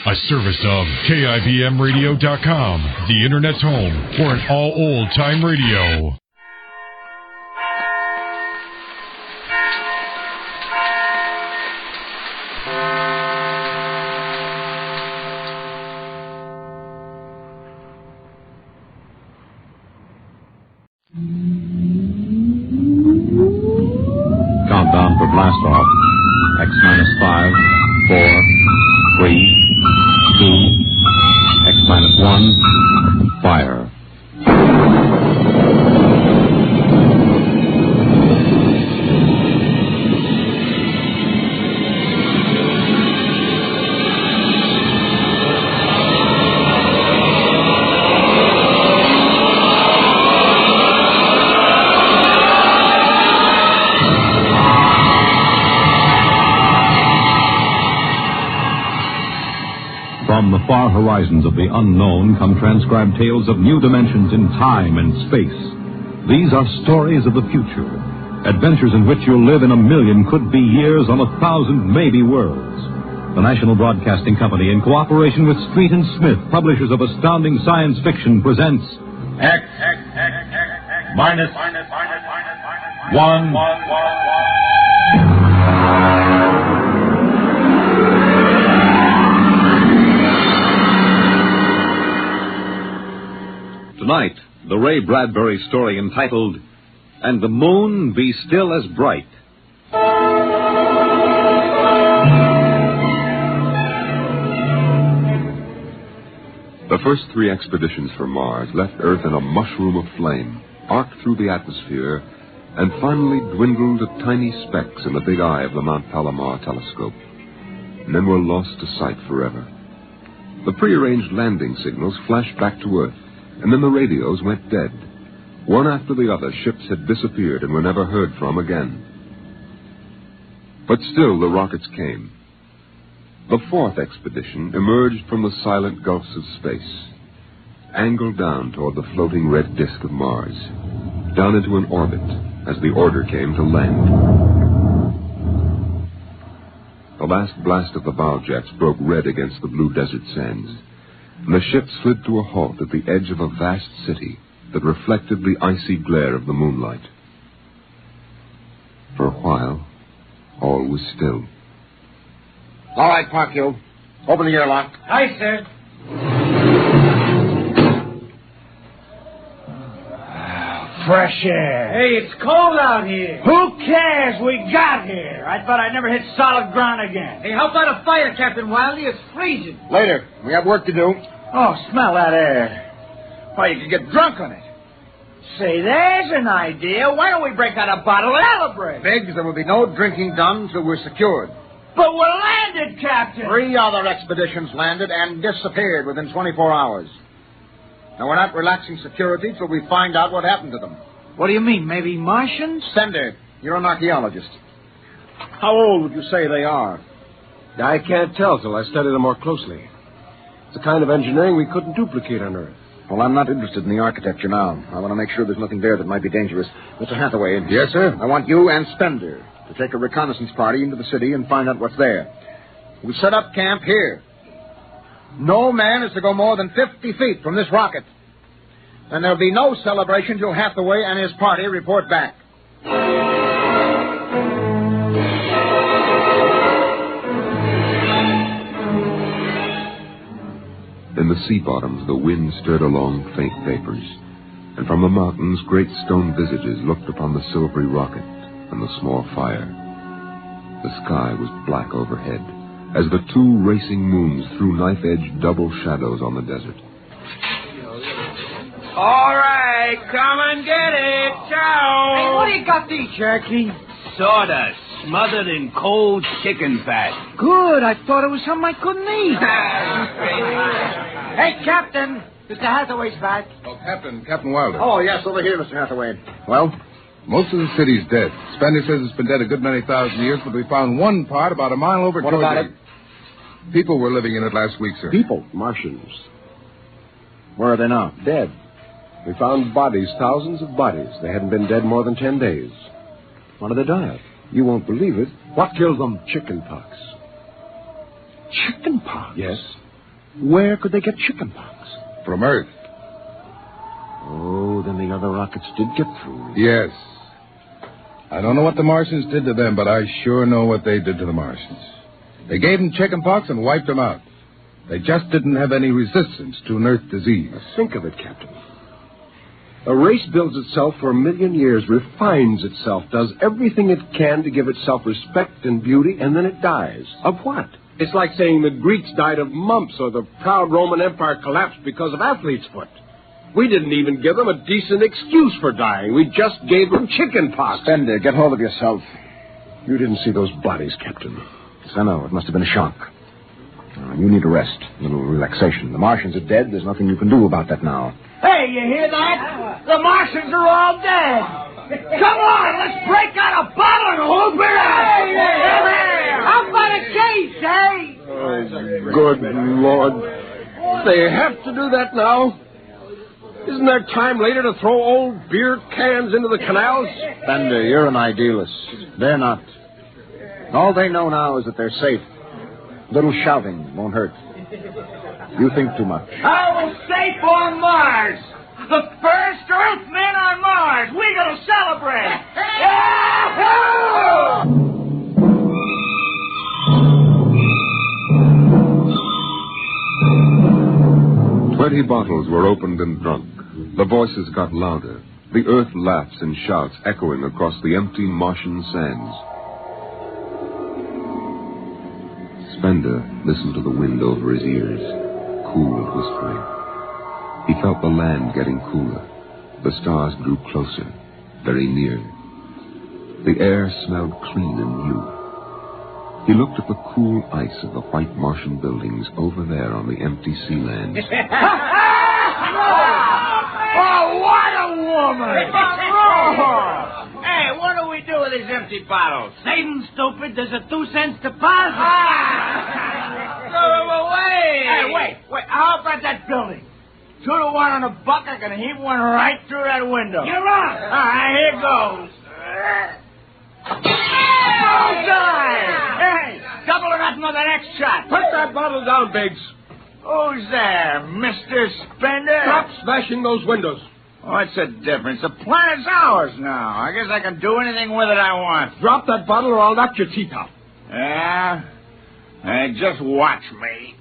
A service of KIBMradio.com, the Internet's home for an all old-time radio. Countdown for blast off. X-5, 4, 3, 2, X-1, fire. From the far horizons of the unknown come transcribed tales of new dimensions in time and space. These are stories of the future, adventures in which you'll live in a million could-be years on 1,000 maybe worlds. The National Broadcasting Company, in cooperation with Street and Smith, publishers of astounding science fiction, presents X minus 1. Tonight, the Ray Bradbury story entitled, And the Moon Be Still as Bright. The first 3 expeditions for Mars left Earth in a mushroom of flame, arced through the atmosphere, and finally dwindled to tiny specks in the big eye of the Mount Palomar telescope, and then were lost to sight forever. The prearranged landing signals flashed back to Earth, and then the radios went dead. One after the other, ships had disappeared and were never heard from again. But still the rockets came. The 4th expedition emerged from the silent gulfs of space, angled down toward the floating red disk of Mars, down into an orbit as the order came to land. The last blast of the bow jets broke red against the blue desert sands, and the ship slid to a halt at the edge of a vast city that reflected the icy glare of the moonlight. For a while, all was still. All right, park you. Open the airlock. Aye, sir. Fresh air. Hey, it's cold out here. Who cares? We got here. I thought I'd never hit solid ground again. Hey, how about a fire, Captain Wiley? It's freezing. Later. We have work to do. Oh, smell that air. Why, you could get drunk on it. Say, there's an idea. Why don't we break out a bottle and celebrate? Biggs, there will be no drinking done until we're secured. But we're landed, Captain. 3 other expeditions landed and disappeared within 24 hours. Now, we're not relaxing security till we find out what happened to them. What do you mean, maybe Martians? Sender, you're an archaeologist. How old would you say they are? I can't tell till I study them more closely. It's a kind of engineering we couldn't duplicate on Earth. Well, I'm not interested in the architecture now. I want to make sure there's nothing there that might be dangerous. Mr. Hathaway. Yes, sir? I want you and Spender to take a reconnaissance party into the city and find out what's there. We'll set up camp here. No man is to go more than 50 feet from this rocket. And there'll be no celebration till Hathaway and his party report back. In the sea bottoms, the wind stirred along faint vapors, and from the mountains, great stone visages looked upon the silvery rocket and the small fire. The sky was black overhead, as the 2 racing moons threw knife-edged double shadows on the desert. All right, come and get it. Ciao. Hey, what do you got these, Cherokee? Sawdust smothered in cold chicken fat. Good. I thought it was something I couldn't eat. Hey, Captain. Mr. Hathaway's back. Oh, Captain Wilder. Oh, yes, over here, Mr. Hathaway. Well, most of the city's dead. Spender says it's been dead a good many thousand years, but we found one part about a mile over What toward about it? People were living in it last week, sir. People? Martians. Where are they now? Dead. We found bodies, thousands of bodies. They hadn't been dead more than 10 days. What did they die of? You won't believe it. What killed them? Chicken pox. Chicken pox? Yes. Where could they get chickenpox? From Earth. Oh, then the other rockets did get through. Yes. I don't know what the Martians did to them, but I sure know what they did to the Martians. They gave them chickenpox and wiped them out. They just didn't have any resistance to an Earth disease. Think of it, Captain. A race builds itself for 1,000,000 years, refines itself, does everything it can to give itself respect and beauty, and then it dies. Of what? It's like saying the Greeks died of mumps or the proud Roman Empire collapsed because of athlete's foot. We didn't even give them a decent excuse for dying. We just gave them chickenpox. Spender, get hold of yourself. You didn't see those bodies, Captain. Yes, I know. It must have been a shock. You need a rest, a little relaxation. The Martians are dead. There's nothing you can do about that now. Hey, you hear that? The Martians are all dead. Come on, let's break out a bottle and whoop it out. How about a case, eh? Oh, good Lord. They have to do that now? Isn't there time later to throw old beer cans into the canals? Spender, you're an idealist. They're not. All they know now is that they're safe. Little shouting won't hurt. You think too much. I was safe on Mars. The first Earthmen on Mars. We're going to celebrate. Yahoo! 20 bottles were opened and drunk. The voices got louder. The earth laughs and shouts echoing across the empty Martian sands. Spender listened to the wind over his ears, cool and whispering. He felt the land getting cooler. The stars grew closer, very near. The air smelled clean and new. He looked at the cool ice of the white Martian buildings over there on the empty sea lands. Oh, what a woman! Hey, what do we do with these empty bottles? Save them, stupid. There's a 2-cent deposit. Throw them away. Hey, wait. How about that building? 2 to 1 on a buck. I can heave one right through that window. You're on. All right, here goes. Bullseye! Hey, double or nothing on the next shot. Put that bottle down, Biggs. Who's there, Mr. Spender? Stop smashing those windows. What's the difference? The planet's ours now. I guess I can do anything with it I want. Drop that bottle or I'll knock your teeth out. Yeah? Hey, just watch me.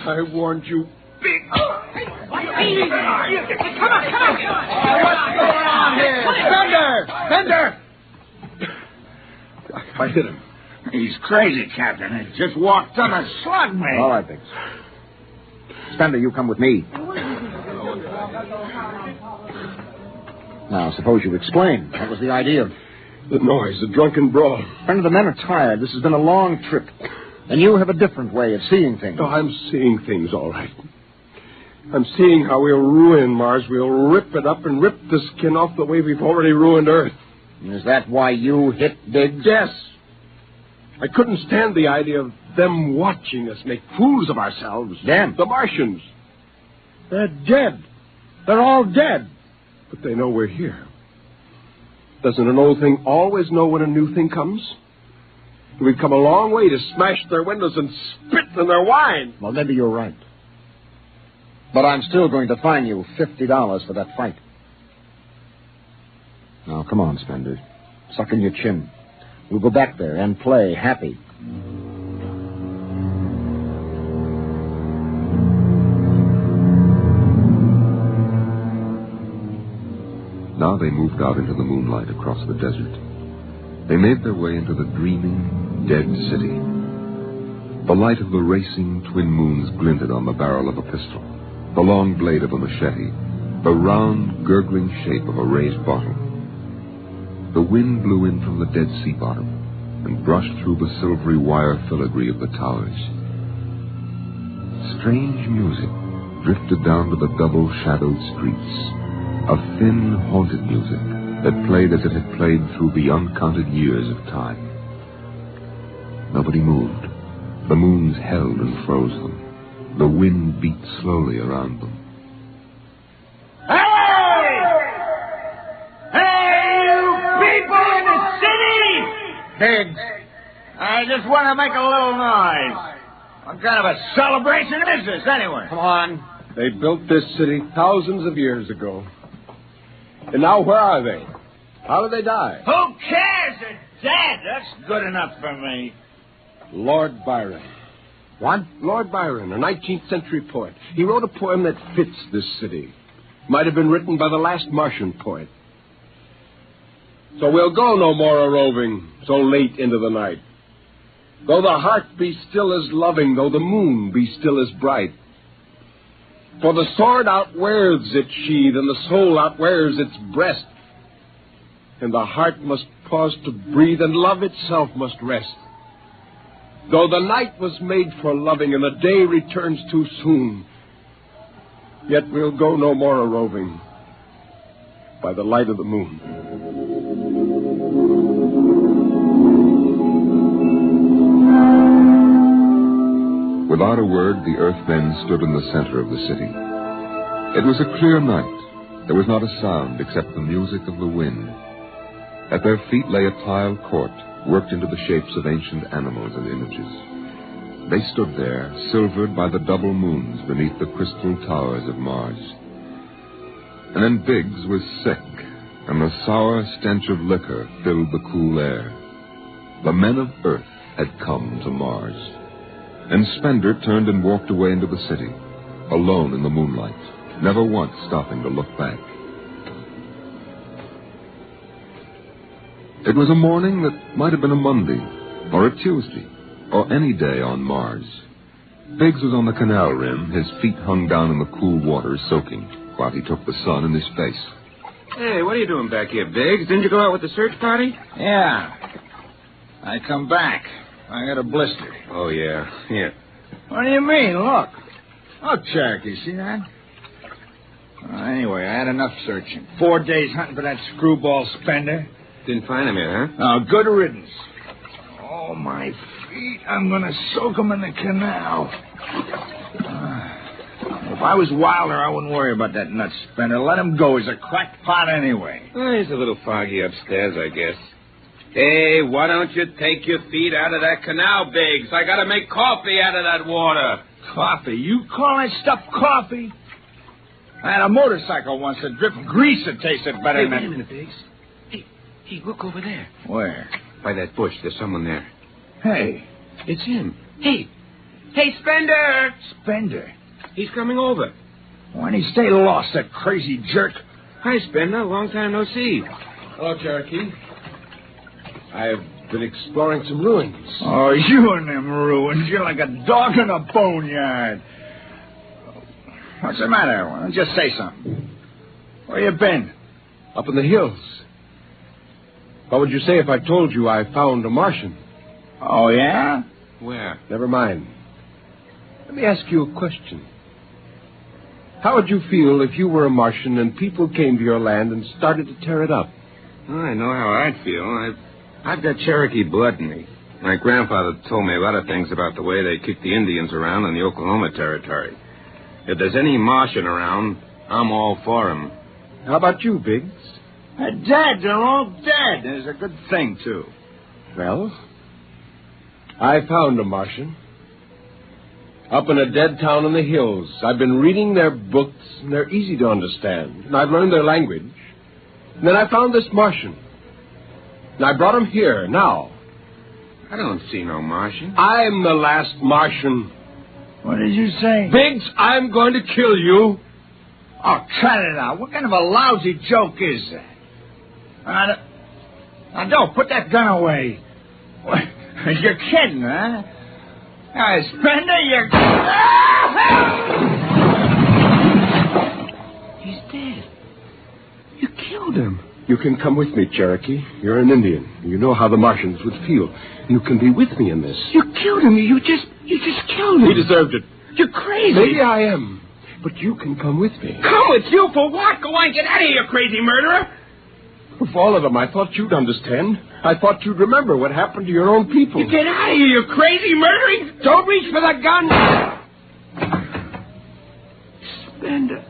I warned you, Big. Come on. What's going on here? Spender! I hit him. He's crazy, Captain. He just walked up and slugged me. All right, Biggs. Spender, you come with me. Now, suppose you explain. What was the idea? The noise, the drunken brawl. Spender, the men are tired. This has been a long trip. And you have a different way of seeing things. Oh, I'm seeing things all right. I'm seeing how we'll ruin Mars. We'll rip it up and rip the skin off the way we've already ruined Earth. Is that why you hit Biggs? Yes. I couldn't stand the idea of them watching us make fools of ourselves. Them? The Martians. They're dead. They're all dead. But they know we're here. Doesn't an old thing always know when a new thing comes? We've come a long way to smash their windows and spit in their wine. Well, maybe you're right. But I'm still going to fine you $50 for that fight. Now, come on, Spender. Suck in your chin. We'll go back there and play happy. Now they moved out into the moonlight across the desert. They made their way into the dreaming, dead city. The light of the racing twin moons glinted on the barrel of a pistol, the long blade of a machete, the round, gurgling shape of a raised bottle. The wind blew in from the Dead Sea bottom and brushed through the silvery wire filigree of the towers. Strange music drifted down to the double-shadowed streets, a thin, haunted music that played as it had played through the uncounted years of time. Nobody moved. The moons held and froze them. The wind beat slowly around them. Biggs, I just want to make a little noise. What kind of a celebration is this, anyway? Come on. They built this city thousands of years ago. And now where are they? How did they die? Who cares? They're dead. That's good enough for me. Lord Byron. What? Lord Byron, a 19th century poet. He wrote a poem that fits this city. Might have been written by the last Martian poet. So we'll go no more a-roving so late into the night. Though the heart be still as loving, though the moon be still as bright. For the sword outwears its sheath, and the soul outwears its breast. And the heart must pause to breathe, and love itself must rest. Though the night was made for loving, and the day returns too soon, yet we'll go no more a-roving by the light of the moon. Without a word, the Earthmen stood in the center of the city. It was a clear night. There was not a sound except the music of the wind. At their feet lay a tiled court, worked into the shapes of ancient animals and images. They stood there, silvered by the double moons beneath the crystal towers of Mars. And then Biggs was sick, and the sour stench of liquor filled the cool air. The men of Earth had come to Mars. And Spender turned and walked away into the city, alone in the moonlight, never once stopping to look back. It was a morning that might have been a Monday, or a Tuesday, or any day on Mars. Biggs was on the canal rim, his feet hung down in the cool water, soaking, while he took the sun in his face. Hey, what are you doing back here, Biggs? Didn't you go out with the search party? Yeah. I come back. I got a blister. Oh, yeah. Here. What do you mean? Look. Look, Cherokee, see that? Anyway, I had enough searching. 4 days hunting for that screwball Spender. Didn't find him yet, huh? Oh, good riddance. Oh, my feet. I'm going to soak them in the canal. If I was Wilder, I wouldn't worry about that nut Spender. Let him go. He's a crackpot anyway. He's a little foggy upstairs, I guess. Hey, why don't you take your feet out of that canal, Biggs? I got to make coffee out of that water. Coffee? You call that stuff coffee? I had a motorcycle once that dripped grease that tasted better Hey, than... wait a minute, Biggs. Hey, look over there. Where? By that bush. There's someone there. Hey. It's him. Hey, Spender! Spender? He's coming over. Why'd he stay lost, that crazy jerk? Hi, Spender. Long time no see. Hello, Cherokee. I've been exploring some ruins. Oh, you and them ruins. You're like a dog in a boneyard. What's the matter? Well, just say something. Where you been? Up in the hills. What would you say if I told you I found a Martian? Oh, yeah? Where? Never mind. Let me ask you a question. How would you feel if you were a Martian and people came to your land and started to tear it up? I know how I'd feel. I've got Cherokee blood in me. My grandfather told me a lot of things about the way they kicked the Indians around in the Oklahoma Territory. If there's any Martian around, I'm all for him. How about you, Biggs? They're dead. They're all dead. There's a good thing, too. Well, I found a Martian. Up in a dead town in the hills. I've been reading their books, and they're easy to understand. And I've learned their language. And then I found this Martian. And I brought him here, now. I don't see no Martian. I'm the last Martian. What did you say? Biggs, I'm going to kill you. Oh, cut it out. What kind of a lousy joke is that? Now, don't put that gun away. You're kidding, huh? Spender, you're... He's dead. You killed him. You can come with me, Cherokee. You're an Indian. You know how the Martians would feel. You can be with me in this. You killed him. You just killed him. He deserved it. You're crazy. Maybe I am. But you can come with me. Come with you for what? Go on, get out of here, you crazy murderer. Of all of them, I thought you'd understand. I thought you'd remember what happened to your own people. You get out of here, you crazy murdering. Don't reach for the gun. Spender.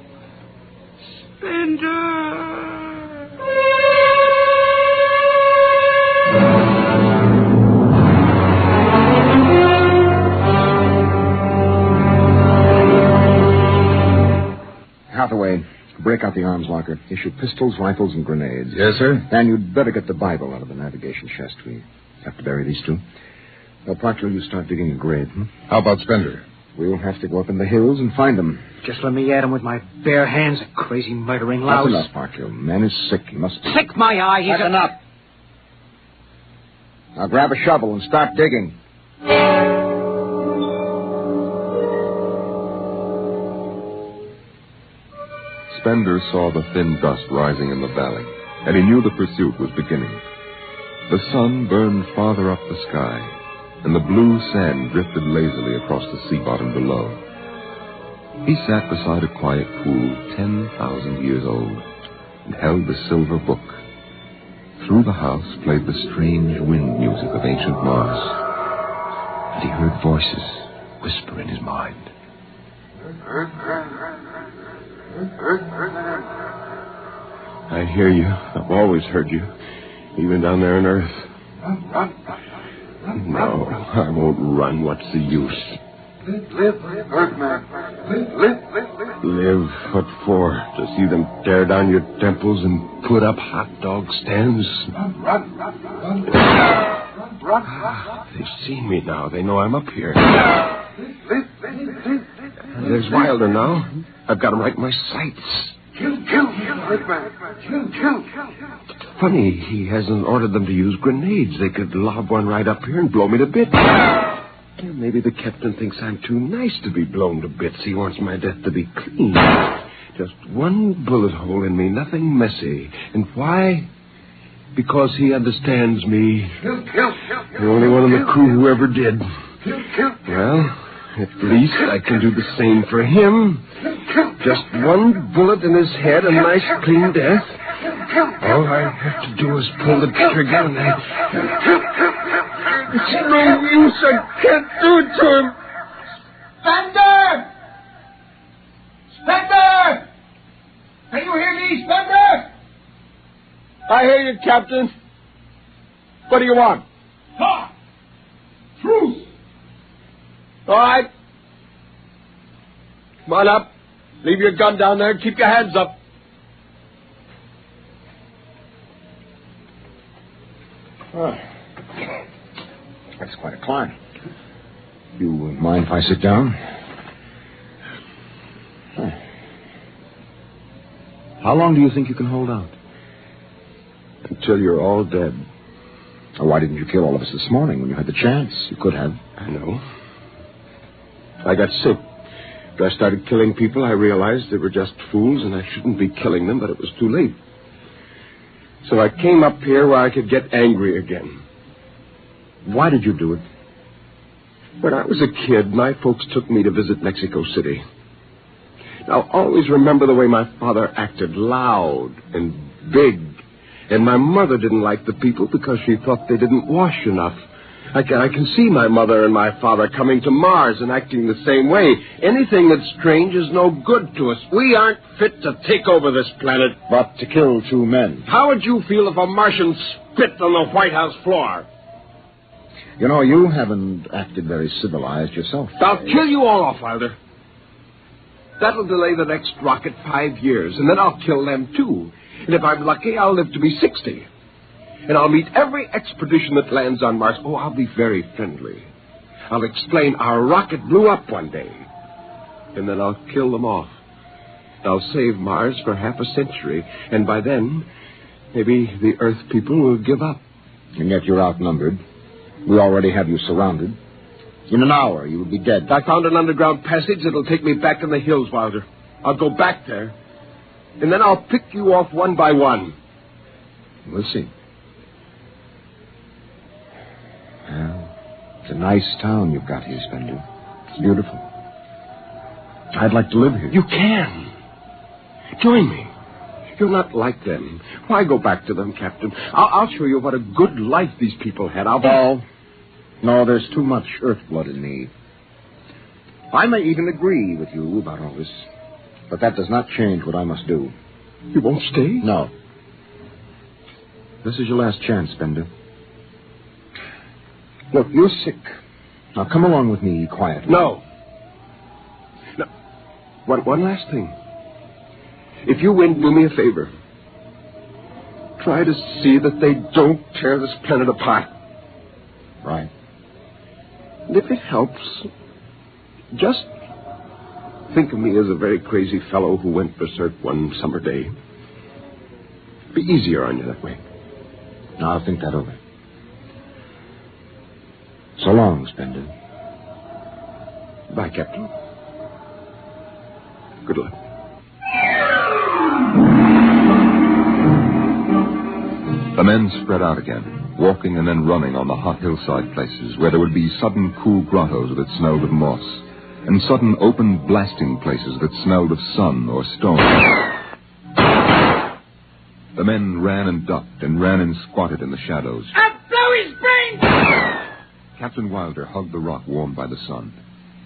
Break out the arms locker. Issue pistols, rifles, and grenades. Yes, sir? And you'd better get the Bible out of the navigation chest. We have to bury these two. Now, Parker, you start digging a grave. How about Spender? We'll have to go up in the hills and find them. Just let me at him with my bare hands, a crazy murdering louse. That's enough, Parker. The man is sick. He must be... Sick my eye. He's That's enough. Now grab a shovel and start digging. Spender saw the thin dust rising in the valley, and he knew the pursuit was beginning. The sun burned farther up the sky, and the blue sand drifted lazily across the sea bottom below. He sat beside a quiet pool 10,000 years old and held the silver book. Through the house played the strange wind music of ancient Mars, and he heard voices whisper in his mind. I hear you. I've always heard you, even down there on Earth. No, I won't run. What's the use? Live, Earthman. Live? What for? To see them tear down your temples and put up hot dog stands? Run. They've seen me now. They know I'm up here. There's Wilder now. I've got him right in my sights. Kill, Earthman. Kill. Funny, he hasn't ordered them to use grenades. They could lob one right up here and blow me to bits. Maybe the captain thinks I'm too nice to be blown to bits. He wants my death to be clean. Just one bullet hole in me, nothing messy. And why? Because he understands me. The only one in the crew who ever did. Well, at least I can do the same for him. Just one bullet in his head, a nice clean death. All I have to do is pull the trigger and it's no use. I can't do it to him. Spender! Can you hear me, Spender? I hear you, Captain. What do you want? Talk! Truce! All right. Come on up. Leave your gun down there. Keep your hands up. Oh. That's quite a climb. You mind if I sit down? How long do you think you can hold out? Until you're all dead. Or why didn't you kill all of us this morning when you had the chance? You could have. I know. I got sick. After I started killing people, I realized they were just fools and I shouldn't be killing them, but it was too late. So I came up here where I could get angry again. Why did you do it? When I was a kid, my folks took me to visit Mexico City. Now, always remember the way my father acted, loud and big. And my mother didn't like the people because she thought they didn't wash enough. I can see my mother and my father coming to Mars and acting the same way. Anything that's strange is no good to us. We aren't fit to take over this planet. But to kill two men. How would you feel if a Martian spit on the White House floor? You know, you haven't acted very civilized yourself. I'll kill you all off, Wilder. That'll delay the next rocket 5 years, and then I'll kill them, too. And if I'm lucky, I'll live to be 60. And I'll meet every expedition that lands on Mars. Oh, I'll be very friendly. I'll explain our rocket blew up one day. And then I'll kill them off. I'll save Mars for half a century. And by then, maybe the Earth people will give up. And yet you're outnumbered. We already have you surrounded. In an hour, you will be dead. I found an underground passage that'll take me back in the hills, Wilder. I'll go back there. And then I'll pick you off one by one. We'll see. Well, it's a nice town you've got here, Spender. It's beautiful. I'd like to live here. You can. Join me. You're not like them. Why go back to them, Captain? I'll show you what a good life these people had. No, there's too much earth blood in me. I may even agree with you about all this, but that does not change what I must do. You won't stay? No. This is your last chance, Spender. Look, you're sick. Now come along with me quietly. No. One last thing. If you win, do me a favor. Try to see that they don't tear this planet apart. Right. And if it helps, just think of me as a very crazy fellow who went berserk one summer day. Be easier on you that way. Now, I'll think that over. So long, Spender. Bye, Captain. Good luck. The men spread out again, walking and then running on the hot hillside places where there would be sudden cool grottos that smelled of moss, and sudden open blasting places that smelled of sun or stone. The men ran and ducked and ran and squatted in the shadows. I'll blow his brains! Captain Wilder hugged the rock warmed by the sun.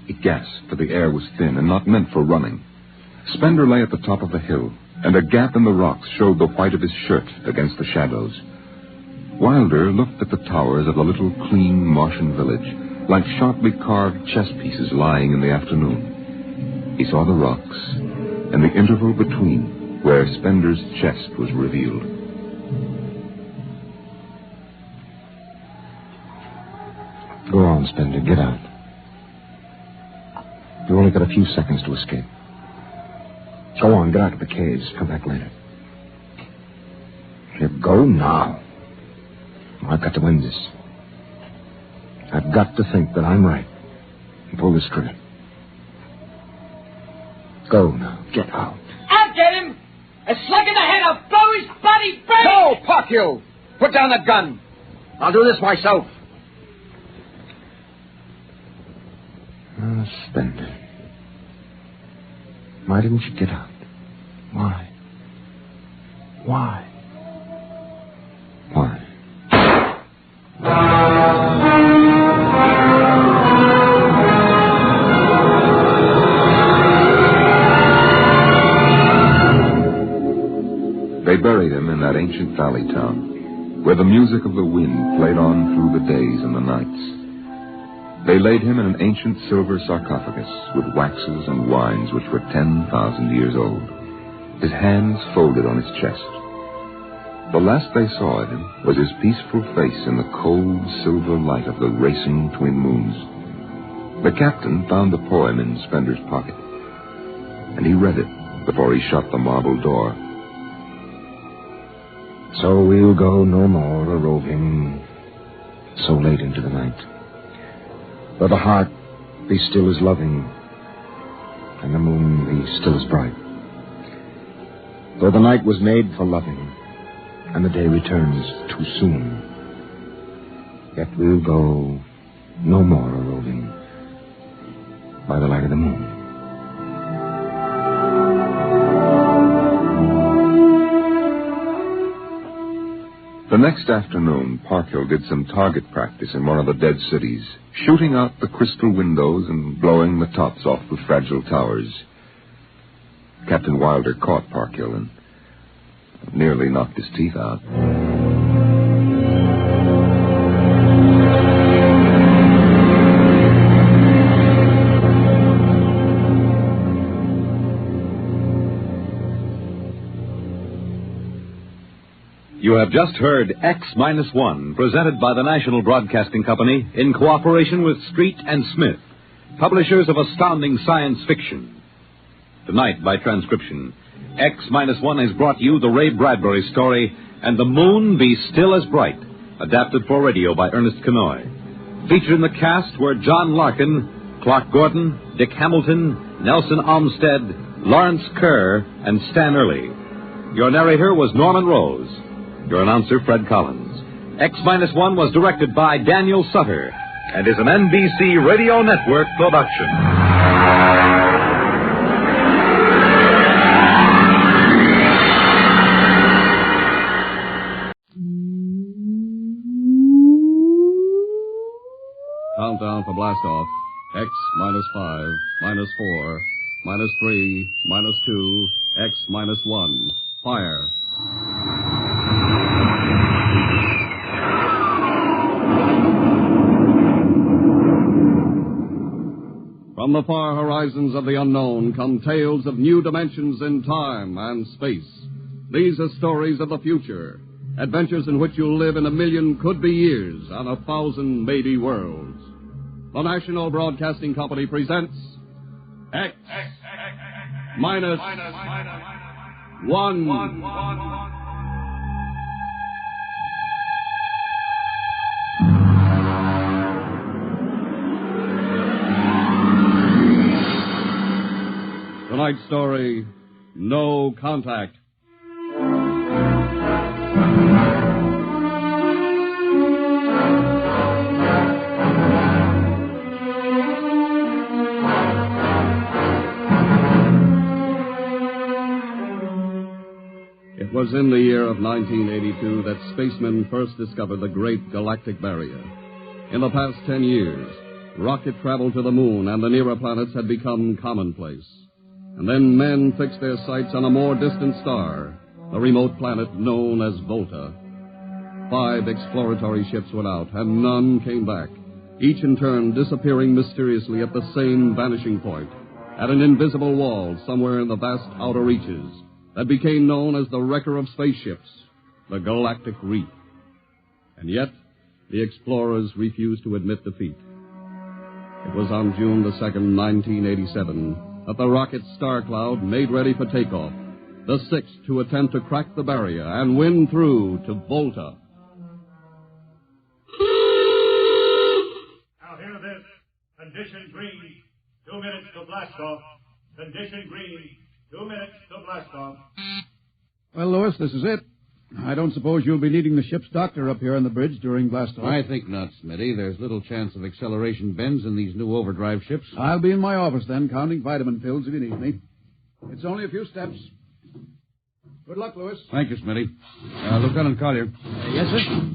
He gasped, for the air was thin and not meant for running. Spender lay at the top of the hill, and a gap in the rocks showed the white of his shirt against the shadows. Wilder looked at the towers of the little clean Martian village, like sharply carved chess pieces lying in the afternoon. He saw the rocks, and the interval between, where Spender's chest was revealed. Go on, Spender. Get out. You only got a few seconds to escape. Go on, get out of the caves. Come back later. You go now. I've got to win this. I've got to think that I'm right and pull this trigger. Go now. Get out. I'll get him! A slug in the head, I'll blow his body brains! No, Puck, you! Put down that gun. I'll do this myself. Spender. Why didn't you get out? Why? Why? Why? They buried him in that ancient valley town, where the music of the wind played on through the days and the nights. They laid him in an ancient silver sarcophagus with waxes and wines which were 10,000 years old, his hands folded on his chest. The last they saw of him was his peaceful face in the cold silver light of the racing twin moons. The captain found the poem in Spender's pocket, and he read it before he shut the marble door. So we'll go no more a-roving so late into the night. Though the heart be still as loving, and the moon be still as bright. Though the night was made for loving, and the day returns too soon, yet we'll go no more a-roving by the light of the moon. The next afternoon, Parkhill did some target practice in one of the dead cities, shooting out the crystal windows and blowing the tops off the fragile towers. Captain Wilder caught Parkhill and nearly knocked his teeth out. You have just heard X-1, presented by the National Broadcasting Company in cooperation with Street and Smith, publishers of astounding science fiction. Tonight, by transcription, X-1 has brought you the Ray Bradbury story, And the Moon Be Still as Bright, adapted for radio by Ernest Kenoy. Featured in the cast were John Larkin, Clark Gordon, Dick Hamilton, Nelson Olmsted, Lawrence Kerr, and Stan Early. Your narrator was Norman Rose. Your announcer, Fred Collins. X-1 was directed by Daniel Sutter and is an NBC Radio Network production. Countdown for blast-off. X -5, -4, -3, -2, X-1. Fire. From the far horizons of the unknown come tales of new dimensions in time and space. These are stories of the future, adventures in which you'll live in a million could-be years on 1,000 maybe worlds. The National Broadcasting Company presents X minus one. Tonight's story, No Contact. It was in the year of 1982 that spacemen first discovered the Great Galactic Barrier. In the past 10 years, rocket travel to the moon and the nearer planets had become commonplace. And then men fixed their sights on a more distant star, the remote planet known as Volta. 5 exploratory ships went out, and none came back, each in turn disappearing mysteriously at the same vanishing point, at an invisible wall somewhere in the vast outer reaches that became known as the wrecker of spaceships, the Galactic Reef. And yet, the explorers refused to admit defeat. It was on June the 2nd, 1987, that the rocket Star Cloud made ready for takeoff, the 6th to attempt to crack the barrier and win through to Volta. Now hear this. Condition green. 2 minutes to blast off. Condition green. 2 minutes to blast off. Well, Lewis, this is it. I don't suppose you'll be needing the ship's doctor up here on the bridge during blast-off. I think not, Smitty. There's little chance of acceleration bends in these new overdrive ships. I'll be in my office then, counting vitamin pills if you need me. It's only a few steps. Good luck, Lewis. Thank you, Smitty. Lieutenant Collier. Yes, sir?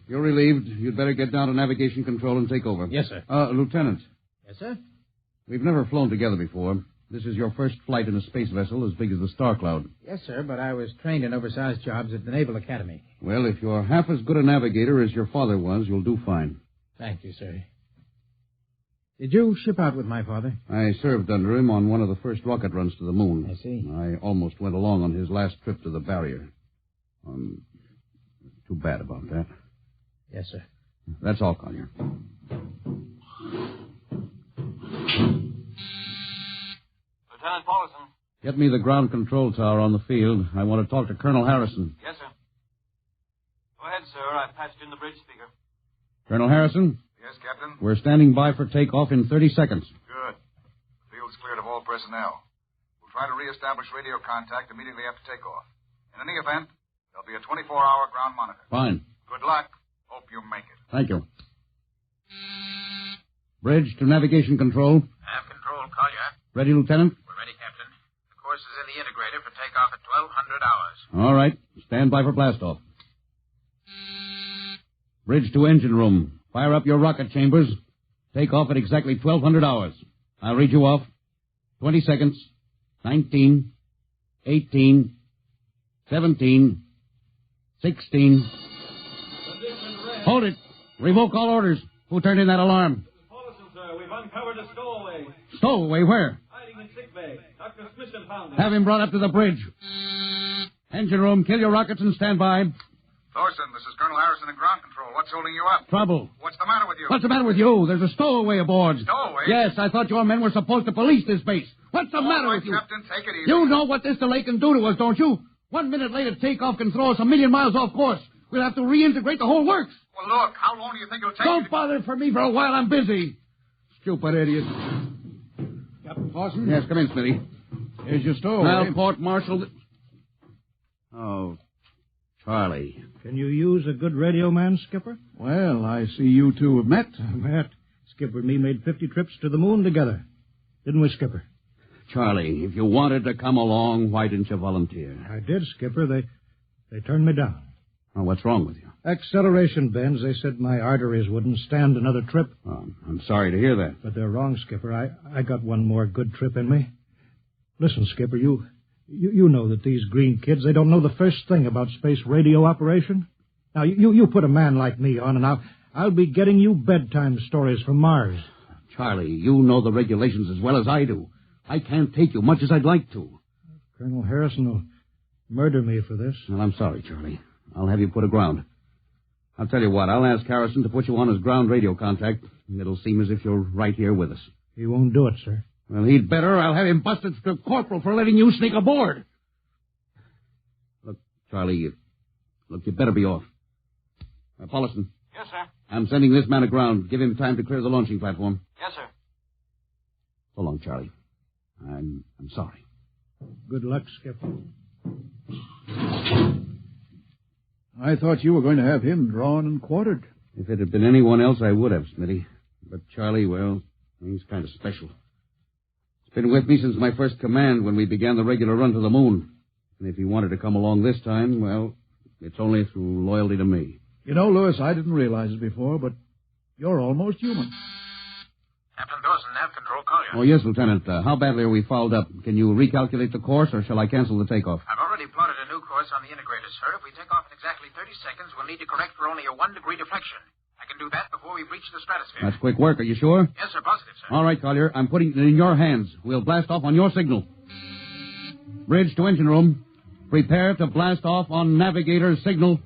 You're relieved. You'd better get down to navigation control and take over. Yes, sir. Lieutenant. Yes, sir? We've never flown together before. This is your first flight in a space vessel as big as the Star Cloud. Yes, sir, but I was trained in oversized jobs at the Naval Academy. Well, if you're half as good a navigator as your father was, you'll do fine. Thank you, sir. Did you ship out with my father? I served under him on one of the first rocket runs to the moon. I see. I almost went along on his last trip to the barrier. Too bad about that. Yes, sir. That's all, Collier. Lieutenant Paulson. Get me the ground control tower on the field. I want to talk to Colonel Harrison. Yes, sir. Go ahead, sir. I've patched in the bridge speaker. Colonel Harrison? Yes, Captain? We're standing by for takeoff in 30 seconds. Good. The field's cleared of all personnel. We'll try to reestablish radio contact immediately after takeoff. In any event, there'll be a 24-hour ground monitor. Fine. Good luck. Hope you make it. Thank you. Bridge to navigation control. Nav control, Collier. Ready, Lieutenant? We're ready, Captain. The course is in the integrator for takeoff at 1200 hours. All right. Stand by for blastoff. Bridge to engine room. Fire up your rocket chambers. Take off at exactly 1200 hours. I'll read you off. 20 seconds. 19. 18. 17. 16. Hold it. Revoke all orders. Who turned in that alarm? Paulson, sir. We've uncovered a stowaway. Stowaway? Where? Hiding in sickbay. Dr. Smithson found him. Have him brought up to the bridge. Engine room, kill your rockets and stand by. Thorson, this is Colonel Harrison in ground control. What's holding you up? Trouble. What's the matter with you? What's the matter with you? There's a stowaway aboard. Stowaway? Yes, I thought your men were supposed to police this base. What's the matter with you? Captain, take it easy. You know what this delay can do to us, don't you? 1 minute later, takeoff can throw us a million miles off course. We'll have to reintegrate the whole works. Well, look, how long do you think it'll take? Don't bother for me for a while. I'm busy. Stupid idiot. Captain Paulson? Yes, come in, Smitty. Here's your stowaway. Now, court-martial. Oh, Charlie. Can you use a good radio man, Skipper? Well, I see you two have met. Met. Skipper and me made 50 trips to the moon together. Didn't we, Skipper? Charlie, if you wanted to come along, why didn't you volunteer? I did, Skipper. They turned me down. Oh, what's wrong with you? Acceleration bends. They said my arteries wouldn't stand another trip. Oh, I'm sorry to hear that. But they're wrong, Skipper. I got one more good trip in me. Listen, Skipper, you know that these green kids, they don't know the first thing about space radio operation. Now, you put a man like me on, and I'll be getting you bedtime stories from Mars. Charlie, you know the regulations as well as I do. I can't take you much as I'd like to. Colonel Harrison will murder me for this. Well, I'm sorry, Charlie. I'll have you put aground. I'll tell you what, I'll ask Harrison to put you on his ground radio contact. It'll seem as if you're right here with us. He won't do it, sir. Well, he'd better. I'll have him busted for corporal for letting you sneak aboard. Look, Charlie, you better be off. Paulison. Yes, sir. I'm sending this man aground. Give him time to clear the launching platform. Yes, sir. So long, Charlie. I'm sorry. Good luck, Skipper. I thought you were going to have him drawn and quartered. If it had been anyone else, I would have, Smitty. But Charlie, well, he's kind of special. He's been with me since my first command when we began the regular run to the moon. And if he wanted to come along this time, well, it's only through loyalty to me. You know, Lewis, I didn't realize it before, but you're almost human. Captain Dawson, nav control, Collier. Oh, yes, Lieutenant. How badly are we fouled up? Can you recalculate the course, or shall I cancel the takeoff? I've already plotted a new course on the integrator, sir. If we take off in exactly 30 seconds, we'll need to correct for only a 1-degree deflection. I can do that before we reach the stratosphere. That's quick work. Are you sure? Yes, sir. Positive, sir. All right, Collier. I'm putting it in your hands. We'll blast off on your signal. Bridge to engine room. Prepare to blast off on navigator's signal.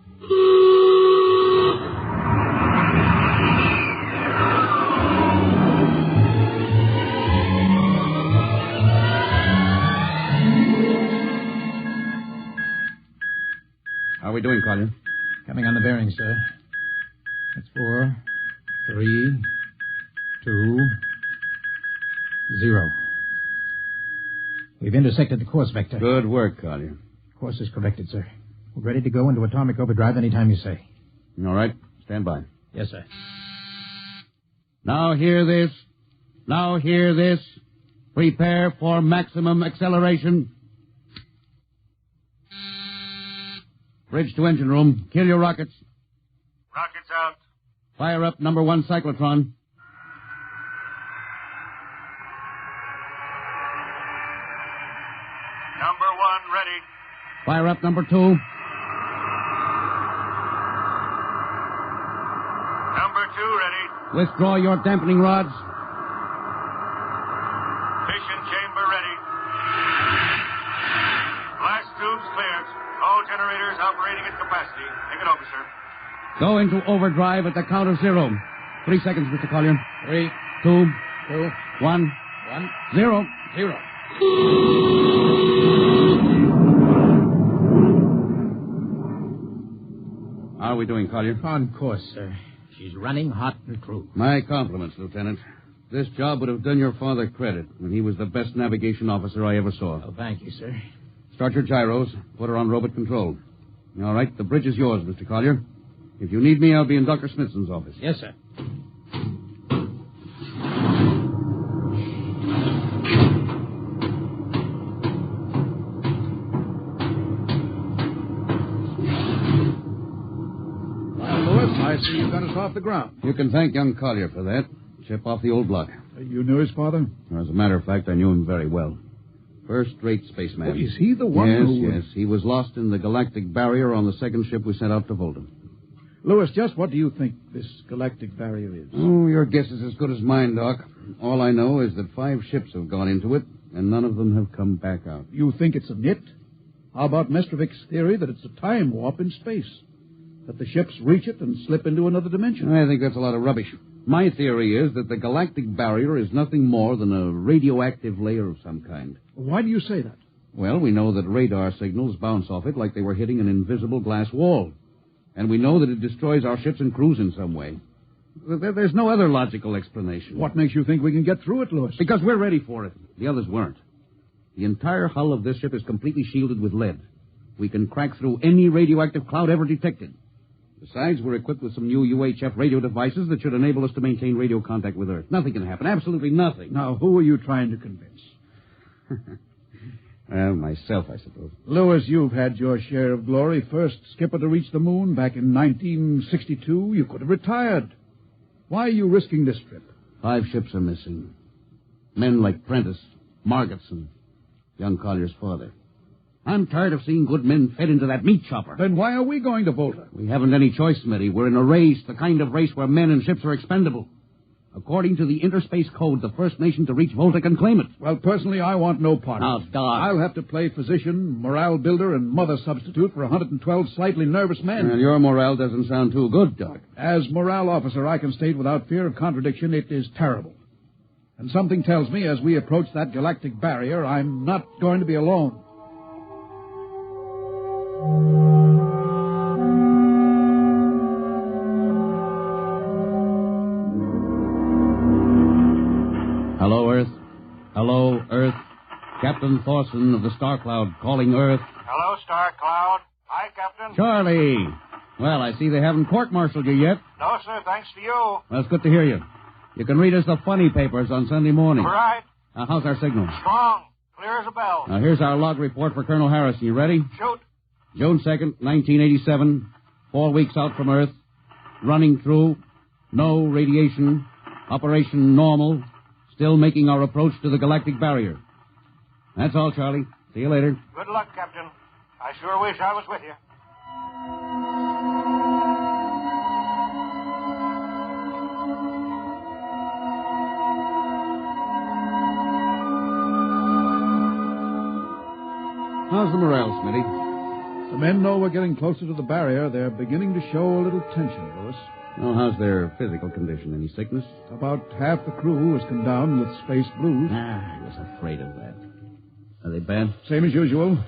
How are we doing, Collier? Coming on the bearing, sir. It's 4, 3, 2, 0. We've intersected the course vector. Good work, Collier. Course is corrected, sir. We're ready to go into atomic overdrive anytime you say. All right. Stand by. Yes, sir. Now hear this. Now hear this. Prepare for maximum acceleration. Bridge to engine room. Kill your rockets. Rockets out. Fire up number 1 cyclotron. Number 1 ready. Fire up number 2. Number 2 ready. Withdraw your dampening rods. Fission chamber ready. Blast tubes cleared. All generators operating at capacity. Take it over, sir. Go into overdrive at the count of 0. 3 seconds, Mr. Collier. 3, 2, 1, 0. 0. How are we doing, Collier? On course, sir. She's running hot and true. My compliments, Lieutenant. This job would have done your father credit when he was the best navigation officer I ever saw. Oh, thank you, sir. Start your gyros. Put her on robot control. All right, the bridge is yours, Mr. Collier. If you need me, I'll be in Dr. Smithson's office. Yes, sir. Well, Lewis, I see you got us off the ground. You can thank young Collier for that. Chip off the old block. You knew his father? As a matter of fact, I knew him very well. First-rate spaceman. Oh, is he the one who... Yes. He was lost in the galactic barrier on the second ship we sent out to Volta. Lewis, just what do you think this galactic barrier is? Oh, your guess is as good as mine, Doc. All I know is that 5 ships have gone into it, and none of them have come back out. You think it's a nit? How about Mestrovic's theory that it's a time warp in space? That the ships reach it and slip into another dimension? I think that's a lot of rubbish. My theory is that the galactic barrier is nothing more than a radioactive layer of some kind. Why do you say that? Well, we know that radar signals bounce off it like they were hitting an invisible glass wall. And we know that it destroys our ships and crews in some way. There's no other logical explanation. What makes you think we can get through it, Lewis? Because we're ready for it. The others weren't. The entire hull of this ship is completely shielded with lead. We can crack through any radioactive cloud ever detected. Besides, we're equipped with some new UHF radio devices that should enable us to maintain radio contact with Earth. Nothing can happen. Absolutely nothing. Now, who are you trying to convince? Well, myself, I suppose. Lewis, you've had your share of glory. First skipper to reach the moon back in 1962. You could have retired. Why are you risking this trip? 5 ships are missing. Men like Prentice, Margetson, young Collier's father. I'm tired of seeing good men fed into that meat chopper. Then why are we going to Volta? We haven't any choice, Smitty. We're in a race, the kind of race where men and ships are expendable. According to the Interspace Code, the first nation to reach Volta can claim it. Well, personally, I want no part Now, of it. Doc. I'll have to play physician, morale builder, and mother substitute for 112 slightly nervous men. Well, your morale doesn't sound too good, Doc. As morale officer, I can state without fear of contradiction, it is terrible. And something tells me as we approach that galactic barrier, I'm not going to be alone. Hello, Earth. Hello, Earth. Captain Thorson of the Star Cloud calling Earth. Hello, Star Cloud. Hi, Captain. Charlie. Well, I see they haven't court-martialed you yet. No, sir, thanks to you. Well, it's good to hear you. You can read us the funny papers on Sunday morning. Right. How's our signal? Strong. Clear as a bell. Now, here's our log report for Colonel Harrison. You ready? Shoot. June 2nd, 1987. 4 weeks out from Earth. Running through. No radiation. Operation normal. Still making our approach to the galactic barrier. That's all, Charlie. See you later. Good luck, Captain. I sure wish I was with you. How's the morale, Smitty? The men know we're getting closer to the barrier. They're beginning to show a little tension, Lewis. Oh, how's their physical condition? Any sickness? About half the crew has come down with space blues. I was afraid of that. Are they bad? Same as usual.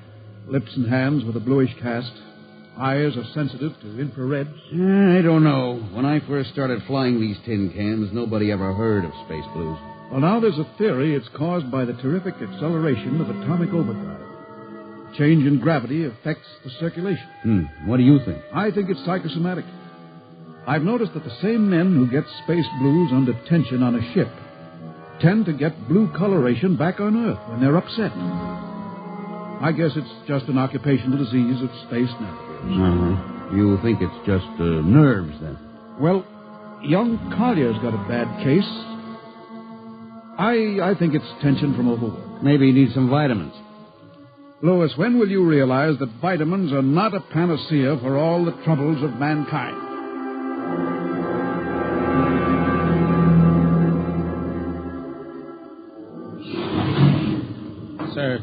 Lips and hands with a bluish cast. Eyes are sensitive to infrareds. I don't know. When I first started flying these tin cans, nobody ever heard of space blues. Well, now there's a theory it's caused by the terrific acceleration of atomic overdrive. Change in gravity affects the circulation. What do you think? I think it's psychosomatic. I've noticed that the same men who get space blues under tension on a ship tend to get blue coloration back on Earth when they're upset. I guess it's just an occupational disease of space navigators. You think it's just nerves, then? Well, young Collier's got a bad case. I think it's tension from overwork. Maybe he needs some vitamins. Lewis, when will you realize that vitamins are not a panacea for all the troubles of mankind? Sir,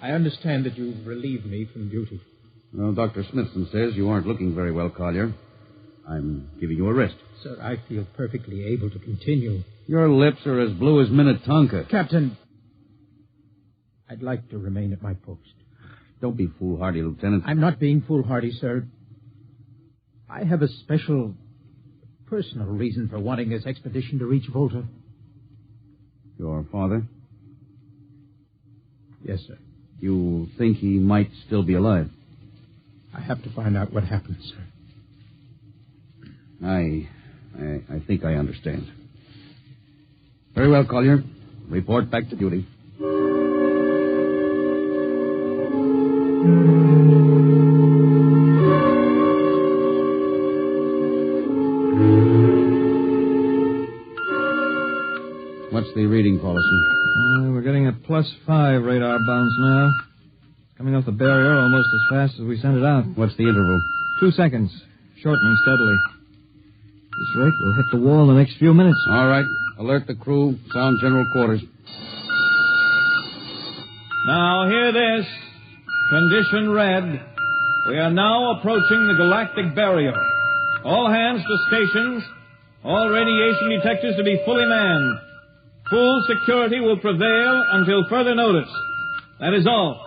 I understand that you've relieved me from duty. Well, Dr. Smithson says you aren't looking very well, Collier. I'm giving you a rest. Sir, I feel perfectly able to continue. Your lips are as blue as Minnetonka. Captain, I'd like to remain at my post. Don't be foolhardy, Lieutenant. I'm not being foolhardy, sir. I have a special, personal reason for wanting this expedition to reach Volta. Your father? Yes, sir. You think he might still be alive? I have to find out what happened, sir. I think I understand. Very well, Collier. Report back to duty. What's the reading, Paulson? We're getting a +5 radar bounce now. Coming off the barrier almost as fast as we sent it out. What's the interval? 2 seconds. Shortening steadily. At this rate, we'll hit the wall in the next few minutes. All right. Alert the crew. Sound general quarters. Now, hear this. Condition red. We are now approaching the galactic barrier. All hands to stations. All radiation detectors to be fully manned. Full security will prevail until further notice. That is all.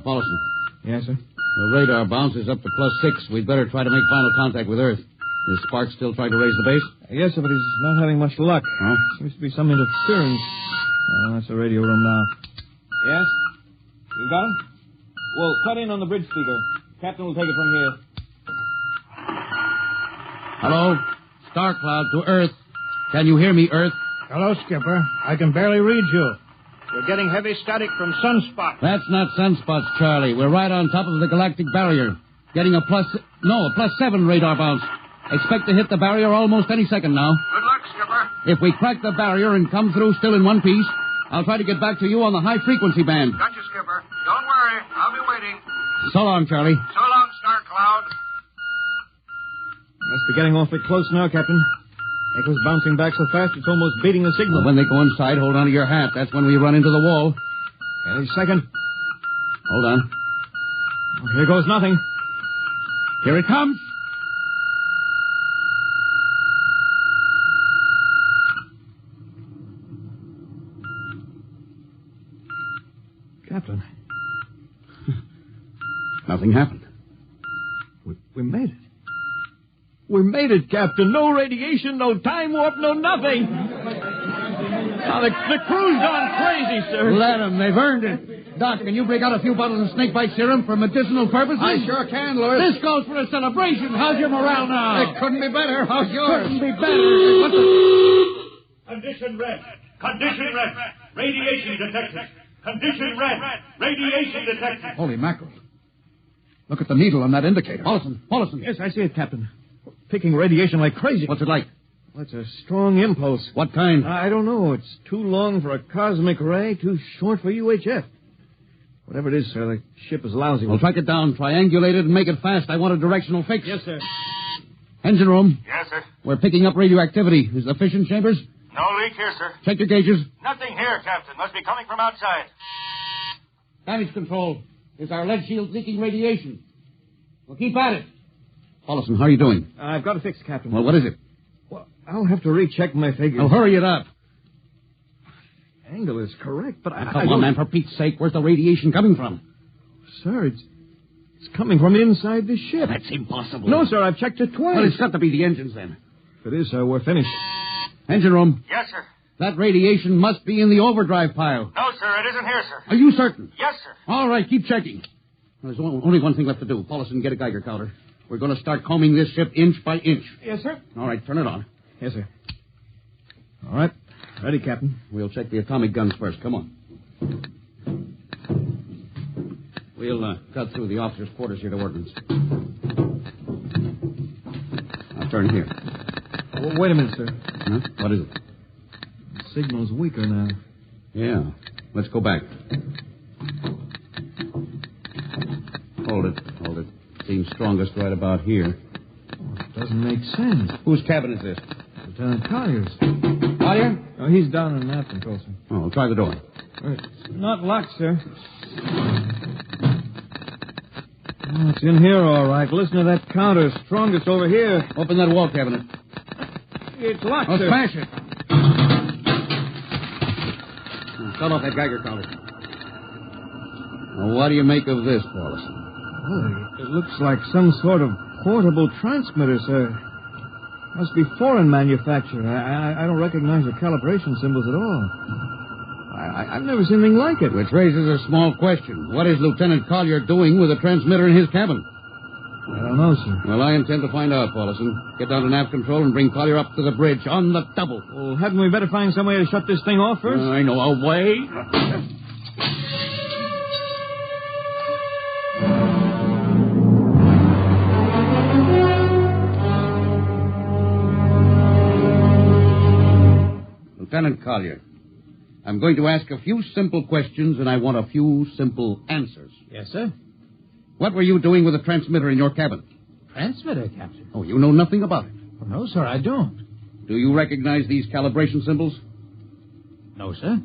Paulson. Yes, sir? The radar bounce is up to +6. We'd better try to make final contact with Earth. Is Spark still trying to raise the base? Yes, sir, but he's not having much luck. Oh? Seems to be some interference. Oh, that's the radio room now. Yes? You got him? Well, cut in on the bridge speaker. Captain will take it from here. Hello? Star Cloud to Earth. Can you hear me, Earth? Hello, Skipper. I can barely read you. You're getting heavy static from sunspots. That's not sunspots, Charlie. We're right on top of the galactic barrier. Getting a +7 radar bounce. Expect to hit the barrier almost any second now. Good luck, Skipper. If we crack the barrier and come through still in one piece, I'll try to get back to you on the high-frequency band. Got you, Skipper. Don't worry. I'll be waiting. So long, Charlie. So long, Star Cloud. Must be getting awfully close now, Captain. Echo's bouncing back so fast it's almost beating the signal. Well, when they go inside, hold on to your hat. That's when we run into the wall. Any second. Hold on. Oh, here goes nothing. Here it comes. Captain. Nothing happened. We made it. We made it, Captain. No radiation, no time warp, no nothing. Now, the crew's gone crazy, sir. Let them. They've earned it. Doc, can you break out a few bottles of snakebite serum for medicinal purposes? I sure can, Lewis. This calls for a celebration. How's your morale now? It couldn't be better. How's yours? Couldn't be better. What the... Condition red. Condition red. Radiation detected. Condition red. Radiation detected. Holy mackerel. Look at the needle on that indicator. Paulson. Yes, I see it, Captain. Picking radiation like crazy. What's it like? Well, it's a strong impulse. What kind? I don't know. It's too long for a cosmic ray, too short for UHF. Whatever it is, sir, the ship is lousy. Well, track it down, triangulate it, and make it fast. I want a directional fix. Yes, sir. Engine room. Yes, sir. We're picking up radioactivity. Is the fission chambers? No leak here, sir. Check your gauges. Nothing here, Captain. Must be coming from outside. Damage control. Is our lead shield leaking radiation? Well, keep at it. Paulson, how are you doing? I've got a fix, Captain. Well, what is it? Well, I'll have to recheck my figures. Well, hurry it up. Angle is correct, but I Come on, man, for Pete's sake. Where's the radiation coming from? Sir, it's coming from inside the ship. That's impossible. No, sir, I've checked it twice. Well, it's got to be the engines, then. If it is, sir, we're finished. Engine room. Yes, sir. That radiation must be in the overdrive pile. No, sir, it isn't here, sir. Are you certain? Yes, sir. All right, keep checking. There's only one thing left to do. Paulson, get a Geiger counter. We're going to start combing this ship inch by inch. Yes, sir. All right, turn it on. Yes, sir. All right. Ready, Captain. We'll check the atomic guns first. Come on. We'll cut through the officers' quarters here to ordnance. I'll turn here. Well, wait a minute, sir. Huh? What is it? The signal's weaker now. Yeah. Let's go back. Hold it. Seems strongest right about here. Oh, it doesn't make sense. Whose cabin is this? Lieutenant Collier's. Collier? Oh, he's down in that control, sir. Oh, try the door. It's not locked, sir. Oh, it's in here, all right. Listen to that counter. Strongest over here. Open that wall cabinet. It's locked, Oh, sir. smash it. Shut off that Geiger counter. Now, what do you make of this, Paulson? Oh, it looks like some sort of portable transmitter, sir. Must be foreign manufacture. I don't recognize the calibration symbols at all. I've never seen anything like it. Which raises a small question. What is Lieutenant Collier doing with a transmitter in his cabin? I don't know, sir. Well, I intend to find out, Paulson. Get down to nav control and bring Collier up to the bridge on the double. Well, hadn't we better find some way to shut this thing off first? I know a way. Lieutenant Collier, I'm going to ask a few simple questions, and I want a few simple answers. Yes, sir. What were you doing with a transmitter in your cabin? Transmitter, Captain? Oh, you know nothing about it? Oh, no, sir, I don't. Do you recognize these calibration symbols? No, sir.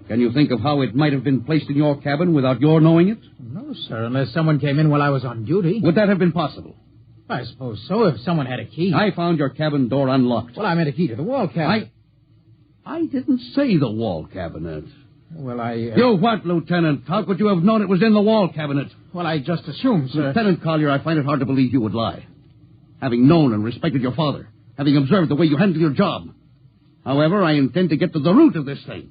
Can you think of how it might have been placed in your cabin without your knowing it? No, sir, unless someone came in while I was on duty. Would that have been possible? I suppose so, if someone had a key. I found your cabin door unlocked. Well, I meant a key to the wall cabinet. I didn't say the wall cabinet. Well, You what, Lieutenant? How could you have known it was in the wall cabinet? Well, I just assumed, sir. Lieutenant Collier, I find it hard to believe you would lie. Having known and respected your father, having observed the way you handle your job. However, I intend to get to the root of this thing.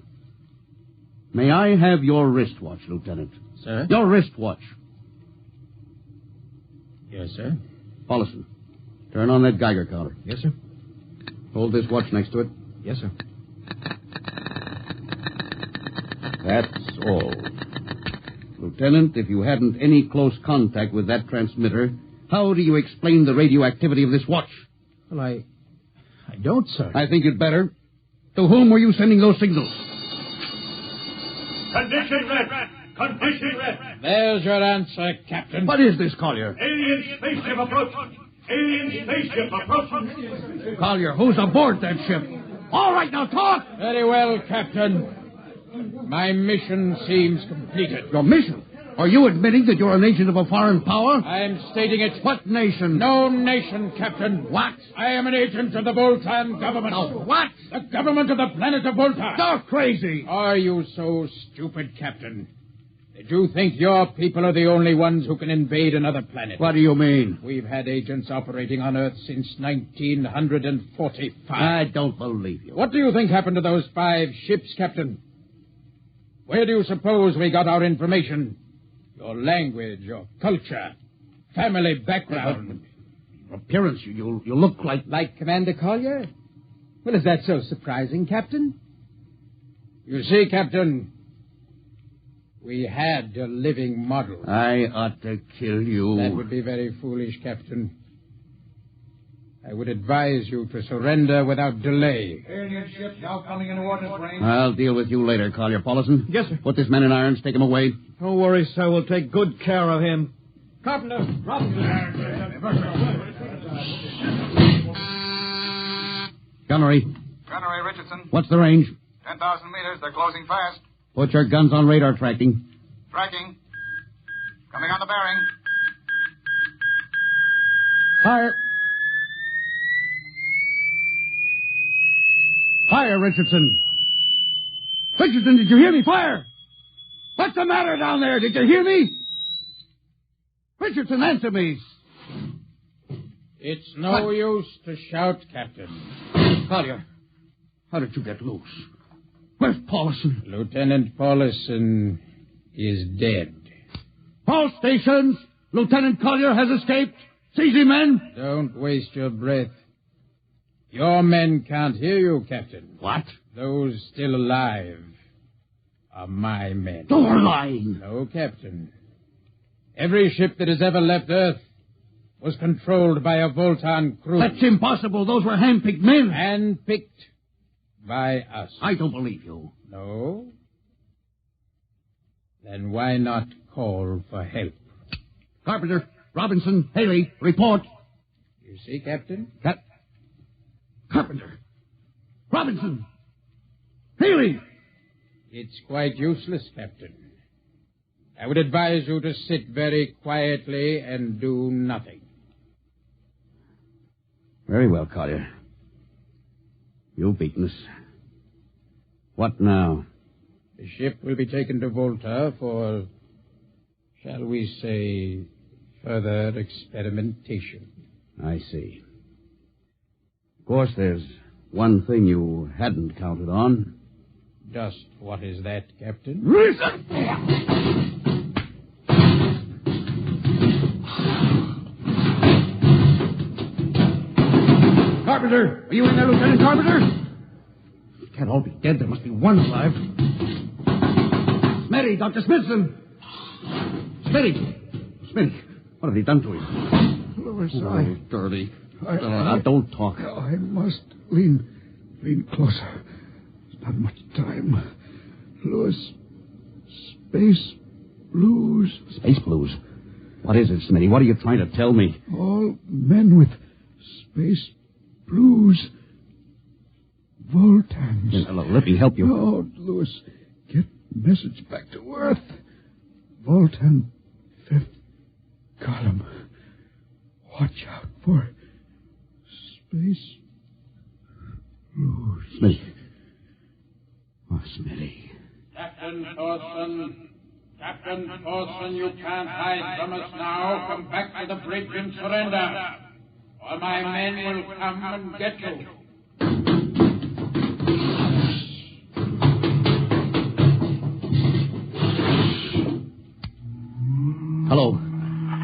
May I have your wristwatch, Lieutenant? Sir? Your wristwatch. Yes, sir. Paulson, turn on that Geiger counter. Yes, sir. Hold this watch next to it. Yes, sir. That's all. Lieutenant, if you hadn't any close contact with that transmitter, how do you explain the radioactivity of this watch? Well, I don't, sir. I think you'd better. To whom were you sending those signals? Condition red. Condition red. There's your answer, Captain. What is this, Collier? Alien spaceship approaching. Alien spaceship approaching. Collier, who's aboard that ship? All right, now talk! Very well, Captain. My mission seems completed. Your mission? Are you admitting that you're an agent of a foreign power? I'm stating it. What nation? No nation, Captain. What? I am an agent of the Voltan government. Oh, what? The government of the planet of Voltan. You're crazy. Are you so stupid, Captain? Did you think your people are the only ones who can invade another planet? What do you mean? We've had agents operating on Earth since 1945. I don't believe you. What do you think happened to those 5 ships, Captain? Where do you suppose we got our information? Your language, your culture, family background. Your appearance, you look like... Like Commander Collier? Well, is that so surprising, Captain? You see, Captain, we had a living model. I ought to kill you. That would be very foolish, Captain. I would advise you to surrender without delay. Alien ship now coming into ordnance range. I'll deal with you later, Collier. Paulison? Yes, sir. Put this man in irons. Take him away. Don't worry, sir. We'll take good care of him. Carpenter, drop Gunnery. Gunnery Richardson. What's the range? 10,000 meters. They're closing fast. Put your guns on radar tracking. Tracking. Coming on the bearing. Fire. Fire, Richardson. Richardson, did you hear me? Fire! What's the matter down there? Did you hear me? Richardson, answer me. It's no use to shout, Captain. Collier, how did you get loose? Where's Paulison? Lieutenant Paulison is dead. All stations! Lieutenant Collier has escaped. Seize him, men. Don't waste your breath. Your men can't hear you, Captain. What? Those still alive are my men. You're lying. No, Captain. Every ship that has ever left Earth was controlled by a Voltan crew. That's impossible. Those were hand-picked men. Hand-picked by us. I don't believe you. No? Then why not call for help? Carpenter, Robinson, Haley, report. You see, Captain? Carpenter, Robinson, Haley. It's quite useless, Captain. I would advise you to sit very quietly and do nothing. Very well, Collier. You've beaten us. What now? The ship will be taken to Volta for, shall we say, further experimentation. I see. Of course, there's one thing you hadn't counted on. Just what is that, Captain? Carpenter! Are you in there, Lieutenant Carpenter? They can't all be dead. There must be one alive. Smitty, Dr. Smithson! Smitty, what have they done to him? Louis, Dirty. Don't talk. I must lean closer. There's not much time. Louis, space blues. Space blues? What is it, Smitty? What are you trying to tell me? All men with space blues. Voltans. Let me help you. No, Louis. Get message back to Earth. Voltan, 5th column. Watch out for space blues. Smitty. Oh, Smitty. Captain Thorson, you can't hide from us now. Come back to the bridge and surrender, or my men will come and get you.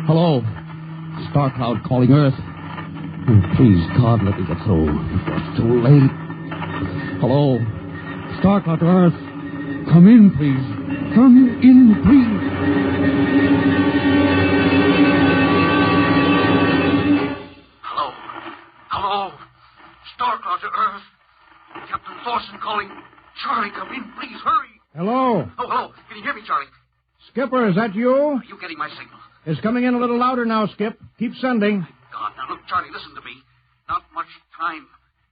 Hello. Star Cloud calling Earth. Oh, please, God, let me get through before it's too late. Hello. Star Cloud to Earth. Come in, please. Come in, please. Hello. Star Cloud to Earth. Captain Thorson calling. Charlie, come in, please, hurry. Hello. Oh, hello. Can you hear me, Charlie? Skipper, is that you? Are you getting my signal? It's coming in a little louder now, Skip. Keep sending. God. Now, look, Charlie, listen to me. Not much time.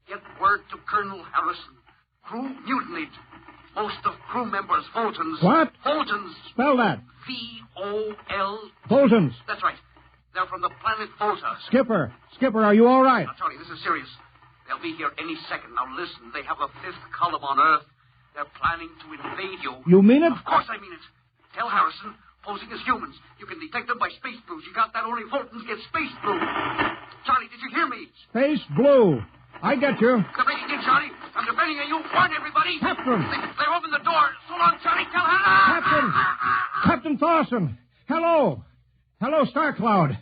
Get word to Colonel Harrison. Crew mutinied. Most of crew members, Fultons. What? Fultons. Spell that. V-O-L... Fultons. That's right. They're from the planet Volta. Skipper, are you all right? Now, Charlie, this is serious. They'll be here any second. Now, listen, they have a fifth column on Earth. They're planning to invade you. You mean it? Of course I mean it. Tell Harrison, posing as humans. You can detect them by space blues. You got that? Only Fultons get space blue. Charlie, did you hear me? Space Blue. I get you. They're breaking in, Charlie. I'm depending on you. Warn everybody. Captain. They're open the door. So long, Charlie. Tell Harrison. Captain Thorson. Hello. Hello, Star Cloud.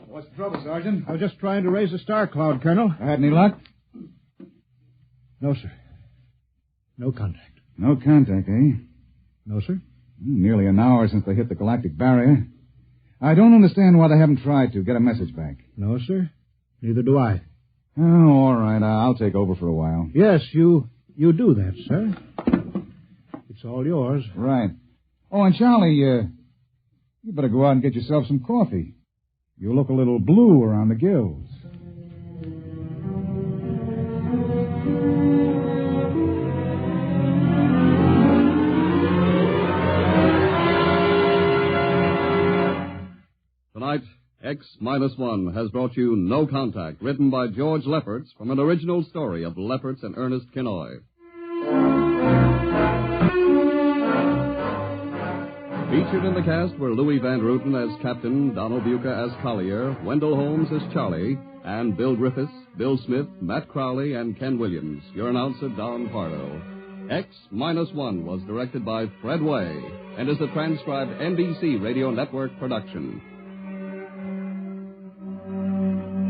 What's the trouble, Sergeant? I was just trying to raise the Star Cloud, Colonel. Had any luck? No, sir. No contact. No contact, eh? No, sir. Nearly an hour since they hit the galactic barrier. I don't understand why they haven't tried to get a message back. No, sir. Neither do I. Oh, all right. I'll take over for a while. Yes, you do that, sir. It's all yours. Right. Oh, and Charlie, you better go out and get yourself some coffee. You look a little blue around the gills. Tonight, X-1 has brought you No Contact, written by George Lefferts from an original story of Lefferts and Ernest Kinoy. Featured in the cast were Louis Van Ruten as Captain, Donald Buca as Collier, Wendell Holmes as Charlie, and Bill Griffiths, Bill Smith, Matt Crowley, and Ken Williams. Your announcer, Don Pardo. X-1 was directed by Fred Way and is a transcribed NBC Radio Network production.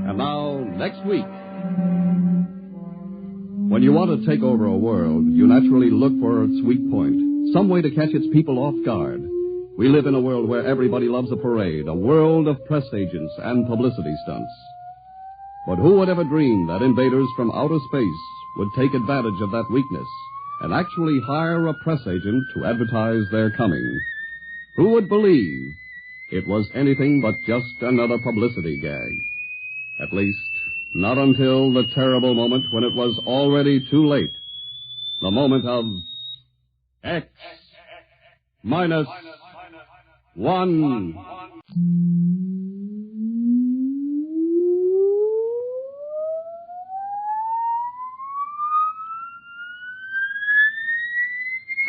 And now, next week. When you want to take over a world, you naturally look for its weak point, some way to catch its people off guard. We live in a world where everybody loves a parade, a world of press agents and publicity stunts. But who would ever dream that invaders from outer space would take advantage of that weakness and actually hire a press agent to advertise their coming? Who would believe it was anything but just another publicity gag? At least, not until the terrible moment when it was already too late. The moment of X-1.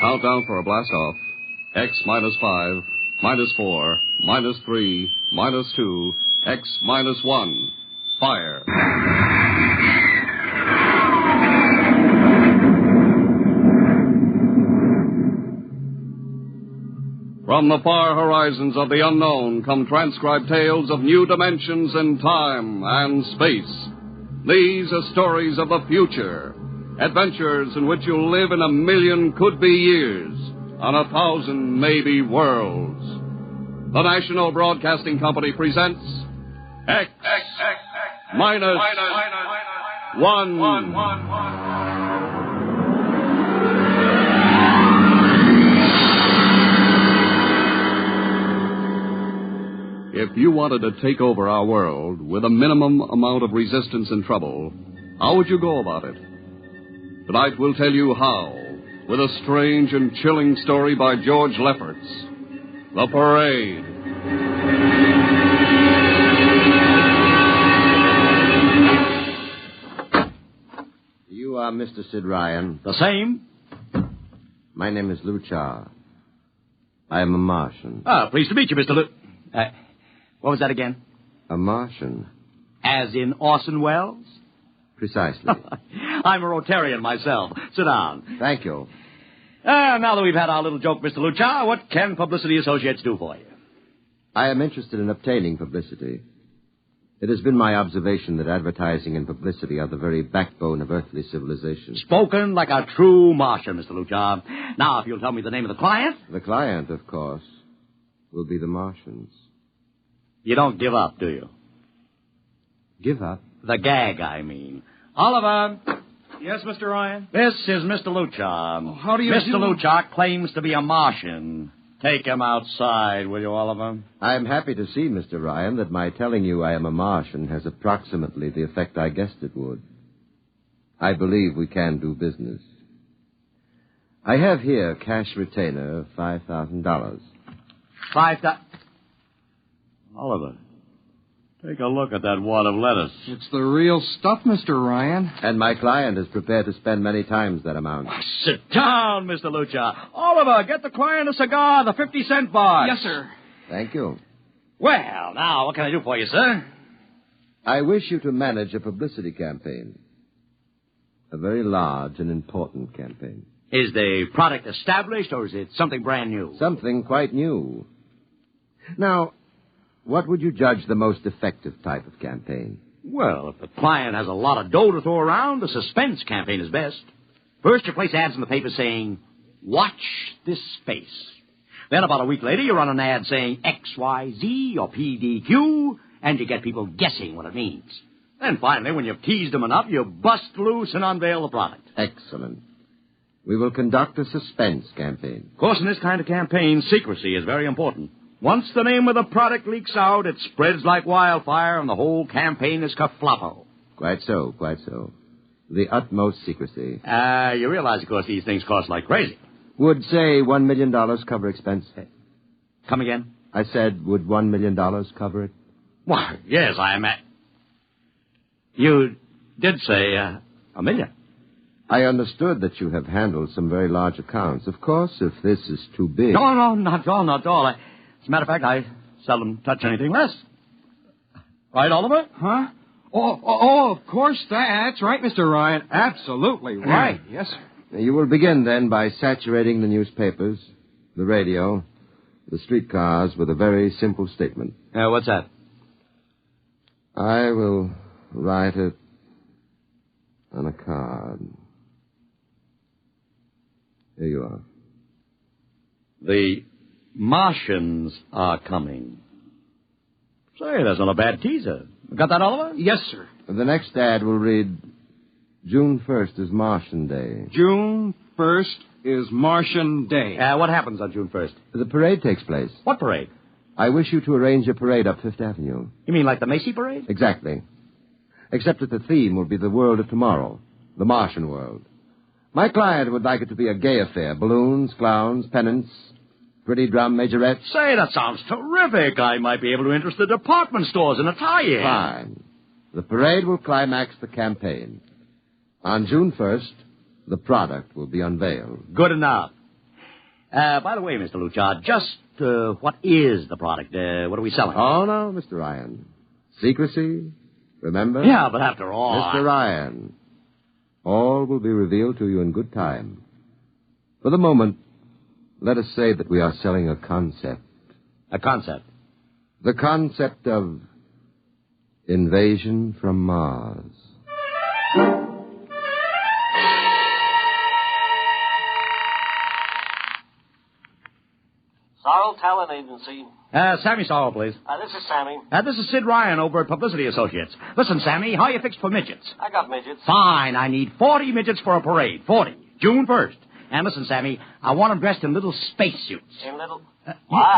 Countdown for a blast-off. X-5, -4, -3, -2, X-1. Fire. From the far horizons of the unknown come transcribed tales of new dimensions in time and space. These are stories of the future, adventures in which you'll live in 1,000,000 could-be years, on 1,000 maybe worlds. The National Broadcasting Company presents X-1. If you wanted to take over our world with a minimum amount of resistance and trouble, how would you go about it? Tonight we'll tell you how, with a strange and chilling story by George Lefferts. The Parade. You are Mr. Sid Ryan. The same. My name is Luchar. I am a Martian. Pleased to meet you, Mr. What was that again? A Martian. As in Orson Welles? Precisely. I'm a Rotarian myself. Sit down. Thank you. Now that we've had our little joke, Mr. Luchar, what can Publicity Associates do for you? I am interested in obtaining publicity. It has been my observation that advertising and publicity are the very backbone of earthly civilization. Spoken like a true Martian, Mr. Luchar. Now, if you'll tell me the name of the client. The client, of course, will be the Martians. You don't give up, do you? Give up? The gag, I mean. Oliver. Yes, Mr. Ryan? This is Mr. Luchar. How do you Mr. Luchar claims to be a Martian. Take him outside, will you, Oliver? I am happy to see, Mr. Ryan, that my telling you I am a Martian has approximately the effect I guessed it would. I believe we can do business. I have here cash retainer of $5,000. Oliver, take a look at that wad of lettuce. It's the real stuff, Mr. Ryan. And my client is prepared to spend many times that amount. Sit down, Mr. Lucha. Oliver, get the client a cigar, the 50-cent box. Yes, sir. Thank you. Well, now, what can I do for you, sir? I wish you to manage a publicity campaign. A very large and important campaign. Is the product established, or is it something brand new? Something quite new. Now, what would you judge the most effective type of campaign? Well, if the client has a lot of dough to throw around, a suspense campaign is best. First, you place ads in the paper saying, "Watch this space." Then about a week later, you run an ad saying XYZ or PDQ, and you get people guessing what it means. Then finally, when you've teased them enough, you bust loose and unveil the product. Excellent. We will conduct a suspense campaign. Of course, in this kind of campaign, secrecy is very important. Once the name of the product leaks out, it spreads like wildfire, and the whole campaign is kerfloppo. Quite so, quite so. The utmost secrecy. You realize, of course, these things cost like crazy. Would, say, $1 million cover expense? Come again? I said, would $1 million cover it? Why, yes, I am at... You did say $1 million. I understood that you have handled some very large accounts. Of course, if this is too big... No, not at all, not at all. As a matter of fact, I seldom touch anything less. Right, Oliver? Huh? Oh, of course, that's right, Mr. Ryan. Absolutely right. Yes, sir. You will begin, then, by saturating the newspapers, the radio, the streetcars with a very simple statement. What's that? I will write it on a card. Here you are. The Martians are coming. Say, that's not a bad teaser. Got that, Oliver? Yes, sir. The next ad will read, June 1st is Martian Day. June 1st is Martian Day. What happens on June 1st? The parade takes place. What parade? I wish you to arrange a parade up Fifth Avenue. You mean like the Macy Parade? Exactly. Except that the theme will be the world of tomorrow, the Martian world. My client would like it to be a gay affair. Balloons, clowns, pennants, pretty drum majorettes. Say, that sounds terrific. I might be able to interest the department stores in a tie-in. Fine. The parade will climax the campaign. On June 1st, the product will be unveiled. Good enough. By the way, Mr. Luchard, just what is the product? What are we selling? Oh, no, Mr. Ryan. Secrecy, remember? Yeah, but after all... Mr. Ryan, all will be revealed to you in good time. For the moment, let us say that we are selling a concept. A concept? The concept of invasion from Mars. Sorrel Talent Agency. Sammy Sorrel, please. This is Sammy. This is Sid Ryan over at Publicity Associates. Listen, Sammy, how you fixed for midgets? I got midgets. Fine. I need 40 midgets for a parade. 40. June 1st. And listen, Sammy, I want them dressed in little spacesuits. In little...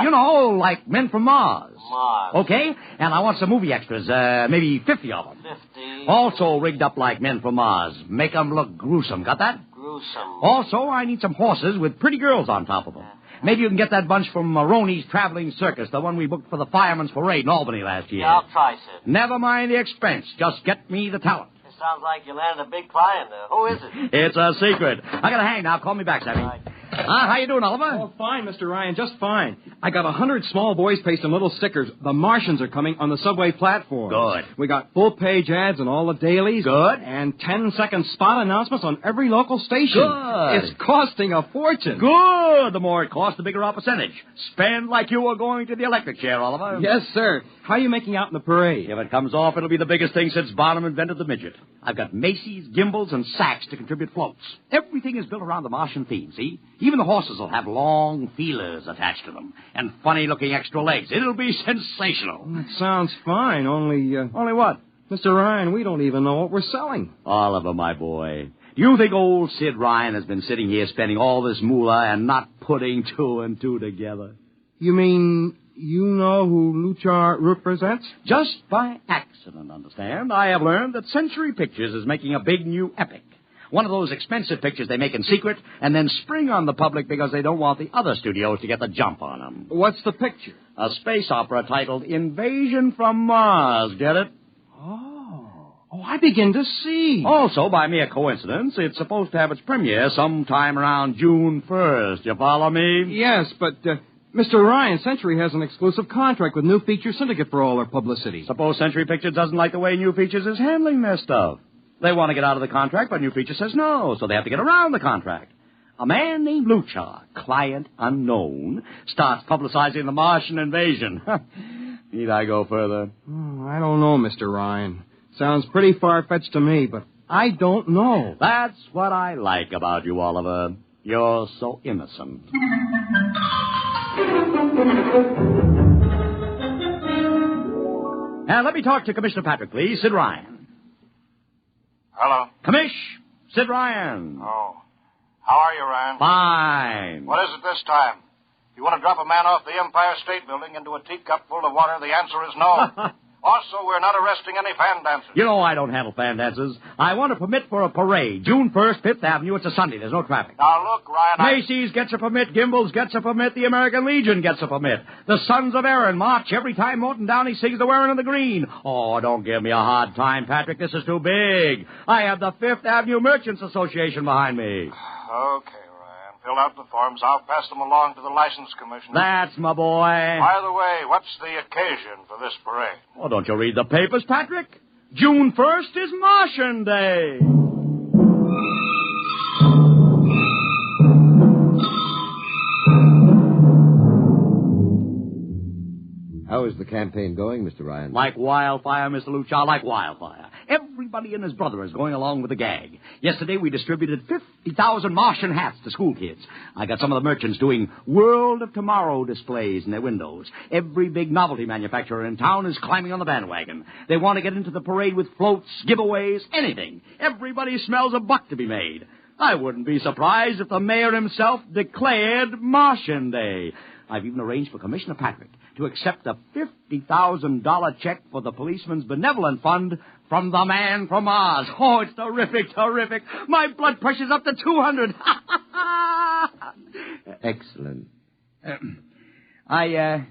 You know, like men from Mars. Mars. Okay? And I want some movie extras, maybe 50 of them. 50. Also rigged up like men from Mars. Make them look gruesome. Got that? Gruesome. Also, I need some horses with pretty girls on top of them. Maybe you can get that bunch from Maroney's Traveling Circus, the one we booked for the Fireman's Parade in Albany last year. Yeah, I'll try, Sid. Never mind the expense. Just get me the talent. It sounds like you landed a big client there. Who is it? It's a secret. I gotta hang now. Call me back, Sammy. Right. How you doing, Oliver? Oh, fine, Mr. Ryan, just fine. I got 100 small boys pasting little stickers. The Martians are coming on the subway platform. Good. We got full-page ads in all the dailies. Good. And 10-second spot announcements on every local station. Good. It's costing a fortune. Good. The more it costs, the bigger our percentage. Spend like you were going to the electric chair, Oliver. Yes, sir. How are you making out in the parade? If it comes off, it'll be the biggest thing since Barnum invented the midget. I've got Macy's, Gimbals, and Saks to contribute floats. Everything is built around the Martian theme, see? Even the horses will have long feelers attached to them and funny-looking extra legs. It'll be sensational. That sounds fine, only... Only what? Mr. Ryan, we don't even know what we're selling. Oliver, my boy, do you think old Sid Ryan has been sitting here spending all this moolah and not putting two and two together. You mean you know who Luchar represents? Just by accident, understand. I have learned that Century Pictures is making a big new epic. One of those expensive pictures they make in secret and then spring on the public because they don't want the other studios to get the jump on them. What's the picture? A space opera titled Invasion from Mars. Get it? Oh, I begin to see. Also, by mere coincidence, it's supposed to have its premiere sometime around June 1st. You follow me? Yes, but, Mr. Ryan, Century has an exclusive contract with New Feature Syndicate for all their publicity. Suppose Century Pictures doesn't like the way New Features is handling their stuff. They want to get out of the contract, but New Feature says no, so they have to get around the contract. A man named Luchar, client unknown, starts publicizing the Martian invasion. Need I go further? I don't know, Mr. Ryan. Sounds pretty far-fetched to me, but I don't know. That's what I like about you, Oliver. You're so innocent. Now, let me talk to Commissioner Patrick, please. Sid Ryan. Hello. Commish, Sid Ryan. Oh. How are you, Ryan? Fine. What is it this time? You want to drop a man off the Empire State Building into a teacup full of water? The answer is no. Also, we're not arresting any fan dancers. You know I don't handle fan dances. I want to permit for a parade. June 1st, 5th Avenue. It's a Sunday. There's no traffic. Now, look, Ryan, Macy's gets a permit. Gimbel's gets a permit. The American Legion gets a permit. The Sons of Erin march every time Morton Downey sings the Wearing of the Green. Oh, don't give me a hard time, Patrick. This is too big. I have the 5th Avenue Merchants Association behind me. Okay, Ryan. Fill out the forms. I'll pass them along to the license commissioner. That's my boy. By the way, what's the occasion for this parade? Oh, don't you read the papers, Patrick? June 1st is Martian Day. How is the campaign going, Mr. Ryan? Like wildfire, Mr. Luchar, like wildfire. Everybody and his brother is going along with the gag. Yesterday we distributed 50,000 Martian hats to school kids. I got some of the merchants doing World of Tomorrow displays in their windows. Every big novelty manufacturer in town is climbing on the bandwagon. They want to get into the parade with floats, giveaways, anything. Everybody smells a buck to be made. I wouldn't be surprised if the mayor himself declared Martian Day. I've even arranged for Commissioner Patrick to accept a $50,000 check for the Policeman's Benevolent Fund from the man from Mars. Oh, it's terrific, terrific. My blood pressure's up to 200. Excellent. I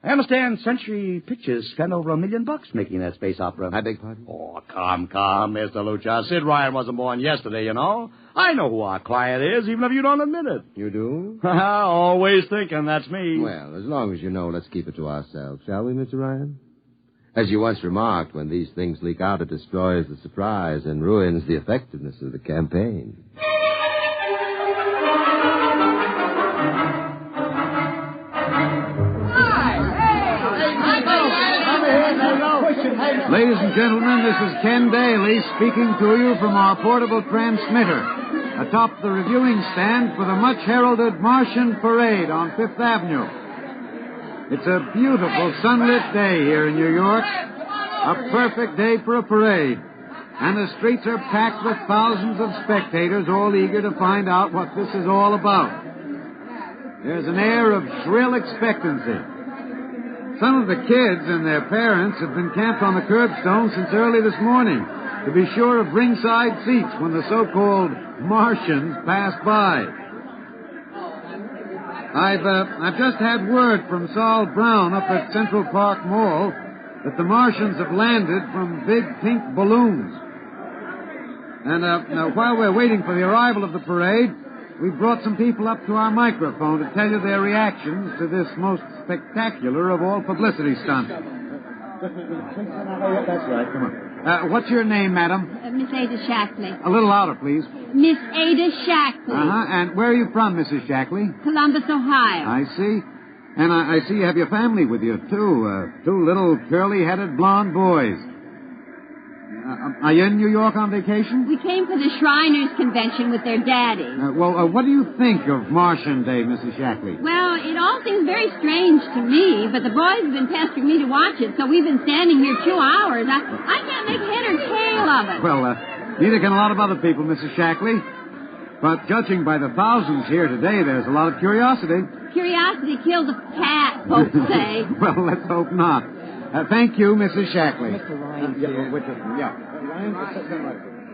understand Century Pictures spent over $1 million making that space opera. I beg pardon? Oh, come, Mr. Luchar. Sid Ryan wasn't born yesterday, you know. I know who our client is, even if you don't admit it. You do? Always thinking that's me. Well, as long as you know, let's keep it to ourselves, shall we, Mr. Ryan? As you once remarked, when these things leak out, it destroys the surprise and ruins the effectiveness of the campaign. Ladies and gentlemen, this is Ken Daly speaking to you from our portable transmitter atop the reviewing stand for the much-heralded Martian Parade on Fifth Avenue. It's a beautiful sunlit day here in New York, a perfect day for a parade, and the streets are packed with thousands of spectators all eager to find out what this is all about. There's an air of shrill expectancy. Some of the kids and their parents have been camped on the curbstone since early this morning to be sure of ringside seats when the so-called Martians pass by. I've just had word from Saul Brown up at Central Park Mall that the Martians have landed from big pink balloons. And now, while we're waiting for the arrival of the parade, we've brought some people up to our microphone to tell you their reactions to this most spectacular of all publicity stunts. That's right, come on. What's your name, madam? Miss Ada Shackley. A little louder, please. Miss Ada Shackley. And where are you from, Mrs. Shackley? Columbus, Ohio. I see. And I see you have your family with you, too. Two little curly-headed blonde boys. Are you in New York on vacation? We came for the Shriners Convention with their daddy. What do you think of Martian Day, Mrs. Shackley? Well, it all seems very strange to me, but the boys have been pestering me to watch it, so we've been standing here 2 hours. I can't make head or tail of it. Well, neither can a lot of other people, Mrs. Shackley. But judging by the thousands here today, there's a lot of curiosity. Curiosity kills a cat, folks say. Well, let's hope not. Thank you, Mrs. Shackley. Mr. Ryan. Ryan,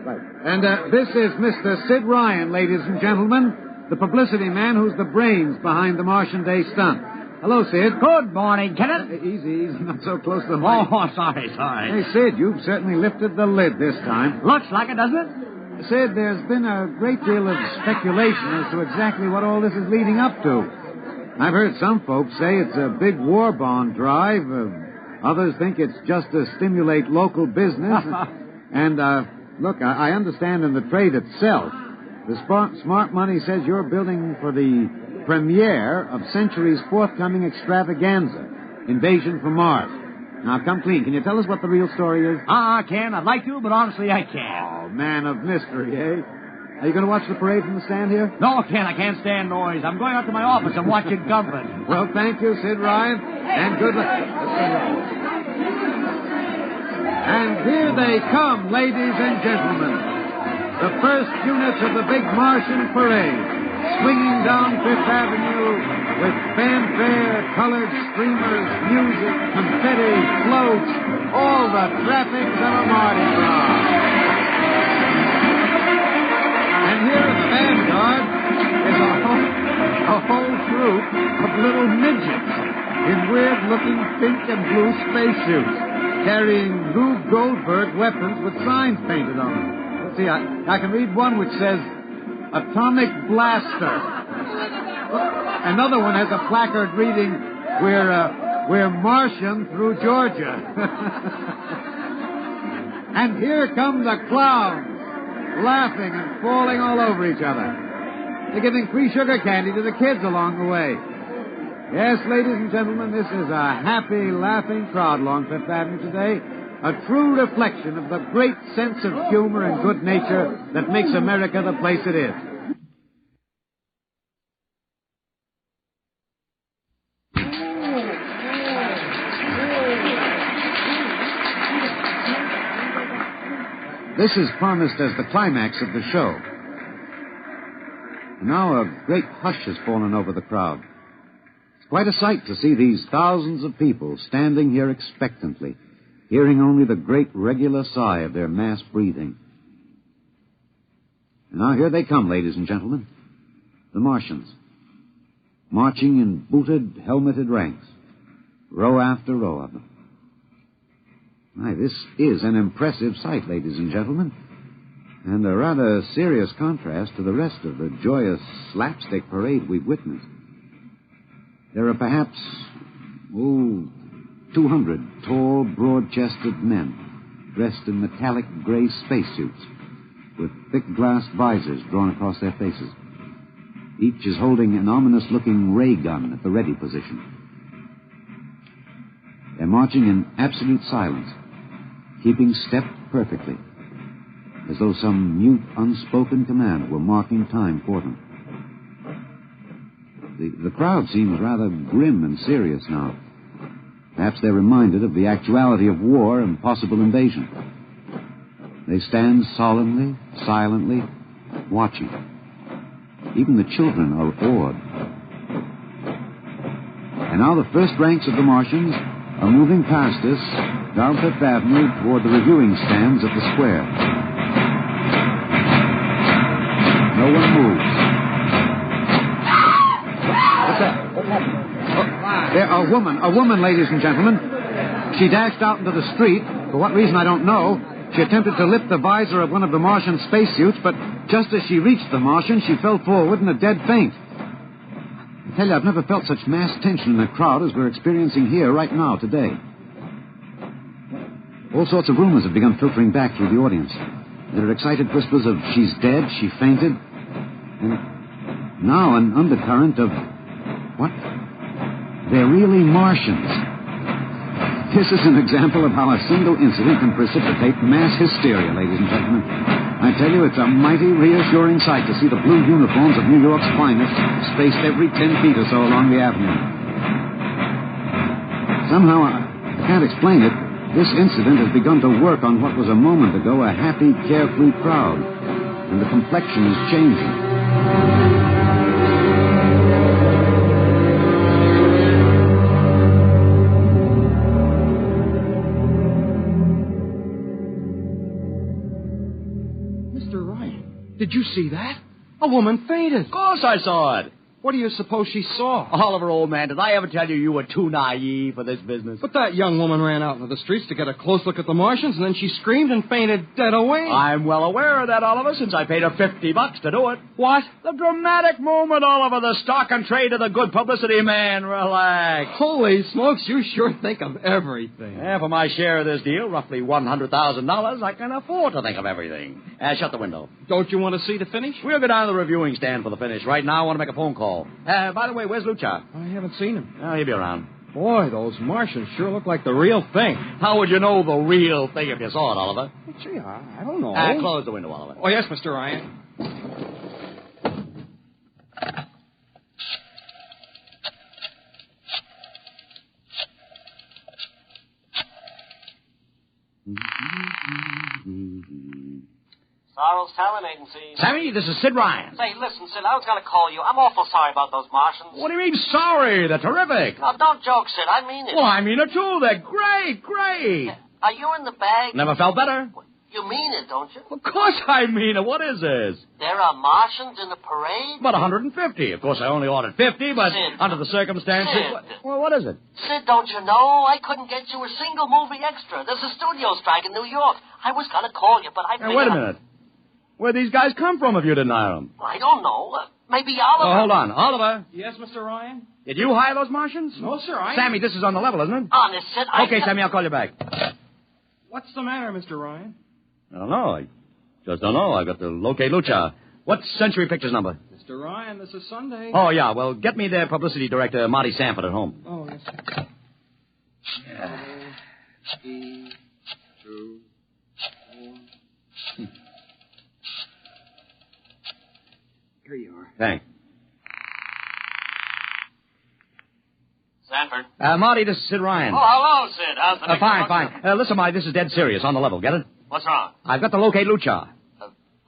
right. And this is Mr. Sid Ryan, ladies and gentlemen, the publicity man who's the brains behind the Martian Day stunt. Hello, Sid. Good morning, Kenneth. Easy, not so close to the mic. Oh, sorry. Hey, Sid, you've certainly lifted the lid this time. Looks like it, doesn't it? Sid, there's been a great deal of speculation as to exactly what all this is leading up to. I've heard some folks say it's a big war bond drive. Others think it's just to stimulate local business. And, look, I understand in the trade itself, the smart money says you're building for the premiere of Century's forthcoming extravaganza, Invasion from Mars. Now, come clean. Can you tell us what the real story is? I can. I'd like to, but honestly, I can't. Oh, man of mystery, eh? Are you going to watch the parade from the stand here? No, Ken, I can't stand noise. I'm going up to my office and watch it govern. Well, thank you, Sid Ryan, and good luck. And here they come, ladies and gentlemen. The first units of the big Martian parade, swinging down Fifth Avenue with fanfare, colored streamers, music, confetti, floats, all the trappings of a Mardi Gras. And here in the vanguard is a whole troop of little midgets in weird-looking pink and blue spacesuits, carrying Rube Goldberg weapons with signs painted on them. Let's see, I can read one which says, Atomic Blaster. Another one has a placard reading, We're Martian through Georgia. And here come the clowns, laughing and falling all over each other. They're giving free sugar candy to the kids along the way. Yes, ladies and gentlemen, this is a happy, laughing crowd along Fifth Avenue today. A true reflection of the great sense of humor and good nature that makes America the place it is. This is promised as the climax of the show. Now a great hush has fallen over the crowd. It's quite a sight to see these thousands of people standing here expectantly, hearing only the great regular sigh of their mass breathing. And now here they come, ladies and gentlemen, the Martians, marching in booted, helmeted ranks, row after row of them. My, this is an impressive sight, ladies and gentlemen, and a rather serious contrast to the rest of the joyous slapstick parade we've witnessed. There are perhaps, 200 tall, broad-chested men dressed in metallic gray spacesuits with thick glass visors drawn across their faces. Each is holding an ominous-looking ray gun at the ready position. They're marching in absolute silence, keeping step perfectly, as though some mute, unspoken command were marking time for them. The crowd seems rather grim and serious now. Perhaps they're reminded of the actuality of war and possible invasion. They stand solemnly, silently, watching. Even the children are awed. And now the first ranks of the Martians are moving past us down Fifth Avenue toward the reviewing stands at the square. No one moves. What's that? A woman, ladies and gentlemen. She dashed out into the street. For what reason, I don't know. She attempted to lift the visor of one of the Martian spacesuits, but just as she reached the Martian, she fell forward in a dead faint. I tell you, I've never felt such mass tension in a crowd as we're experiencing here right now today. All sorts of rumors have begun filtering back through the audience. There are excited whispers of, she's dead, she fainted. And now an undercurrent of, what? They're really Martians. This is an example of how a single incident can precipitate mass hysteria, ladies and gentlemen. I tell you, it's a mighty reassuring sight to see the blue uniforms of New York's finest spaced every 10 feet or so along the avenue. Somehow, I can't explain it, this incident has begun to work on what was a moment ago a happy, carefree crowd, and the complexion is changing. Mr. Ryan, did you see that? A woman fainted. Of course I saw it. What do you suppose she saw? Oliver, old man, did I ever tell you you were too naive for this business? But that young woman ran out into the streets to get a close look at the Martians, and then she screamed and fainted dead away. I'm well aware of that, Oliver, since I paid her $50 to do it. What? The dramatic moment, Oliver, the stock and trade of the good publicity, man. Relax. Holy smokes, you sure think of everything. Yeah, for my share of this deal, roughly $100,000, I can afford to think of everything. Shut the window. Don't you want to see the finish? We'll go down to the reviewing stand for the finish. Right now, I want to make a phone call. By the way, where's Lucha? I haven't seen him. Oh, he'll be around. Boy, those Martians sure look like the real thing. How would you know the real thing if you saw it, Oliver? Well, gee, I don't know. Close the window, Oliver. Oh, yes, Mr. Ryan. Sorrel's Talent Agency. Sammy, this is Sid Ryan. Say, listen, Sid, I was going to call you. I'm awful sorry about those Martians. What do you mean sorry? They're terrific. No, don't joke, Sid. I mean it. Well, I mean it, too. They're great. Are you in the bag? Never felt better. You mean it, don't you? Of course I mean it. What is this? There are Martians in the parade? About 150. Of course, I only ordered 50, but Sid. under the circumstances... Sid. Well, what is it? Sid, don't you know? I couldn't get you a single movie extra. There's a studio strike in New York. I was going to call you, but I figured... Now, wait a minute. Where'd these guys come from if you didn't hire them? I don't know. Maybe Oliver... Oh, hold on. Oliver? Yes, Mr. Ryan? Did you hire those Martians? No, sir, Sammy, this is on the level, isn't it? Honest, Sid, Okay, Sammy, I'll call you back. What's the matter, Mr. Ryan? I don't know. I just don't know. I've got to locate Lucha. What's Century Pictures number? Mr. Ryan, this is Sunday. Oh, yeah. Well, get me their publicity director, Marty Sanford, at home. Oh, yes, sir. Yeah. 3, 2, 4. Here you are. Thanks. Sanford. Marty, this is Sid Ryan. Oh, hello, Sid. How's the next Fine. Listen, Marty, this is dead serious. On the level. Get it? What's wrong? I've got to locate Lucha.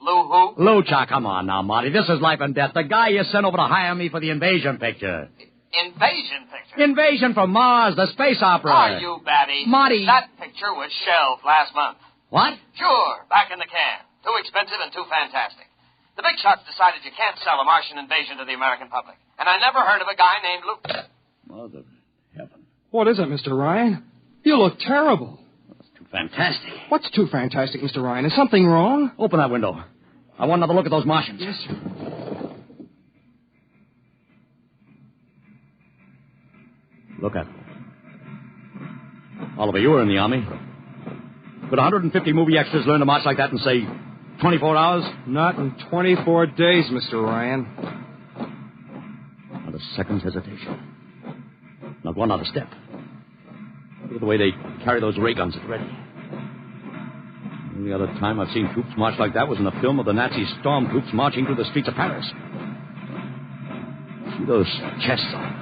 Lou who? Lucha, come on now, Marty. This is life and death. The guy you sent over to hire me for the invasion picture. Invasion picture? Invasion from Mars, the space opera. Are you batty? Marty. That picture was shelved last month. What? Sure, back in the can. Too expensive and too fantastic. The big shots decided you can't sell a Martian invasion to the American public. And I never heard of a guy named Lou. Mother heaven. What is it, Mr. Ryan? You look terrible. That's too fantastic. What's too fantastic, Mr. Ryan? Is something wrong? Open that window. I want another look at those Martians. Yes, sir. Look at them. Oliver, you were in the Army. Could 150 movie extras learn to march like that in, say, 24 hours? Not in 24 days, Mr. Ryan. Not a second's hesitation. Not one other step. Look at the way they carry those ray guns at ready. The only other time I've seen troops march like that was in a film of the Nazi stormtroops marching through the streets of Paris. See those chests on them?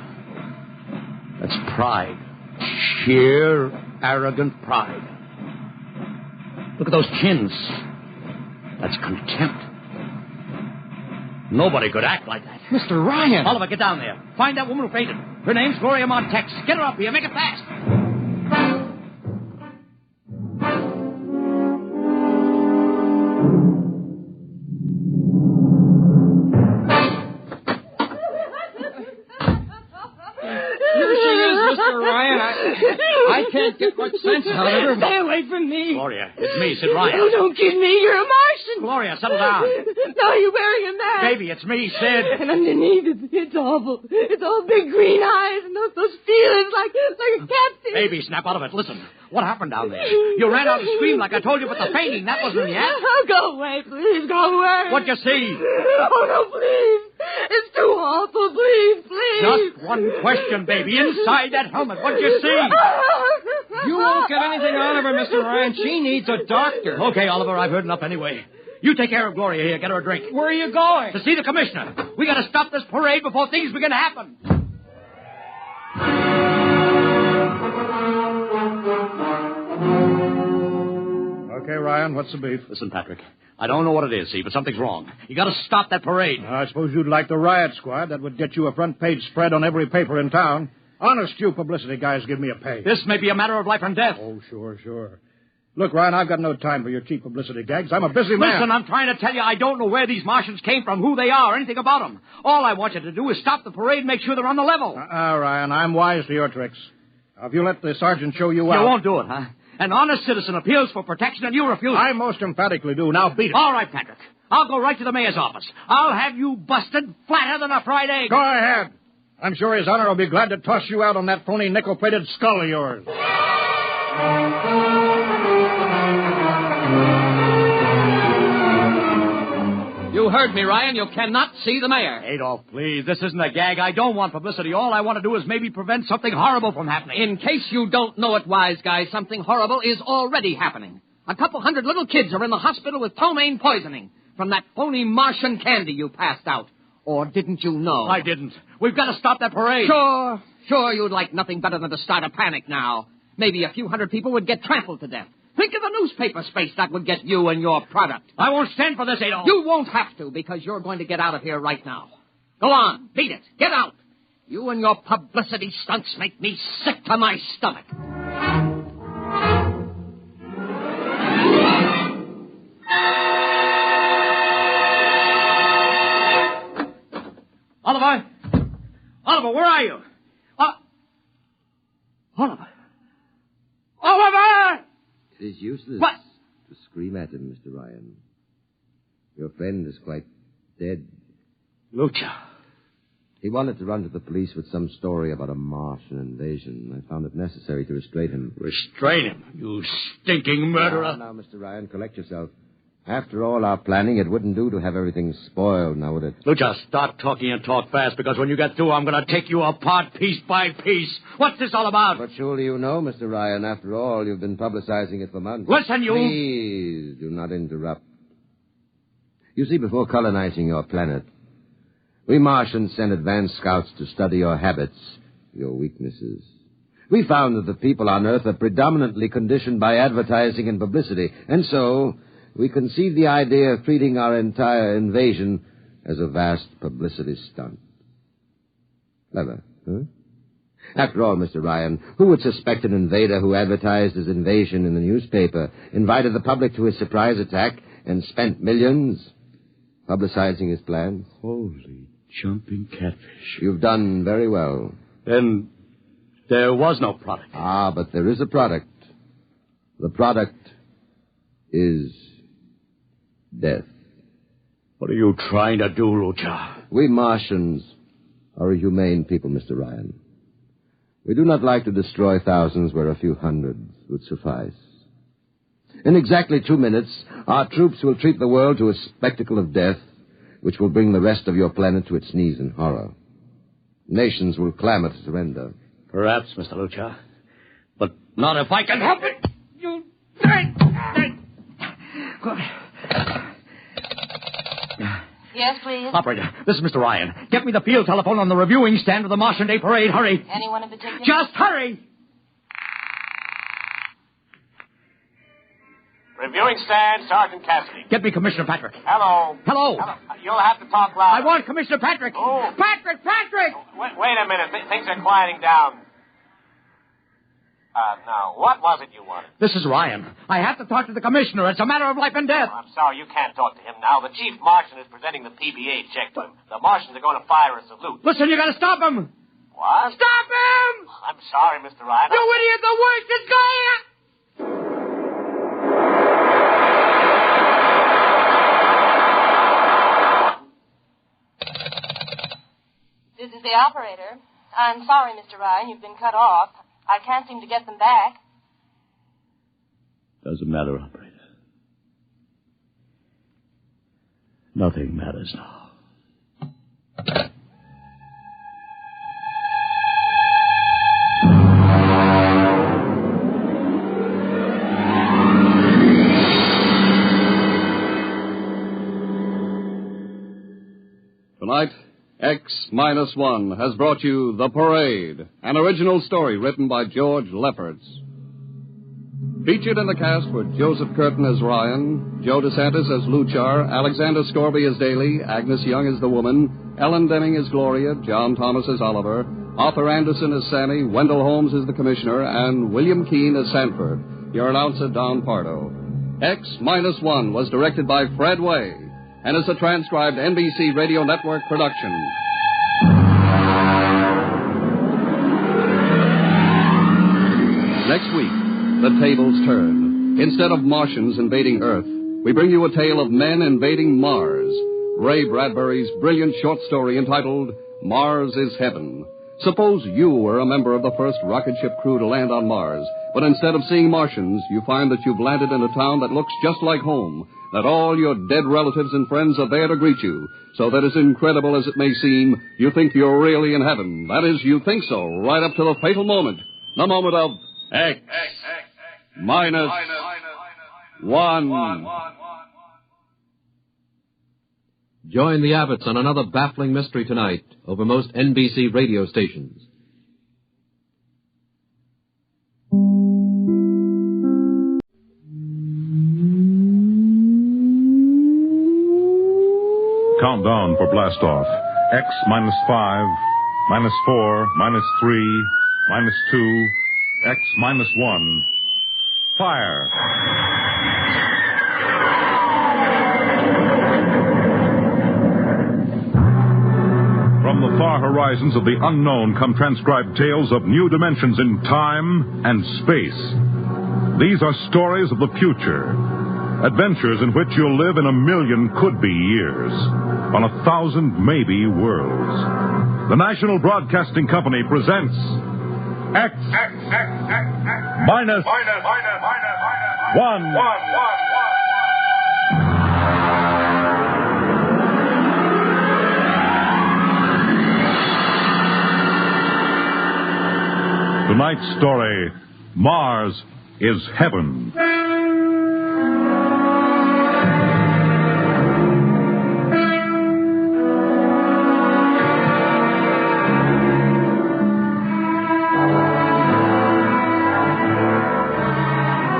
That's pride. Sheer, arrogant pride. Look at those chins. That's contempt. Nobody could act like that. Mr. Ryan! Oliver, get down there. Find that woman who fainted. Her name's Gloria Montex. Get her up here. Make it fast. I can't get much sense out of her. Stay away from me. Gloria, it's me, Sid Ryan. Oh, don't kid me. You're a Martian. Gloria, settle down. No, you're wearing a mask. Baby, it's me, Sid. And underneath, it's awful. It's all big green eyes and those feelings like a captain. Baby, snap out of it. Listen, what happened down there? You ran out and screamed like I told you, but the fainting, that wasn't the act. Oh, go away, please. Go away. What'd you see? Oh, no, please. It's too awful. Please. Just one question, baby. Inside that helmet, what'd you see? You won't get anything out of her, Mr. Ryan. She needs a doctor. Okay, Oliver, I've heard enough anyway. You take care of Gloria here. Get her a drink. Where are you going? To see the commissioner. We got to stop this parade before things begin to happen. Okay, Ryan, what's the beef? Listen, Patrick. I don't know what it is, see, but something's wrong. You got to stop that parade. I suppose you'd like the riot squad. That would get you a front-page spread on every paper in town. Honest, you publicity guys give me a pay. This may be a matter of life and death. Oh, sure. Look, Ryan, I've got no time for your cheap publicity gags. I'm a busy man. Listen, I'm trying to tell you I don't know where these Martians came from, who they are, anything about them. All I want you to do is stop the parade and make sure they're on the level. Ryan, I'm wise to your tricks. Now, if you let the sergeant show you out... You won't do it, huh? An honest citizen appeals for protection and you refuse. I most emphatically do. Now beat it. All right, Patrick. I'll go right to the mayor's office. I'll have you busted flatter than a fried egg. Go ahead. I'm sure His Honor will be glad to toss you out on that phony nickel-plated skull of yours. You heard me, Ryan. You cannot see the mayor. Adolf, please. This isn't a gag. I don't want publicity. All I want to do is maybe prevent something horrible from happening. In case you don't know it, wise guy, something horrible is already happening. A couple hundred little kids are in the hospital with ptomaine poisoning from that phony Martian candy you passed out. Or didn't you know? I didn't. We've got to stop that parade. Sure, you'd like nothing better than to start a panic now. Maybe a few hundred people would get trampled to death. Think of the newspaper space that would get you and your product. I won't stand for this, Adolf. You won't have to, because you're going to get out of here right now. Go on, beat it. Get out. You and your publicity stunts make me sick to my stomach. Oliver, where are you? Oliver! It is useless What? to scream at him, Mr. Ryan. Your friend is quite dead. Lucha. He wanted to run to the police with some story about a Martian invasion. I found it necessary to restrain him. Restrain him, you stinking murderer. Now, Mr. Ryan, collect yourself. After all our planning, it wouldn't do to have everything spoiled, now would it? Lucha, stop talking and talk fast, because when you get through, I'm going to take you apart piece by piece. What's this all about? But surely you know, Mr. Ryan. After all, you've been publicizing it for months. Listen, you... Please, do not interrupt. You see, before colonizing your planet, we Martians sent advanced scouts to study your habits, your weaknesses. We found that the people on Earth are predominantly conditioned by advertising and publicity, and so... we conceived the idea of treating our entire invasion as a vast publicity stunt. Clever, huh? After all, Mr. Ryan, who would suspect an invader who advertised his invasion in the newspaper, invited the public to his surprise attack, and spent millions publicizing his plans? Holy jumping catfish. You've done very well. Then there was no product. Ah, but there is a product. The product is... death. What are you trying to do, Lucha? We Martians are a humane people, Mr. Ryan. We do not like to destroy thousands where a few hundreds would suffice. In exactly 2 minutes, our troops will treat the world to a spectacle of death, which will bring the rest of your planet to its knees in horror. Nations will clamor to surrender. Perhaps, Mr. Lucha. But not if I can help it. You... Good. Yes, please. Operator, this is Mr. Ryan. Get me the field telephone on the reviewing stand of the Martian Day Parade. Hurry. Anyone in particular? Just hurry. Reviewing stand, Sergeant Cassidy. Get me Commissioner Patrick. Hello. Hello. You'll have to talk loud. I want Commissioner Patrick. Oh. Patrick! Wait a minute. Things are quieting down. Now, what was it you wanted? This is Ryan. I have to talk to the commissioner. It's a matter of life and death. I'm sorry, you can't talk to him now. The chief Martian is presenting the PBA check to him. The Martians are going to fire a salute. Listen, you got to stop him. What? Stop him! I'm sorry, Mr. Ryan. You idiot! The worst is going on! This is the operator. I'm sorry, Mr. Ryan. You've been cut off. I can't seem to get them back. Doesn't matter, operator. Nothing matters now. Tonight, X-1 has brought you The Parade, an original story written by George Lefferts. Featured in the cast were Joseph Curtin as Ryan, Joe DeSantis as Luchar, Alexander Scorby as Daly, Agnes Young as the woman, Ellen Deming as Gloria, John Thomas as Oliver, Arthur Anderson as Sammy, Wendell Holmes as the Commissioner, and William Keene as Sanford. Your announcer, Don Pardo. X-1 was directed by Fred Way and is a transcribed NBC Radio Network production. Next week, the tables turn. Instead of Martians invading Earth, we bring you a tale of men invading Mars. Ray Bradbury's brilliant short story entitled Mars is Heaven. Suppose you were a member of the first rocket ship crew to land on Mars, but instead of seeing Martians, you find that you've landed in a town that looks just like home, that all your dead relatives and friends are there to greet you, so that as incredible as it may seem, you think you're really in heaven. That is, you think so, right up to the fatal moment. The moment of X minus 1. Join the Abbotts on another baffling mystery tonight over most NBC radio stations. Countdown for blastoff. X minus 5, minus 4, minus 3, minus 2, X minus 1. Fire. From the far horizons of the unknown come transcribed tales of new dimensions in time and space. These are stories of the future, adventures in which you'll live in 1,000,000 could-be years, on 1,000 maybe worlds. The National Broadcasting Company presents X minus 1. Tonight's story, Mars is Heaven.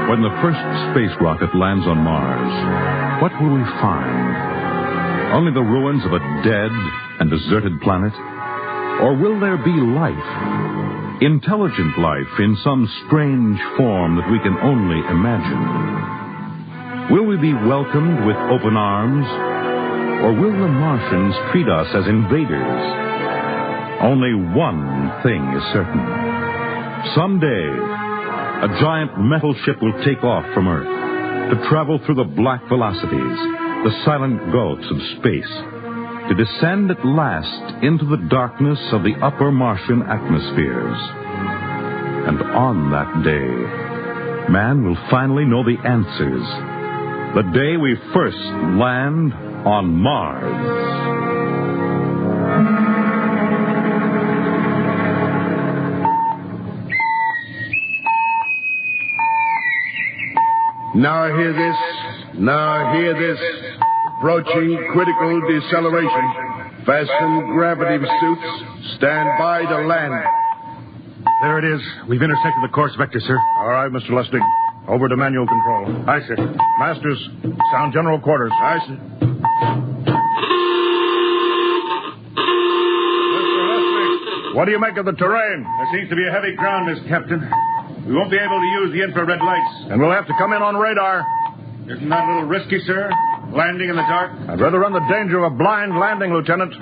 When the first space rocket lands on Mars, what will we find? Only the ruins of a dead and deserted planet? Or will there be life? Intelligent life in some strange form that we can only imagine. Will we be welcomed with open arms, or will the Martians treat us as invaders? Only one thing is certain. Someday, a giant metal ship will take off from Earth to travel through the black velocities, the silent gulfs of space, to descend at last into the darkness of the upper Martian atmospheres. And on that day, man will finally know the answers. The day we first land on Mars. Now hear this. Now hear this. Approaching critical deceleration. Fasten gravity suits. Stand by to land. There it is. We've intersected the course vector, sir. All right, Mr. Lustig. Over to manual control. Aye, sir. Masters, sound general quarters. Aye, sir. Mr. Lustig. What do you make of the terrain? There seems to be a heavy ground, Mr. Captain. We won't be able to use the infrared lights. And we'll have to come in on radar. Isn't that a little risky, sir? Landing in the dark? I'd rather run the danger of a blind landing, Lieutenant,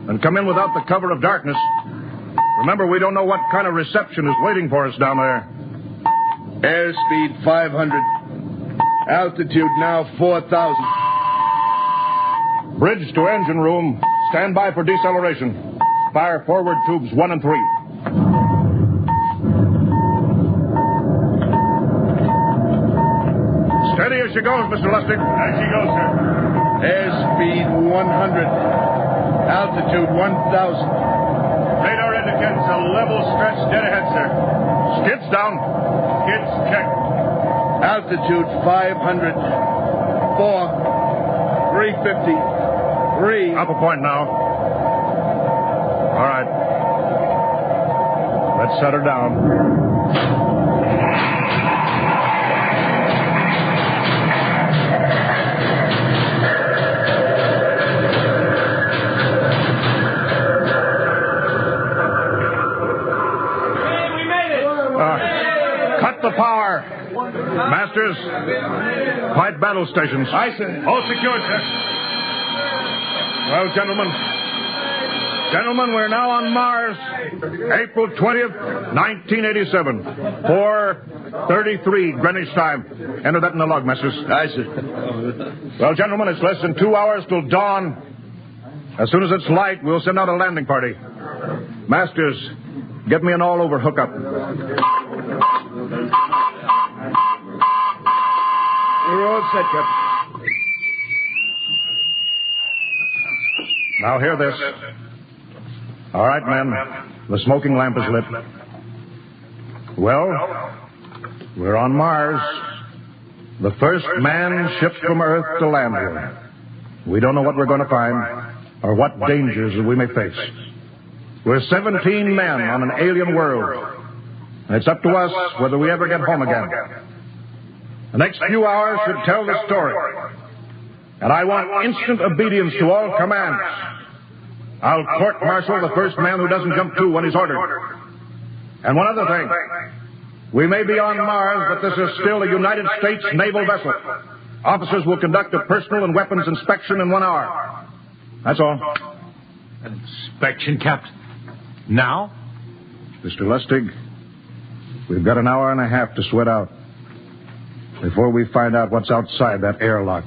than come in without the cover of darkness. Remember, we don't know what kind of reception is waiting for us down there. Airspeed 500. Altitude now 4,000. Bridge to engine room. Stand by for deceleration. Fire forward tubes 1 and 3. Steady as she goes, Mr. Lustig. As she goes, sir. Airspeed 100. Altitude 1,000. Radar indicates a level stretch dead ahead, sir. Skids down. Skids checked. Altitude 500. 4. 350. 3. Up a point now. All right. Let's set her down. fire. Masters, quiet battle stations. Aye, sir. All secured, sir. Well, gentlemen, we're now on Mars, April 20th, 1987, 4:33 Greenwich time. Enter that in the log, Masters. Aye, sir. Well, gentlemen, it's less than 2 hours till dawn. As soon as it's light, we'll send out a landing party. Masters, get me an all-over hookup. We're all set, Captain. Now hear this. All right, men. The smoking lamp is lit. Well, we're on Mars. The first man shipped from Earth to land here. We don't know what we're going to find or what dangers we may face. We're 17 men on an alien world. And it's up to us whether we ever get home again. The next few hours should tell the story. And I want instant obedience to all commands. I'll court-martial the first man who doesn't jump to when he's ordered. And one other thing. We may be on Mars, but this is still a United States naval vessel. Officers will conduct a personal and weapons inspection in 1 hour. That's all. Inspection, Captain. Now? Mr. Lustig, we've got an hour and a half to sweat out before we find out what's outside that airlock.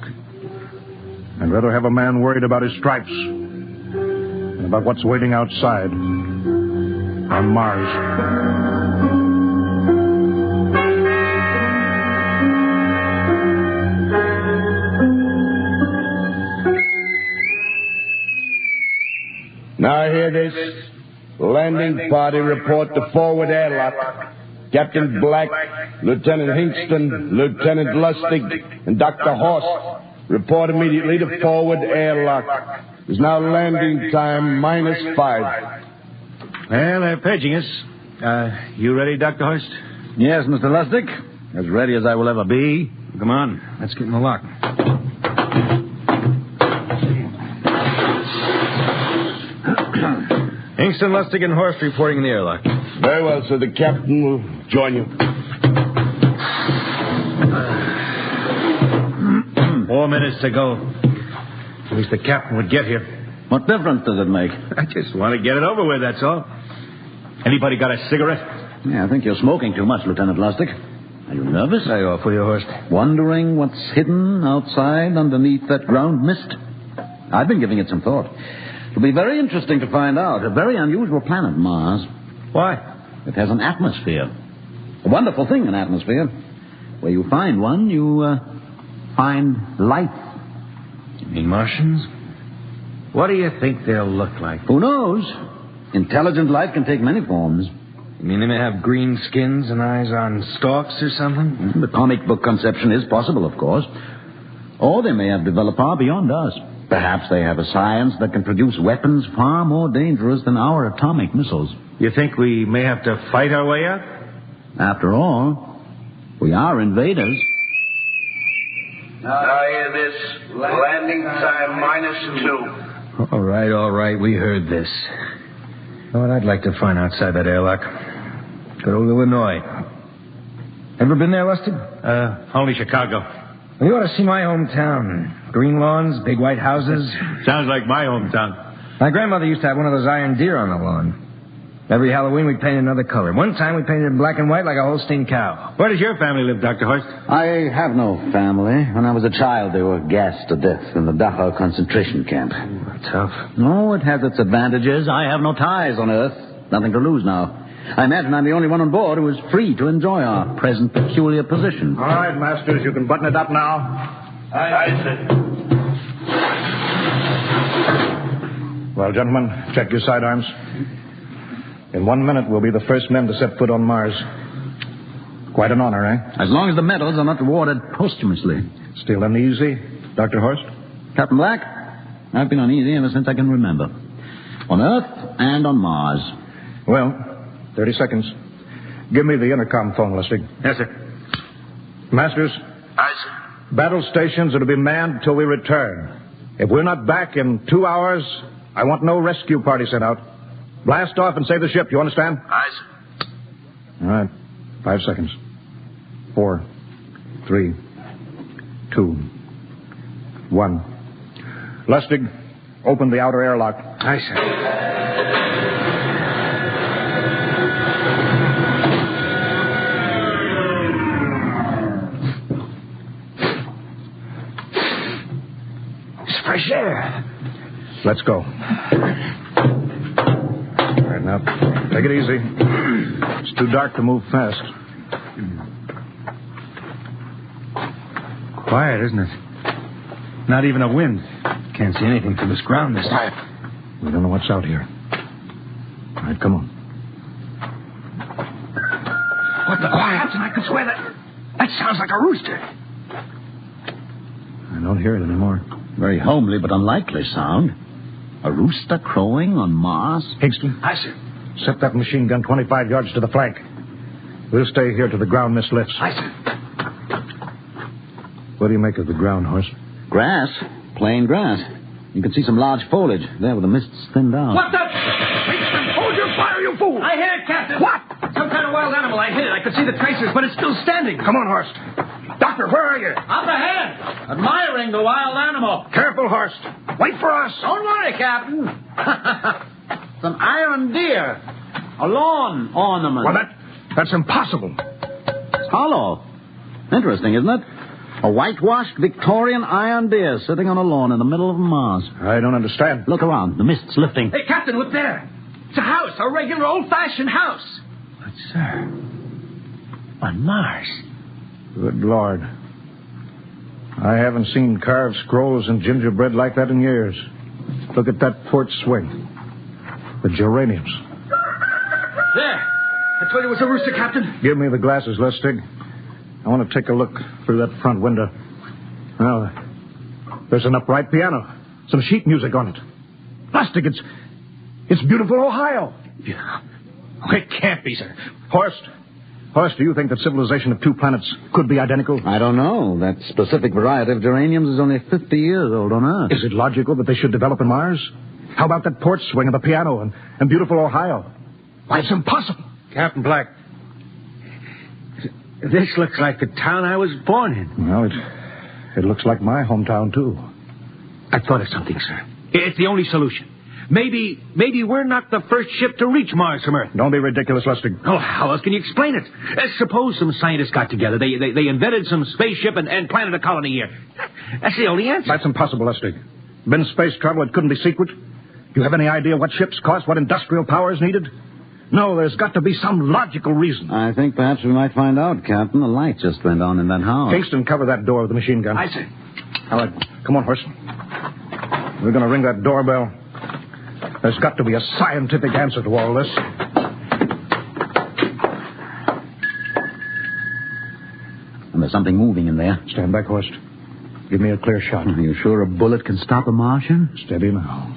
I'd rather have a man worried about his stripes than about what's waiting outside on Mars. Now hear this. Landing party report to forward airlock. Captain Black, Lieutenant Hingston, Lieutenant Lustig, and Dr. Horst report immediately to forward airlock. It's now landing time -5. Well, they're paging us. You ready, Dr. Horst? Yes, Mr. Lustig. As ready as I will ever be. Come on. Let's get in the lock. Hingston, Lustig, and Horst reporting in the airlock. Very well, sir. The captain will join you. 4 minutes to go. At least the captain would get here. What difference does it make? I just want to get it over with, that's all. Anybody got a cigarette? Yeah, I think you're smoking too much, Lieutenant Lustig. Are you nervous? Lay off, will you, Horst? Wondering what's hidden outside underneath that ground mist? I've been giving it some thought. It'll be very interesting to find out. A very unusual planet, Mars. Why? It has an atmosphere. A wonderful thing, an atmosphere. Where you find one, you find life. You mean Martians? What do you think they'll look like? Who knows? Intelligent life can take many forms. You mean they may have green skins and eyes on stalks or something? The comic book conception is possible, of course. Or they may have developed far beyond us. Perhaps they have a science that can produce weapons far more dangerous than our atomic missiles. You think we may have to fight our way out? After all, we are invaders. Now hear this. Landing time -2. All right. We heard this. You know what I'd like to find outside that airlock? Good old Illinois. Ever been there, Lustig? Only Chicago. Well, you ought to see my hometown. Green lawns, big white houses. Sounds like my hometown. My grandmother used to have one of those iron deer on the lawn. Every Halloween, we painted another color. One time, we painted it black and white like a Holstein cow. Where does your family live, Dr. Horst? I have no family. When I was a child, they were gassed to death in the Dachau concentration camp. Tough. No, it has its advantages. I have no ties on Earth. Nothing to lose now. I imagine I'm the only one on board who is free to enjoy our present peculiar position. All right, Masters, you can button it up now. Aye, sir. Well, gentlemen, check your sidearms. In 1 minute, we'll be the first men to set foot on Mars. Quite an honor, eh? As long as the medals are not awarded posthumously. Still uneasy, Dr. Horst? Captain Black, I've been uneasy ever since I can remember. On Earth and on Mars. Well, 30 seconds. Give me the intercom phone, Lustig. Yes, sir. Masters? Aye, sir. Battle stations are to be manned until we return. If we're not back in 2 hours, I want no rescue party sent out. Blast off and save the ship, you understand? Aye, sir. All right. 5 seconds. 4, 3, 2, 1. Lustig, open the outer airlock. Aye, sir. Fresh air. Let's go. All right, now, take it easy. It's too dark to move fast. Quiet, isn't it? Not even a wind. Can't see anything from this ground this time. We don't know what's out here. All right, come on. What the quiet? I could swear that sounds like a rooster. I don't hear it anymore. Very homely but unlikely sound. A rooster crowing on Mars? Hingston? Aye, sir. Set that machine gun 25 yards to the flank. We'll stay here till the ground mist lifts. Aye, sir. What do you make of the ground, Horse? Grass. Plain grass. You can see some large foliage there where the mist's thinned out. What the? Hingston, hold your fire, you fool! I hit it, Captain. What? Some kind of wild animal. I hit it. I could see the tracers, but it's still standing. Come on, Horst. Doctor, where are you? Up ahead. Admiring the wild animal. Careful, Horst. Wait for us. Don't worry, Captain. It's an iron deer. A lawn ornament. Well, that's impossible. It's hollow. Interesting, isn't it? A whitewashed Victorian iron deer sitting on a lawn in the middle of Mars. I don't understand. Look around. The mist's lifting. Hey, Captain, look there. It's a house. A regular old-fashioned house. But, sir, on Mars. Good Lord. I haven't seen carved scrolls and gingerbread like that in years. Look at that port swing. The geraniums. There. I told you it was a rooster, Captain. Give me the glasses, Lustig. I want to take a look through that front window. Well, there's an upright piano. Some sheet music on it. Lustig, it's beautiful Ohio. Yeah. Oh, it can't be, sir. Horst, do you think that civilization of two planets could be identical? I don't know. That specific variety of geraniums is only 50 years old on Earth. Is it logical that they should develop in Mars? How about that porch swing and the piano and beautiful Ohio? Why, it's impossible. Captain Black, this looks like the town I was born in. Well, it looks like my hometown, too. I thought of something, sir. It's the only solution. Maybe we're not the first ship to reach Mars from Earth. Don't be ridiculous, Lustig. Oh, how else can you explain it? Suppose some scientists got together. They invented some spaceship and planted a colony here. That's the only answer. That's impossible, Lustig. Been space travel, it couldn't be secret. Do you have any idea what ships cost, what industrial power is needed? No, there's got to be some logical reason. I think perhaps we might find out, Captain. The light just went on in that house. Kingston, cover that door with the machine gun. Aye, sir. All right, come on, Horse. We're going to ring that doorbell. There's got to be a scientific answer to all this. And there's something moving in there. Stand back, Horst. Give me a clear shot. Are you sure a bullet can stop a Martian? Steady now.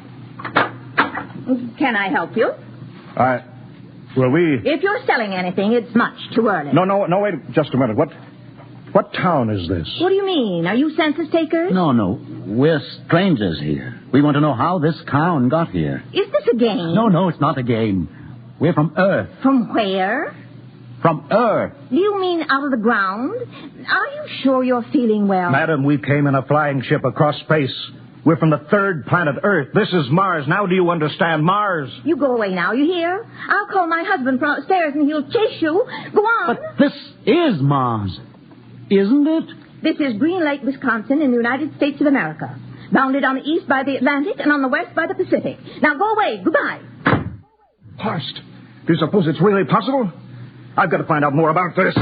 Can I help you? Will we... If you're selling anything, it's much too early. No, wait just a minute. What town is this? What do you mean? Are you census takers? No. We're strangers here. We want to know how this town got here. Is this a game? No, it's not a game. We're from Earth. From where? From Earth. Do you mean out of the ground? Are you sure you're feeling well? Madam, we came in a flying ship across space. We're from the third planet, Earth. This is Mars. Now do you understand? Mars. You go away now, you hear? I'll call my husband from upstairs and he'll chase you. Go on. But this is Mars, isn't it? This is Green Lake, Wisconsin, in the United States of America. Bounded on the east by the Atlantic and on the west by the Pacific. Now go away. Goodbye. Horst, do you suppose it's really possible? I've got to find out more about this.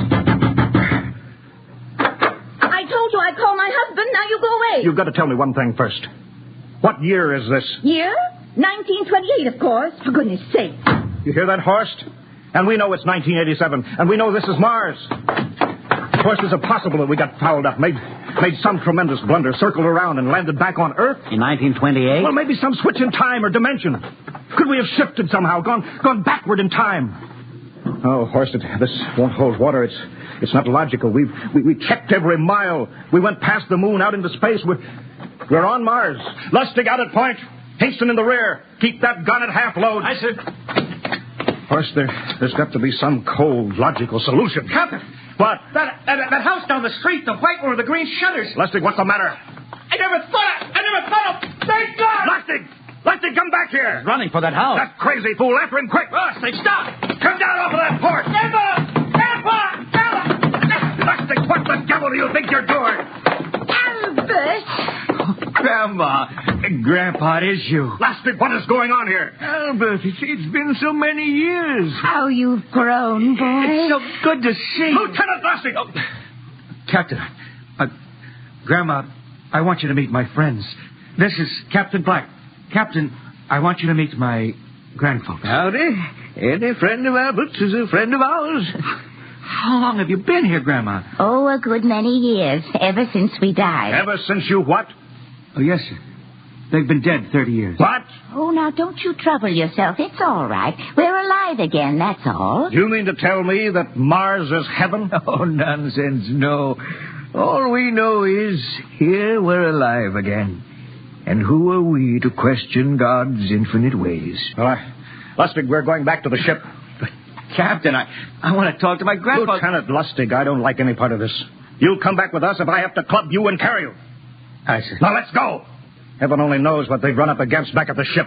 I told you I'd call my husband. Now you go away. You've got to tell me one thing first. What year is this? Year? 1928, of course. For goodness sake. You hear that, Horst? And we know it's 1987. And we know this is Mars. Horst, is it possible that we got fouled up, made some tremendous blunder, circled around, and landed back on Earth? In 1928? Well, maybe some switch in time or dimension. Could we have shifted somehow, gone backward in time? Oh, Horst, this won't hold water. It's not logical. We checked every mile. We went past the moon, out into space. We're on Mars. Lustig out at point. Hingston in the rear. Keep that gun at half load. Aye, sir. Horst, there's got to be some cold, logical solution. Captain, What? That house down the street, the white one with the green shutters. Lustig, what's the matter? I never thought of... Thank God! Lustig, come back here! He's running for that house. That crazy fool, after him quick! Lustig, stop! Come down off of that porch! Grandpa! Lustig, what the devil do you think you're doing? Albert! Grandma, Grandpa, it is you. Lustig, what is going on here? Albert, it's been so many years. How you've grown, boy. It's so good to see you. Lieutenant Lustig! Oh, Captain, Grandma, I want you to meet my friends. This is Captain Black. Captain, I want you to meet my grandfolks. Howdy. Any friend of Albert's is a friend of ours. How long have you been here, Grandma? Oh, a good many years, ever since we died. Ever since you what? Oh, yes, sir. They've been dead 30 years. What? Oh, now, don't you trouble yourself. It's all right. We're alive again, that's all. You mean to tell me that Mars is heaven? Oh, nonsense, no. All we know is here we're alive again. And who are we to question God's infinite ways? Lustig, we're going back to the ship. Captain, I want to talk to my grandpa. Lieutenant Lustig, I don't like any part of this. You'll come back with us if I have to club you and carry you. I see. Now, let's go. Heaven only knows what they've run up against back at the ship.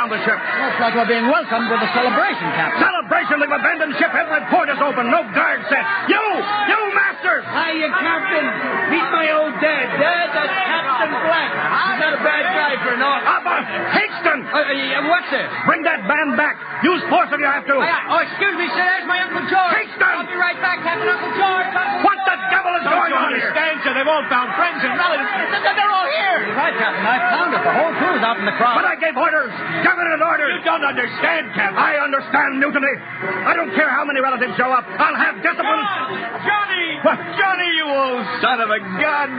The ship. Looks like we're being welcomed with a celebration, Captain. Celebration? They've abandoned ship. Every port is open. No guard set. You master! Hiya, Captain. Meet my old dad. Dad, that's Captain Black. He's not a bad guy for an officer. Higston! What's this? Bring that band back. Use force if you have to. Oh, excuse me, sir. There's my Uncle George. Higston! I'll be right back, Captain. Uncle George. What the devil is going on here? Understand, sir. They've all found friends and relatives. They're all here. You're right, Captain. I found it. The whole crew's out in the crowd. But I gave orders. Cabinet orders. You don't understand, Captain. I understand mutiny. I don't care how many relatives show up. I'll have discipline. Johnny! What? Johnny, you old son of a gun!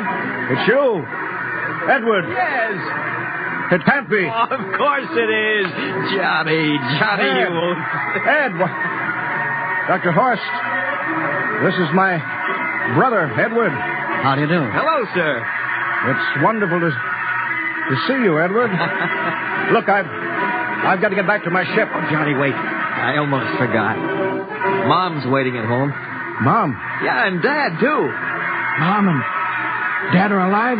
It's you. Edward. Yes. It can't be. Oh, of course it is. Johnny, Ed. you old... Ed. Dr. Horst. This is my brother, Edward. How do you do? Hello, sir. It's wonderful to see you, Edward. Look, I've got to get back to my ship. Oh, Johnny, wait. I almost forgot. Mom's waiting at home. Mom? Yeah, and Dad, too. Mom and Dad are alive?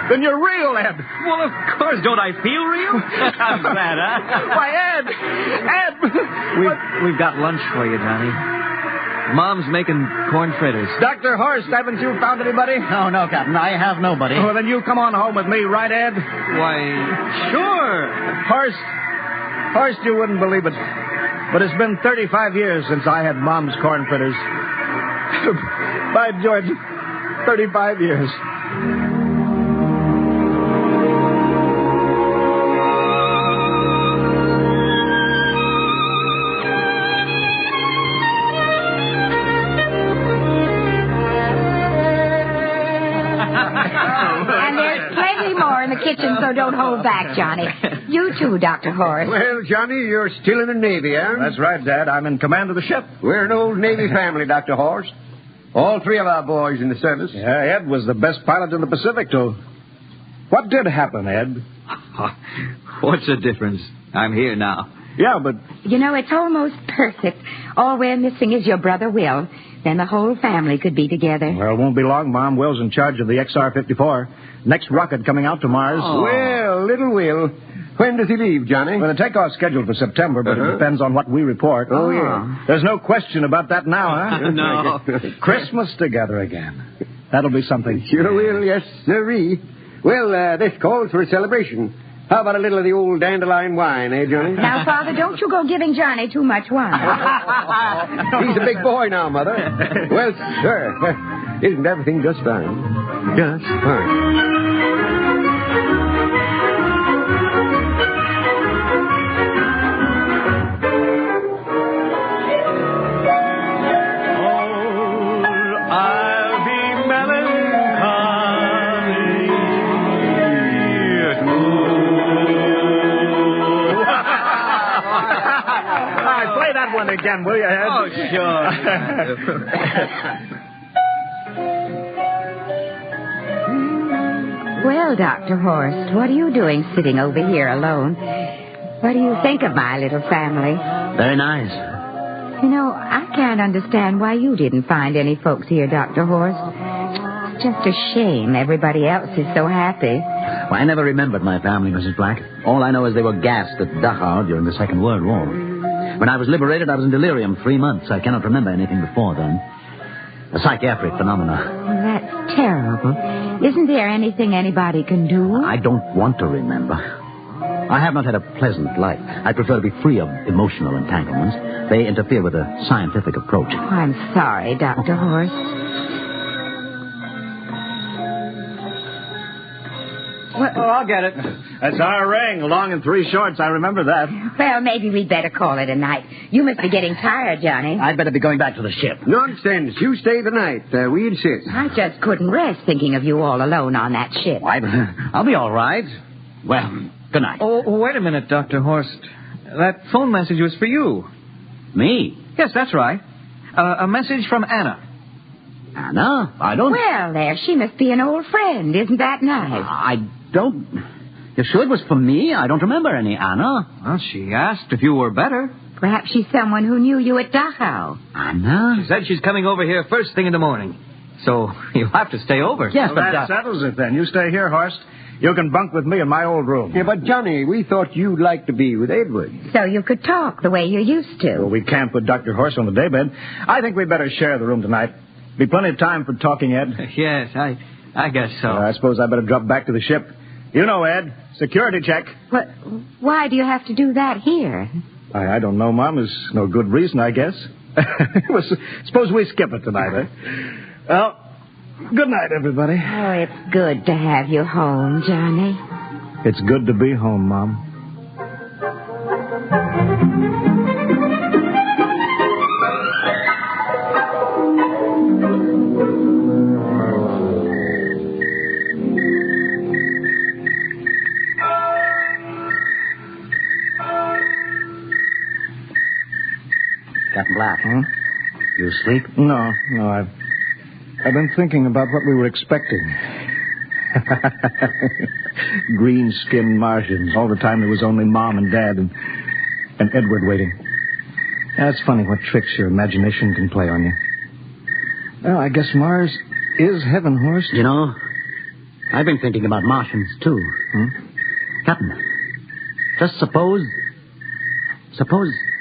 Then you're real, Ed. Well, of course. Don't I feel real? How's that, huh? Why, Ed! We've got lunch for you, Johnny. Mom's making corn fritters. Dr. Horst, haven't you found anybody? Oh, no, Captain. I have nobody. Well, then you come on home with me, right, Ed? Why, sure. Horst, you wouldn't believe it, but it's been 35 years since I had Mom's corn fritters. By George, 35 years. Kitchen, so don't hold back, Johnny. You too, Dr. Horst. Well, Johnny, you're still in the Navy, eh? That's right, Dad. I'm in command of the ship. We're an old Navy family, Dr. Horst. All three of our boys in the service. Yeah, Ed was the best pilot in the Pacific, too. What did happen, Ed? What's the difference? I'm here now. Yeah, but... You know, it's almost perfect. All we're missing is your brother Will. Then the whole family could be together. Well, it won't be long, Mom. Will's in charge of the XR-54. Next rocket coming out to Mars. Oh. Well, little Will. When does he leave, Johnny? Well, the takeoff's scheduled for September, but it depends on what we report. Oh, yeah. There's no question about that now, huh? No. Christmas together again. That'll be something. Sure will, yes, sirree. Well, this calls for a celebration. How about a little of the old dandelion wine, eh, Johnny? Now, Father, don't you go giving Johnny too much wine. He's a big boy now, Mother. Well, sir, isn't everything just fine? Just fine. Again, will you, Ed? Oh, sure. Well, Dr. Horst, what are you doing sitting over here alone? What do you think of my little family? Very nice. You know, I can't understand why you didn't find any folks here, Dr. Horst. It's just a shame everybody else is so happy. Well, I never remembered my family, Mrs. Black. All I know is they were gassed at Dachau during the Second World War. When I was liberated, I was in delirium 3 months. I cannot remember anything before then. A psychiatric phenomena. That's terrible. Isn't there anything anybody can do? I don't want to remember. I have not had a pleasant life. I prefer to be free of emotional entanglements. They interfere with a scientific approach. I'm sorry, Dr. Horst. Oh, I'll get it. That's our ring. Long and 3 shorts. I remember that. Well, maybe we'd better call it a night. You must be getting tired, Johnny. I'd better be going back to the ship. Nonsense. You stay the night. We insist. I just couldn't rest thinking of you all alone on that ship. I'll be all right. Well, good night. Oh, wait a minute, Dr. Horst. That phone message was for you. Me? Yes, that's right. A message from Anna. Anna? I don't... Well, there, she must be an old friend. Isn't that nice? I don't... You sure it was for me? I don't remember any Anna. Well, she asked if you were better. Perhaps she's someone who knew you at Dachau. Anna? She said she's coming over here first thing in the morning. So you'll have to stay over. Yes, well, that settles it then. You stay here, Horst. You can bunk with me in my old room. Yeah, but Johnny, we thought you'd like to be with Edward. So you could talk the way you used to. Well, we can't put Dr. Horst on the daybed. I think we'd better share the room tonight. Be plenty of time for talking, Ed. Yes, I guess so. I suppose I better drop back to the ship. You know, Ed, security check. But why do you have to do that here? I don't know, Mom. There's no good reason, I guess. Well, suppose we skip it tonight, eh? Well, good night, everybody. Oh, it's good to have you home, Johnny. It's good to be home, Mom. Captain Black, You asleep? No, I've been thinking about what we were expecting. Green-skinned Martians. All the time there was only Mom and Dad and Edward waiting. That's funny what tricks your imagination can play on you. Well, I guess Mars is heaven, Horst. You know, I've been thinking about Martians, too. Captain, just suppose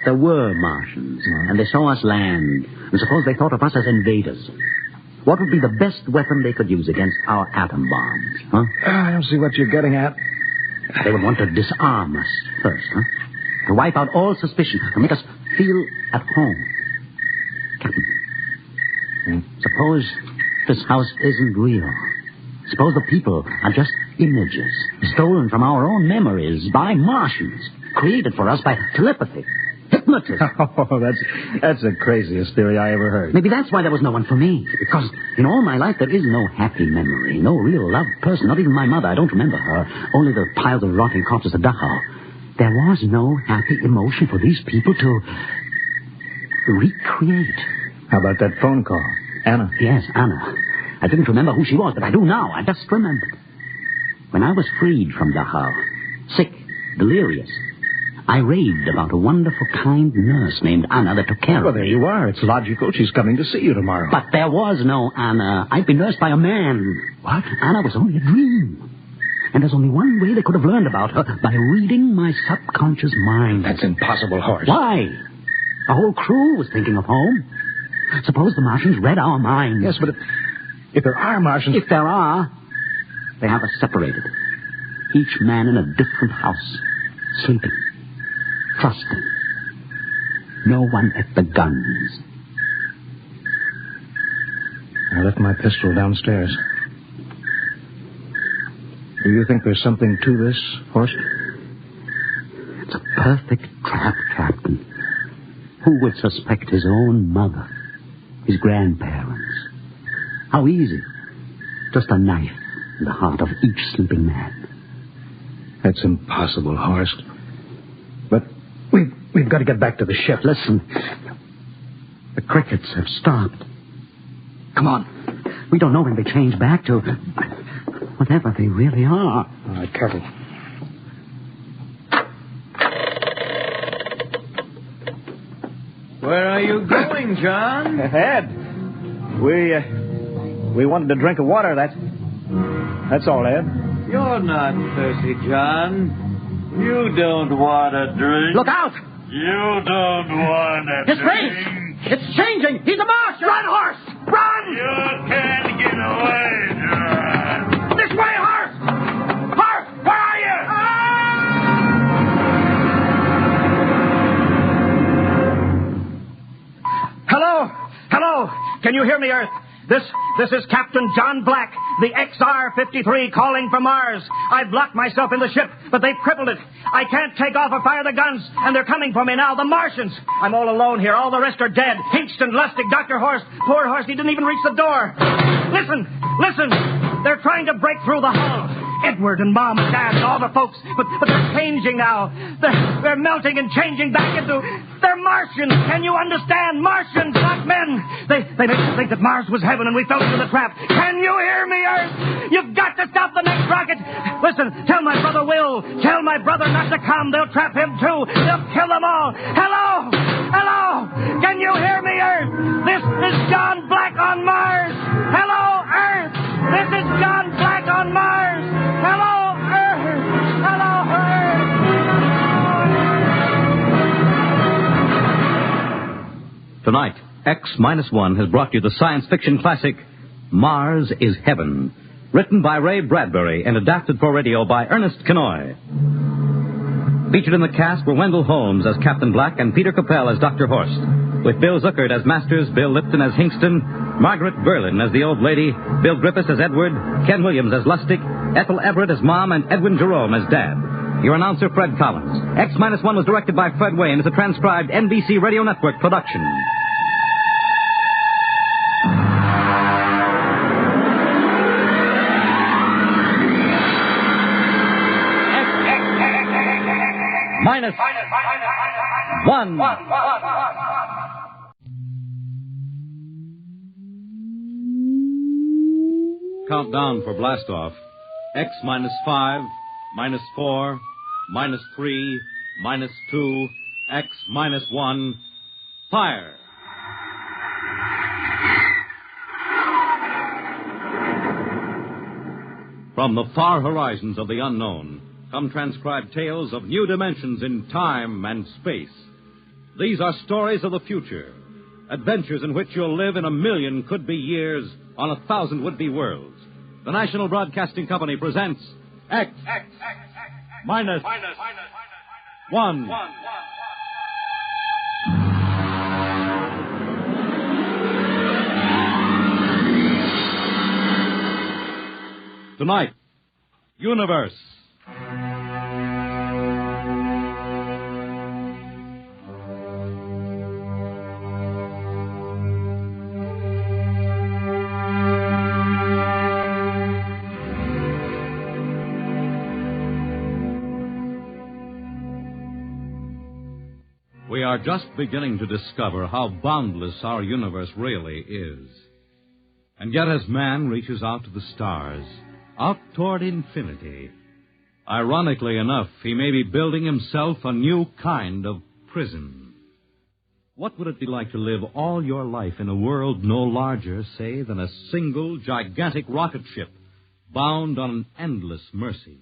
there were Martians, and they saw us land, and suppose they thought of us as invaders. What would be the best weapon they could use against our atom bombs, huh? I don't see what you're getting at. They would want to disarm us first, huh? To wipe out all suspicion, to make us feel at home. Captain, suppose this house isn't real. Suppose the people are just images, stolen from our own memories by Martians, created for us by telepathy. Hypnotism. Oh, that's the craziest theory I ever heard. Maybe that's why there was no one for me. Because in all my life, there is no happy memory, no real loved person, not even my mother. I don't remember her. Only the piles of rotting corpses at Dachau. There was no happy emotion for these people to recreate. How about that phone call? Anna? Yes, Anna. I didn't remember who she was, but I do now. I just remembered. When I was freed from Dachau, sick, delirious, I raved about a wonderful, kind nurse named Anna that took care of me. Well, there you are. It's logical. She's coming to see you tomorrow. But there was no Anna. I'd been nursed by a man. What? Anna was only a dream. And there's only one way they could have learned about her, by reading my subconscious mind. That's impossible, Horst. Why? The whole crew was thinking of home. Suppose the Martians read our minds. Yes, but if there are Martians... If there are, they have us separated. Each man in a different house, sleeping, trusting. No one at the guns. I left my pistol downstairs. Do you think there's something to this, Horst? It's a perfect trap, Captain. Who would suspect his own mother, his grandparents? How easy. Just a knife in the heart of each sleeping man. That's impossible, Horst. But we've got to get back to the ship. Listen. The crickets have stopped. Come on. We don't know when they change back to... Whatever they really are. All right, careful. Where are you going, John? Ed, we wanted a drink of water. That's all, Ed. You're not thirsty, John. You don't want a drink. Look out! You don't want a His drink. face! It's changing! He's a Martian! Run, horse! Run! You can't get away, John. This way, horse! Horse, where are you? Hello? Hello? Can you hear me, Earth? This is Captain John Black, the XR-53 calling from Mars. I've locked myself in the ship, but they've crippled it. I can't take off or fire the guns, and they're coming for me now, the Martians. I'm all alone here. All the rest are dead. Hingston, Lustig, Dr. Horst. Poor Horst, he didn't even reach the door. Listen! They're trying to break through the hull. Edward and Mom and Dad and all the folks, but they're changing now. They're melting and changing back into... They're Martians. Can you understand? Martians, not men. They made us think that Mars was heaven and we fell into the trap. Can you hear me, Earth? You've got to stop the next rocket. Listen, tell my brother Will. Tell my brother not to come. They'll trap him too. They'll kill them all. Hello? Hello? Can you hear me, Earth? This is John Black on Mars. Hello, Earth. This is John Black on Mars. Hello, Earth. Hello, Earth. Tonight, X-1 has brought you the science fiction classic, Mars is Heaven, written by Ray Bradbury and adapted for radio by Ernest Kenoy. Featured in the cast were Wendell Holmes as Captain Black and Peter Capell as Dr. Horst, with Bill Zuckert as Masters, Bill Lipton as Hingston, Margaret Berlin as the old lady, Bill Griffiths as Edward, Ken Williams as Lustig, Ethel Everett as Mom, and Edwin Jerome as Dad. Your announcer, Fred Collins. X-1 was directed by Fred Wayne as a transcribed NBC Radio Network production. Minus one. Countdown for blastoff. X-5, -4, -3, -2, X-1, fire. From the far horizons of the unknown come transcribed tales of new dimensions in time and space. These are stories of the future, adventures in which you'll live in 1,000,000 could-be years on 1,000 would-be worlds. The National Broadcasting Company presents X minus one. Tonight, Universe. We are just beginning to discover how boundless our universe really is. And yet as man reaches out to the stars, out toward infinity, ironically enough, he may be building himself a new kind of prison. What would it be like to live all your life in a world no larger, say, than a single gigantic rocket ship bound on an endless mercy?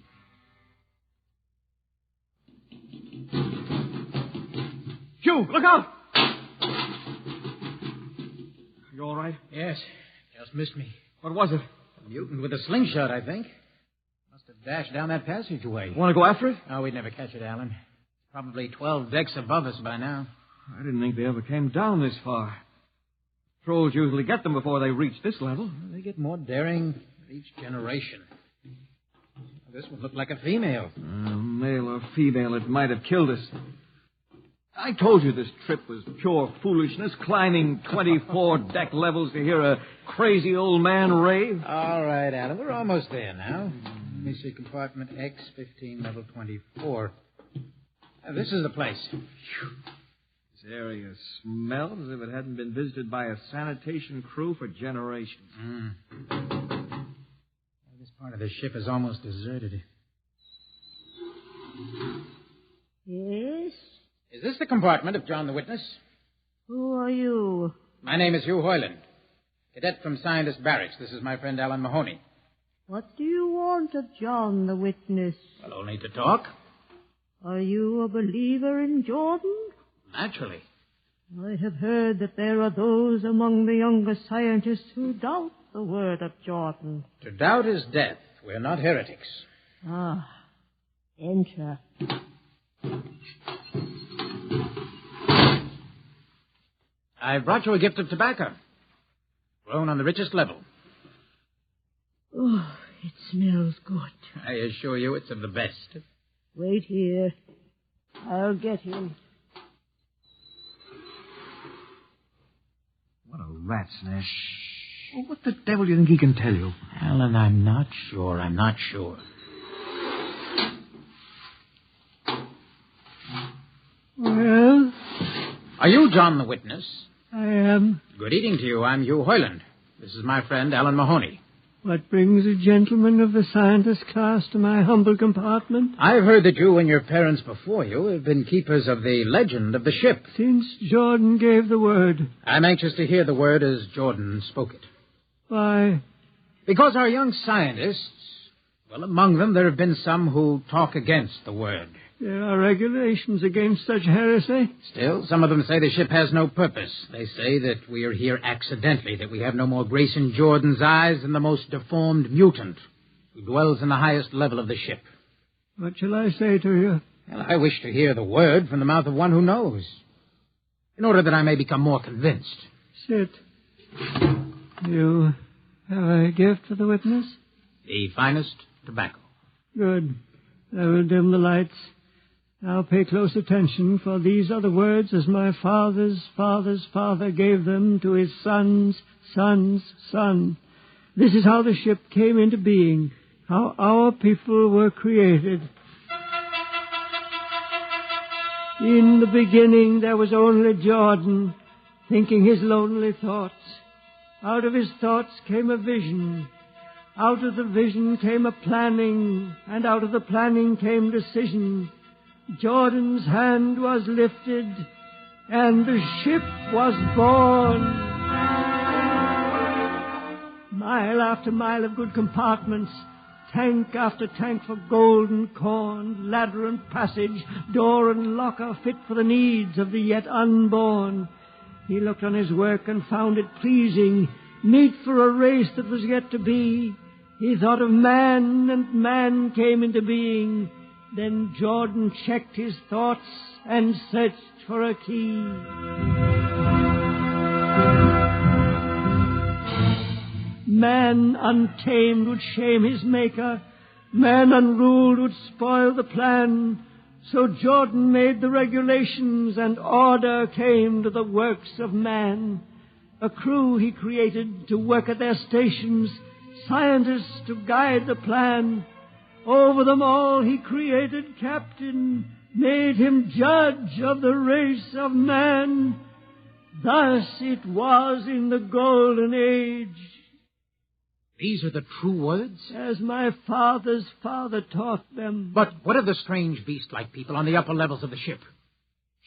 Hugh, look out! You all right? Yes. Just missed me. What was it? A mutant with a slingshot, I think. Must have dashed down that passageway. Want to go after it? Oh, we'd never catch it, Alan. Probably 12 decks above us by now. I didn't think they ever came down this far. Trolls usually get them before they reach this level. Well, they get more daring each generation. This one looked like a female. Male or female, it might have killed us. I told you this trip was pure foolishness, climbing 24-deck levels to hear a crazy old man rave. All right, Alan, we're almost there now. Let me see, compartment X, 15, level 24. This is the place. This area smells as if it hadn't been visited by a sanitation crew for generations. This part Part of the ship is almost deserted. Yes? Is this the compartment of John the Witness? Who are you? My name is Hugh Hoyland, cadet from Scientist Barracks. This is my friend Alan Mahoney. What do you want of John the Witness? Well, only to talk. Are you a believer in Jordan? Naturally. I have heard that there are those among the younger scientists who doubt the word of Jordan. To doubt is death. We're not heretics. Ah, enter. I've brought you a gift of tobacco, grown on the richest level. Oh, it smells good. I assure you it's of the best. Wait here. I'll get him. What a rat's nest. Well, what the devil do you think he can tell you? Alan, I'm not sure. Well? Are you John the Witness? I am. Good evening to you. I'm Hugh Hoyland. This is my friend Alan Mahoney. What brings a gentleman of the scientist class to my humble compartment? I've heard that you and your parents before you have been keepers of the legend of the ship. Since Jordan gave the word. I'm anxious to hear the word as Jordan spoke it. Why? Because our young scientists, well, among them there have been some who talk against the word. There are regulations against such heresy. Still, some of them say the ship has no purpose. They say that we are here accidentally, that we have no more grace in Jordan's eyes than the most deformed mutant who dwells in the highest level of the ship. What shall I say to you? Well, I wish to hear the word from the mouth of one who knows, in order that I may become more convinced. Sit. You have a gift for the witness? The finest tobacco. Good. I will dim the lights. Now pay close attention, for these are the words as my father's father's father gave them to his son's son's son. This is how the ship came into being, how our people were created. In the beginning there was only Jordan, thinking his lonely thoughts. Out of his thoughts came a vision. Out of the vision came a planning, and out of the planning came decision. Jordan's hand was lifted, and the ship was born. Mile after mile of good compartments, tank after tank for gold and corn, ladder and passage, door and locker fit for the needs of the yet unborn. He looked on his work and found it pleasing, meet for a race that was yet to be. He thought of man, and man came into being. Then Jordan checked his thoughts and searched for a key. Man untamed would shame his maker. Man unruled would spoil the plan. So Jordan made the regulations, and order came to the works of man. A crew he created to work at their stations, scientists to guide the plan. Over them all he created captain, made him judge of the race of man. Thus it was in the golden age. These are the true words? As my father's father taught them. But what of the strange beast-like people on the upper levels of the ship?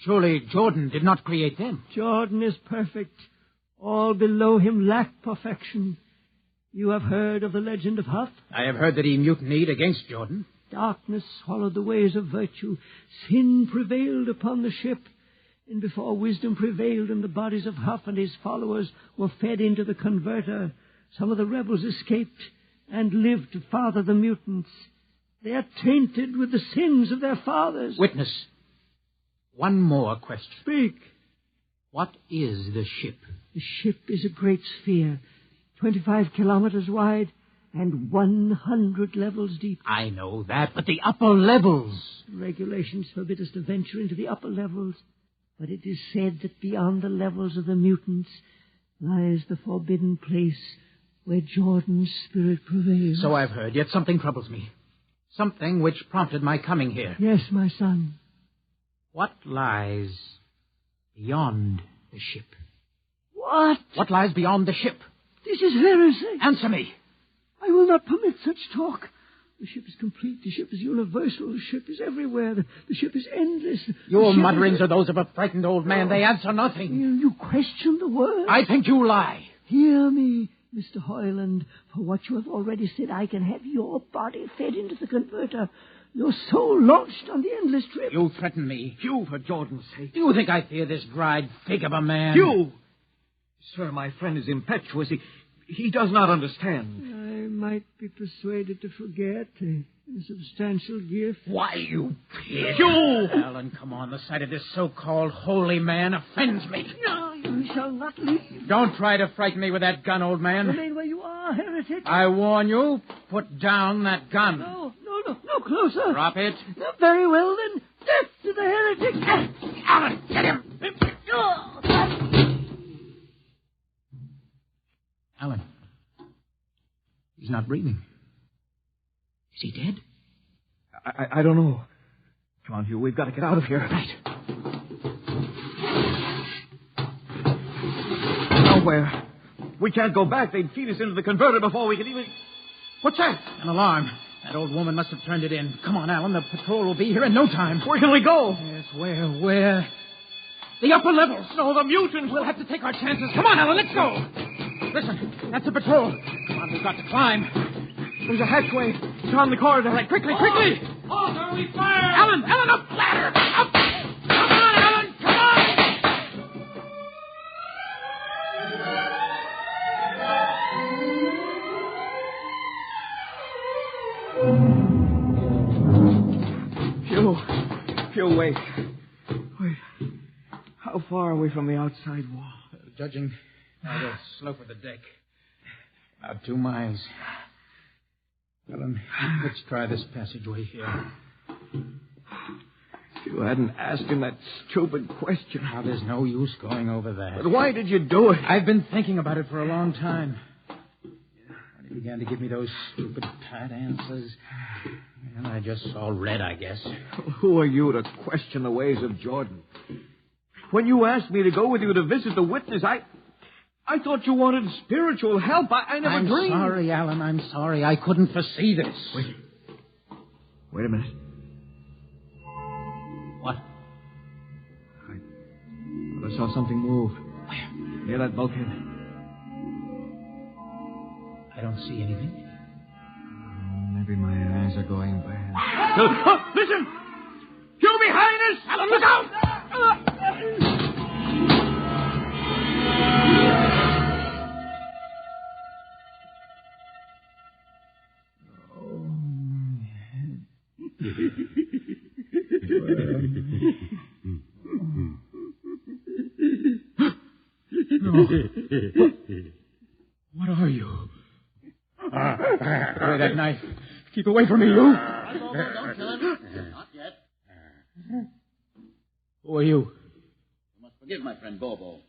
Surely Jordan did not create them. Jordan is perfect. All below him lack perfection. You have heard of the legend of Huff? I have heard that he mutinied against Jordan. Darkness swallowed the ways of virtue. Sin prevailed upon the ship. And before wisdom prevailed in the bodies of Huff and his followers were fed into the converter, some of the rebels escaped and lived to father the mutants. They are tainted with the sins of their fathers. Witness, one more question. Speak. What is the ship? The ship is a great sphere, 25 kilometers wide and 100 levels deep. I know that, but the upper levels. Regulations forbid us to venture into the upper levels, but it is said that beyond the levels of the mutants lies the forbidden place where Jordan's spirit prevails. So I've heard, yet something troubles me. Something which prompted my coming here. Yes, my son. What lies beyond the ship? What? What lies beyond the ship? This is heresy. Answer me. I will not permit such talk. The ship is complete. The ship is universal. The ship is everywhere. The ship is endless. Your mutterings are those of a frightened old man. They answer nothing. You question the words. I think you lie. Hear me, Mr. Hoyland. For what you have already said, I can have your body fed into the converter. Your soul launched on the endless trip. You threaten me. Hugh, for Jordan's sake. Do you think I fear this dried fig of a man? Hugh! Sir, my friend is impetuous. He does not understand. I might be persuaded to forget a substantial gift. Why, you pig. Hugh! Alan, come on. The sight of this so-called holy man offends me. No, you shall not leave. Don't try to frighten me with that gun, old man. Remain where you are, heretic. I warn you, put down that gun. No, closer. Drop it. No, very well, then. Death to the heretic. Alan, get him. Alan. He's not breathing. Is he dead? I don't know. Come on, Hugh. We've got to get out of here. Right. Nowhere. We can't go back. They'd feed us into the converter before we could even... What's that? An alarm. That old woman must have turned it in. Come on, Alan. The patrol will be here in no time. Where can we go? Yes, where? The upper levels. No, the mutants. We'll have to take our chances. Come on, Alan. Let's go. Listen, that's a patrol. Come on, we've got to climb. There's a hatchway down the corridor. Right, quickly. Oh, are we fire? Alan, up ladder. Up. Come on, Alan. Come on. Hugh, wait. How far are we from the outside wall? Judging by the slope of the deck, about 2 miles. Alan, let's try this passageway here. If you hadn't asked him that stupid question. Now, there's no use going over that. But why did you do it? I've been thinking about it for a long time. When he began to give me those stupid, pat answers, and I just saw red, I guess. Who are you to question the ways of Jordan? When you asked me to go with you to visit the witness, I thought you wanted spiritual help. I never dreamed. I'm sorry, Alan. I'm sorry. I couldn't foresee this. Wait a minute. What? I saw something move. Near that bulkhead. I don't see anything. Maybe my eyes are going bad. Listen! You behind us! Alan, look out! What are you? Away that knife. Keep away from me, you. Don't kill him. Not yet. Who are you? You must forgive my friend Bobo.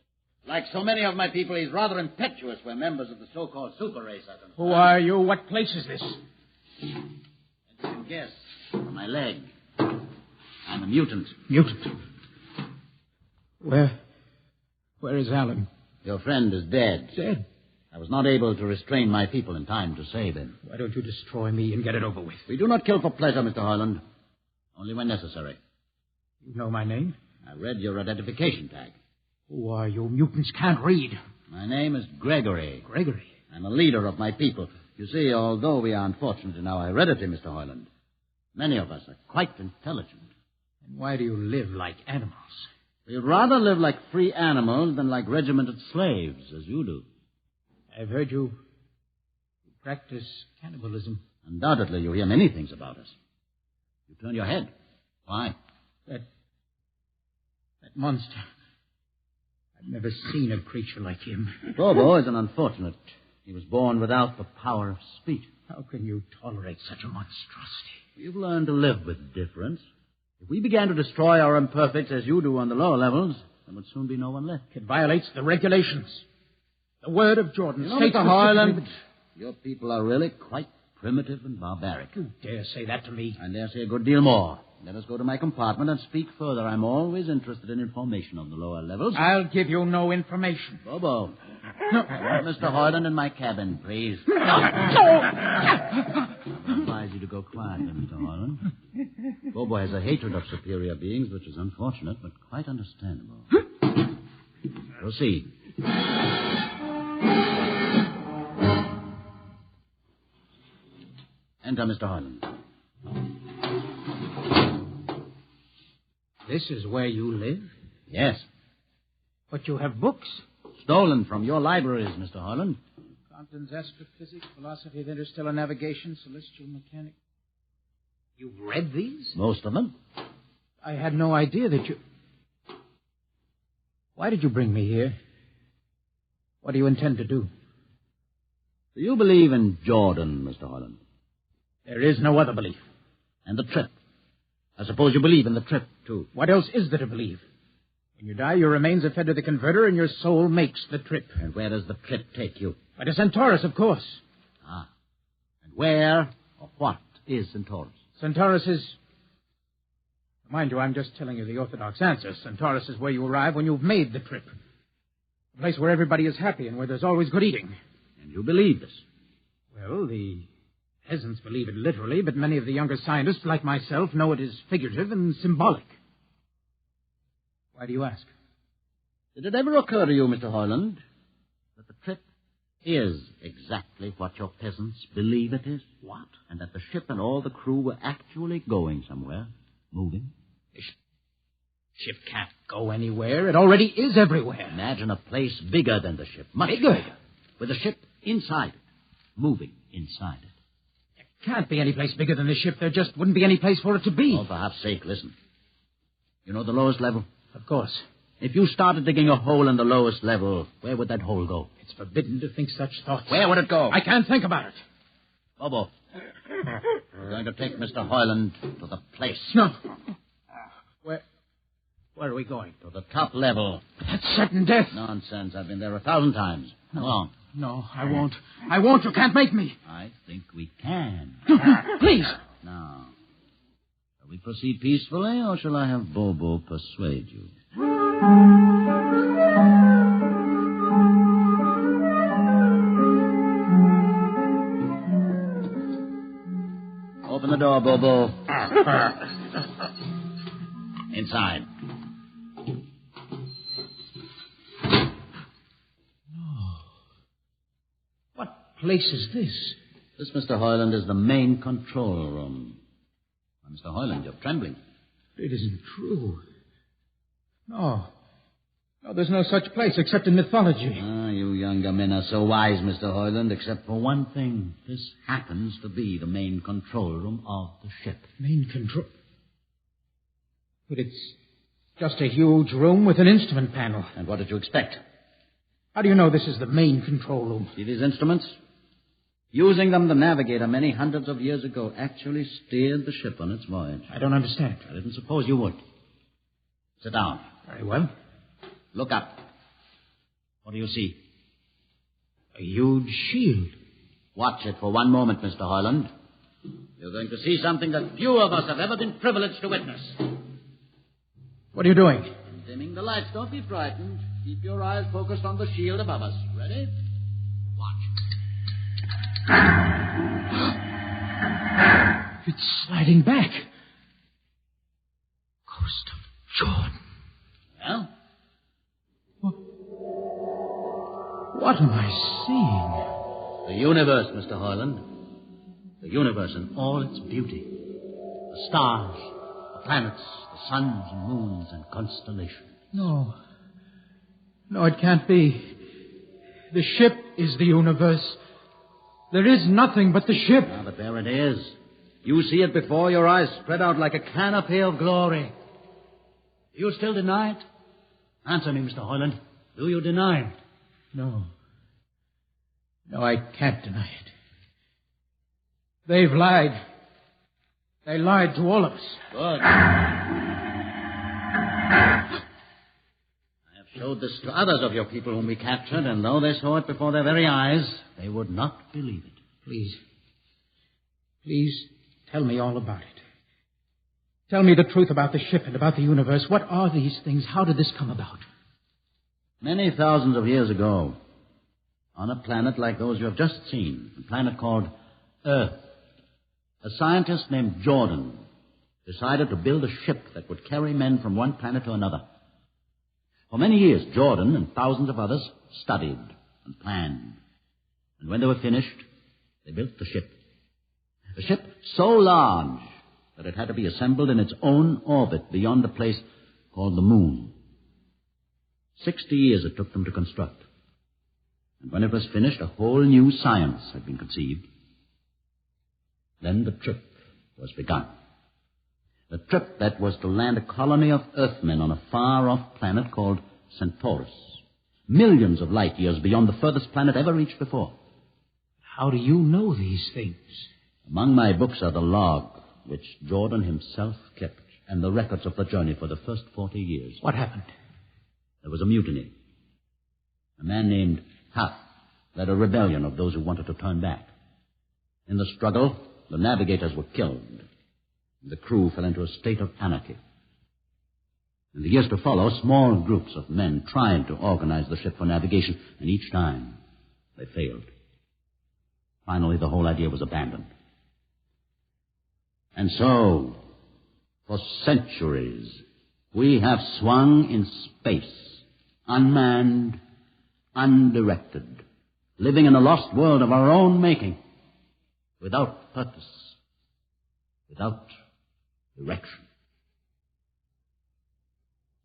Like so many of my people, he's rather impetuous. We're members of the so-called super race, I think. Who are you? What place is this? As you can guess, from my leg. I'm a mutant. Mutant? Where is Alan? Your friend is dead. Dead? I was not able to restrain my people in time to save him. Why don't you destroy me and get it over with? We do not kill for pleasure, Mr. Hoyland. Only when necessary. You know my name? I read your identification tag. Who are you? Mutants can't read. My name is Gregory. Gregory? I'm a leader of my people. You see, although we are unfortunate in our heredity, Mr. Hoyland, many of us are quite intelligent. And why do you live like animals? We'd rather live like free animals than like regimented slaves, as you do. I've heard you practice cannibalism. Undoubtedly, you hear many things about us. You turn your head. Why? That monster. I've never seen a creature like him. Bobo is an unfortunate. He was born without the power of speech. How can you tolerate such a monstrosity? We've learned to live with difference. If we began to destroy our imperfects as you do on the lower levels, there would soon be no one left. It violates the regulations. The word of Jordan. You know, Mr. Hoyland, your people are really quite primitive and barbaric. You dare say that to me? I dare say a good deal more. Let us go to my compartment and speak further. I'm always interested in information on the lower levels. I'll give you no information. Bobo, Mr. Hoyland, in my cabin, please. No! I advise you to go quietly, Mr. Hoyland. Bobo has a hatred of superior beings, which is unfortunate, but quite understandable. Proceed. Enter, Mr. Hoyland. This is where you live? Yes. But you have books. Stolen from your libraries, Mr. Hoyland. Compton's Astrophysics, Philosophy of Interstellar Navigation, Celestial Mechanics. You've read these? Most of them. I had no idea that you... Why did you bring me here? What do you intend to do? Do you believe in Jordan, Mr. Hoyland? There is no other belief. And the trip? I suppose you believe in the trip, too. What else is there to believe? When you die, your remains are fed to the converter, and your soul makes the trip. And where does the trip take you? By to Centaurus, of course. Ah. And where or what is Centaurus? Centaurus is... Mind you, I'm just telling you the orthodox answer. Centaurus is where you arrive when you've made the trip. A place where everybody is happy and where there's always good eating. And you believe this? Well, the peasants believe it literally, but many of the younger scientists, like myself, know it is figurative and symbolic. Why do you ask? Did it ever occur to you, Mr. Hoyland, that the trip is exactly what your peasants believe it is? What? And that the ship and all the crew were actually going somewhere, moving? The ship can't go anywhere. It already is everywhere. Imagine a place bigger than the ship. Much bigger? With the ship inside it, moving inside it. There can't be any place bigger than the ship. There just wouldn't be any place for it to be. Oh, for heaven's sake, listen. You know the lowest level? Of course. If you started digging a hole in the lowest level, where would that hole go? It's forbidden to think such thoughts. Where would it go? I can't think about it. Bobo, we're going to take Mr. Hoyland to the place. No. Where are we going? To the top level. That's certain death. Nonsense. I've been there 1,000 times. Come on. No, I won't. I won't. You can't make me. I think we can. Please. Now, shall we proceed peacefully, or shall I have Bobo persuade you? Open the door, Bobo. Inside. What place is this? This, Mr. Hoyland, is the main control room. Mr. Hoyland, you're trembling. It isn't true. No, there's no such place except in mythology. Ah, you younger men are so wise, Mr. Hoyland, except for one thing. This happens to be the main control room of the ship. Main control? But it's just a huge room with an instrument panel. And what did you expect? How do you know this is the main control room? See these instruments? Using them, the navigator many hundreds of years ago actually steered the ship on its voyage. I don't understand. I didn't suppose you would. Sit down. Very well. Look up. What do you see? A huge shield. Watch it for one moment, Mr. Hoyland. You're going to see something that few of us have ever been privileged to witness. What are you doing? I'm dimming the lights. Don't be frightened. Keep your eyes focused on the shield above us. Ready? Watch. It's sliding back. Ghost of Jordan. Well? What am I seeing? The universe, Mr. Hoyland. The universe in all its beauty. The stars, the planets, the suns and moons and constellations. No, it can't be. The ship is the universe. There is nothing but the ship. Ah, but there it is. You see it before your eyes, spread out like a canopy of glory. Do you still deny it? Answer me, Mr. Hoyland. Do you deny it? No, I can't deny it. They've lied. They lied to all of us. Good. I have showed this to others of your people whom we captured, and though they saw it before their very eyes, they would not believe it. Please, tell me all about it. Tell me the truth about the ship and about the universe. What are these things? How did this come about? Many thousands of years ago, On a planet like those you have just seen, a planet called Earth, a scientist named Jordan decided to build a ship that would carry men from one planet to another. For many years, Jordan and thousands of others studied and planned. And when they were finished, they built the ship. A ship so large that it had to be assembled in its own orbit beyond a place called the moon. 60 years it took them to construct. And when it was finished, a whole new science had been conceived. Then the trip was begun. The trip that was to land a colony of Earthmen on a far-off planet called Centaurus, millions of light years beyond the furthest planet ever reached before. How do you know these things? Among my books are the log, which Jordan himself kept, and the records of the journey for the first 40 years. What happened? There was a mutiny. A man named Huff led a rebellion of those who wanted to turn back. In the struggle, the navigators were killed. The crew fell into a state of anarchy. In the years to follow, small groups of men tried to organize the ship for navigation, and each time they failed. Finally, the whole idea was abandoned. And so, for centuries, we have swung in space, unmanned, undirected, living in a lost world of our own making, without purpose, without direction.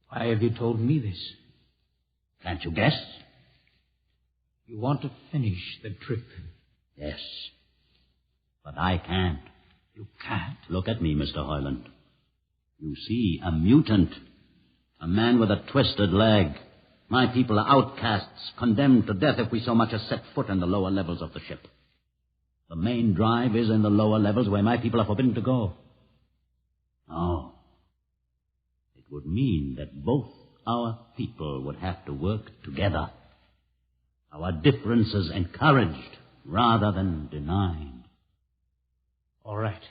Why have you told me this? Can't you guess? You want to finish the trip. Yes. But I can't. You can't? Look at me, Mr. Hoyland. You see, a mutant. A man with a twisted leg. My people are outcasts, condemned to death if we so much as set foot in the lower levels of the ship. The main drive is in the lower levels where my people are forbidden to go. No. It would mean that both our people would have to work together. Our differences encouraged rather than denied. All right.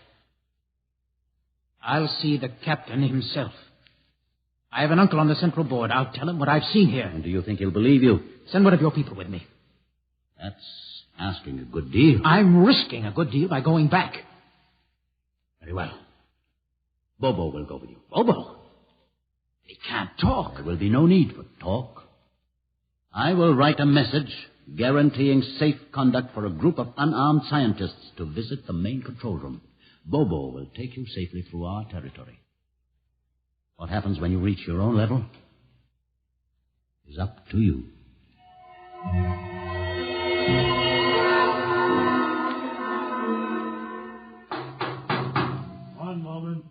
I'll see the captain himself. I have an uncle on the Central Board. I'll tell him what I've seen here. And do you think he'll believe you? Send one of your people with me. That's asking a good deal. I'm risking a good deal by going back. Very well. Bobo will go with you. Bobo? He can't talk. There will be no need for talk. I will write a message guaranteeing safe conduct for a group of unarmed scientists to visit the main control room. Bobo will take you safely through our territory. What happens when you reach your own level is up to you. One moment.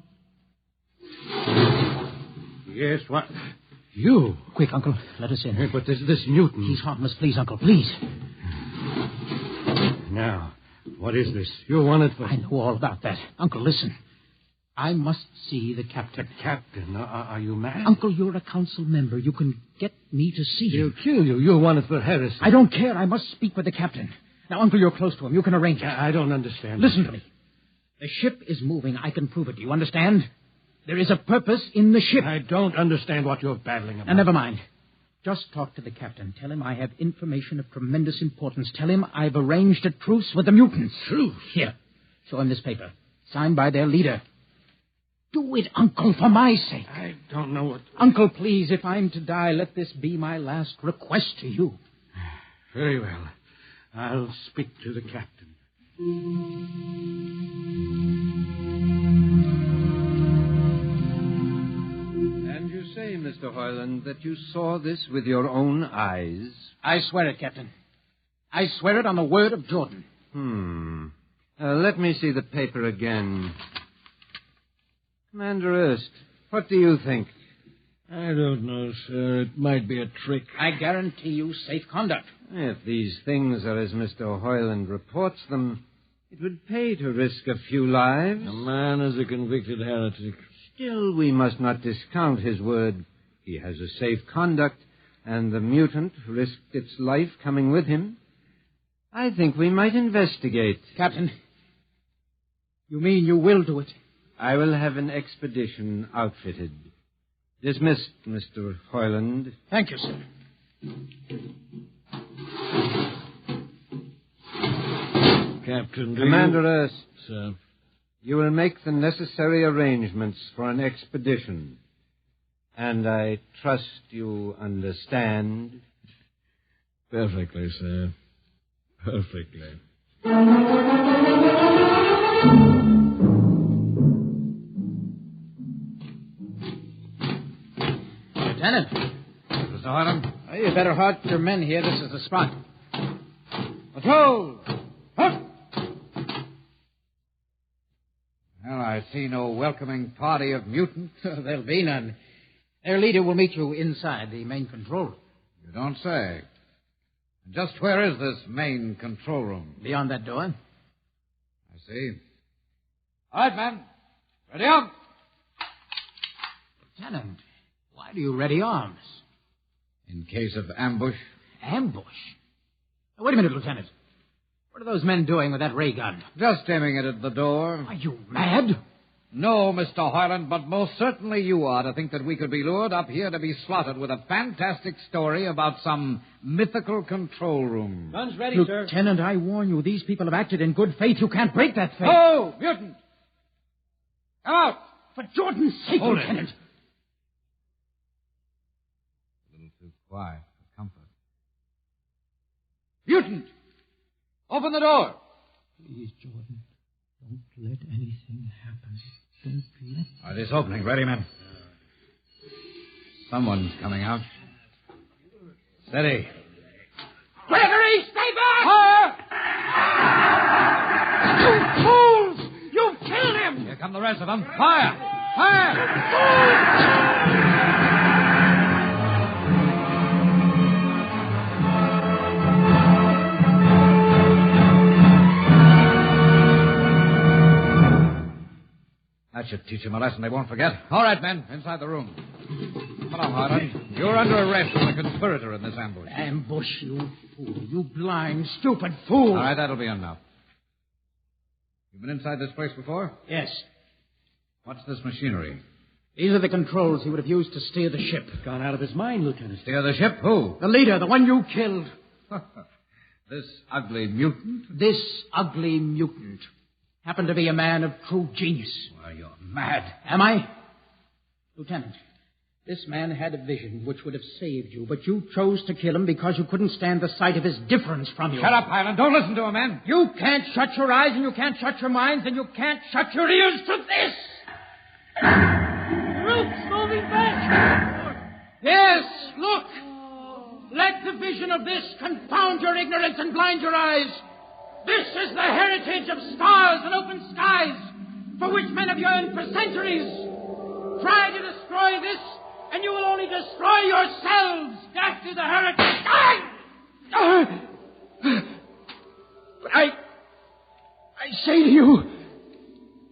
Yes, what? You? Quick, Uncle. Let us in. But this mutant. He's harmless. Please, Uncle, please. Now, what is this? You're wanted for... I know all about that. Uncle, listen. I must see the captain. The captain? Are you mad? Uncle, you're a council member. You can get me to see him. He'll kill you. You're wanted for heresy. I don't care. I must speak with the captain. Now, Uncle, you're close to him. You can arrange it. I don't understand. Listen to me. The ship is moving. I can prove it. Do you understand? There is a purpose in the ship. I don't understand what you're babbling about. Now, never mind. Just talk to the captain. Tell him I have information of tremendous importance. Tell him I've arranged a truce with the mutants. Truce? Here. Show him this paper. Signed by their leader. Do it, Uncle, for my sake. I don't know what... Uncle, please, if I'm to die, let this be my last request to you. Very well. I'll speak to the captain. And you say, Mr. Hoyland, that you saw this with your own eyes? I swear it, Captain. I swear it on the word of Jordan. Let me see the paper again. Commander Erst, what do you think? I don't know, sir. It might be a trick. I guarantee you safe conduct. If these things are as Mr. Hoyland reports them, it would pay to risk a few lives. The man is a convicted heretic. Still, we must not discount his word. He has a safe conduct, and the mutant risked its life coming with him. I think we might investigate. Captain, you mean you will do it? I will have an expedition outfitted. Dismissed, Mr. Hoyland. Thank you, sir. Captain. Commander Erst, sir. You will make the necessary arrangements for an expedition. And I trust you understand. Perfectly, sir. Perfectly. Lieutenant. Mr. Harlan? Well, you better halt your men here. This is the spot. Patrol! Hup! Well, I see no welcoming party of mutants. There'll be none. Their leader will meet you inside the main control room. You don't say. Just where is this main control room? Beyond that door. I see. All right, men. Ready up. Lieutenant, why do you ready arms? In case of ambush. Ambush? Now, wait a minute, Lieutenant. What are those men doing with that ray gun? Just aiming it at the door. Are you mad? No, Mr. Harlan, but most certainly you are to think that we could be lured up here to be slaughtered with a fantastic story about some mythical control room. Guns ready, sir. Lieutenant, I warn you, these people have acted in good faith. You can't break that faith. Oh, mutant! Come out! For Jordan's sake, Hold Lieutenant. It. A little too quiet for comfort. Mutant! Open the door! Please, Jordan, don't let anything happen. Don't let... All right, it's opening. Ready, men? Someone's coming out. Steady. Gregory, stay back! You fools! You've killed him! Here come the rest of them. Fire! Fire! That should teach them a lesson they won't forget. All right, men, inside the room. Come on, Harlan. You're under arrest as a conspirator in this ambush. Ambush, you fool. You blind, stupid fool. All right, that'll be enough. You've been inside this place before? Yes. What's this machinery? These are the controls he would have used to steer the ship. Gone out of his mind, Lieutenant. Steer the ship? Who? The leader, the one you killed. This ugly mutant? This ugly mutant happened to be a man of true genius. Why, you're mad. Am I? Lieutenant, this man had a vision which would have saved you, but you chose to kill him because you couldn't stand the sight of his difference from you. Shut up, Highland. Don't listen to him, man. You can't shut your eyes, and you can't shut your minds, and you can't shut your ears to this. Rope's moving back. Yes, look. Let the vision of this confound your ignorance and blind your eyes. This is the heritage of stars and open skies, for which men have yearned for centuries. Try to destroy this, and you will only destroy yourselves. That is the heritage. But I say to you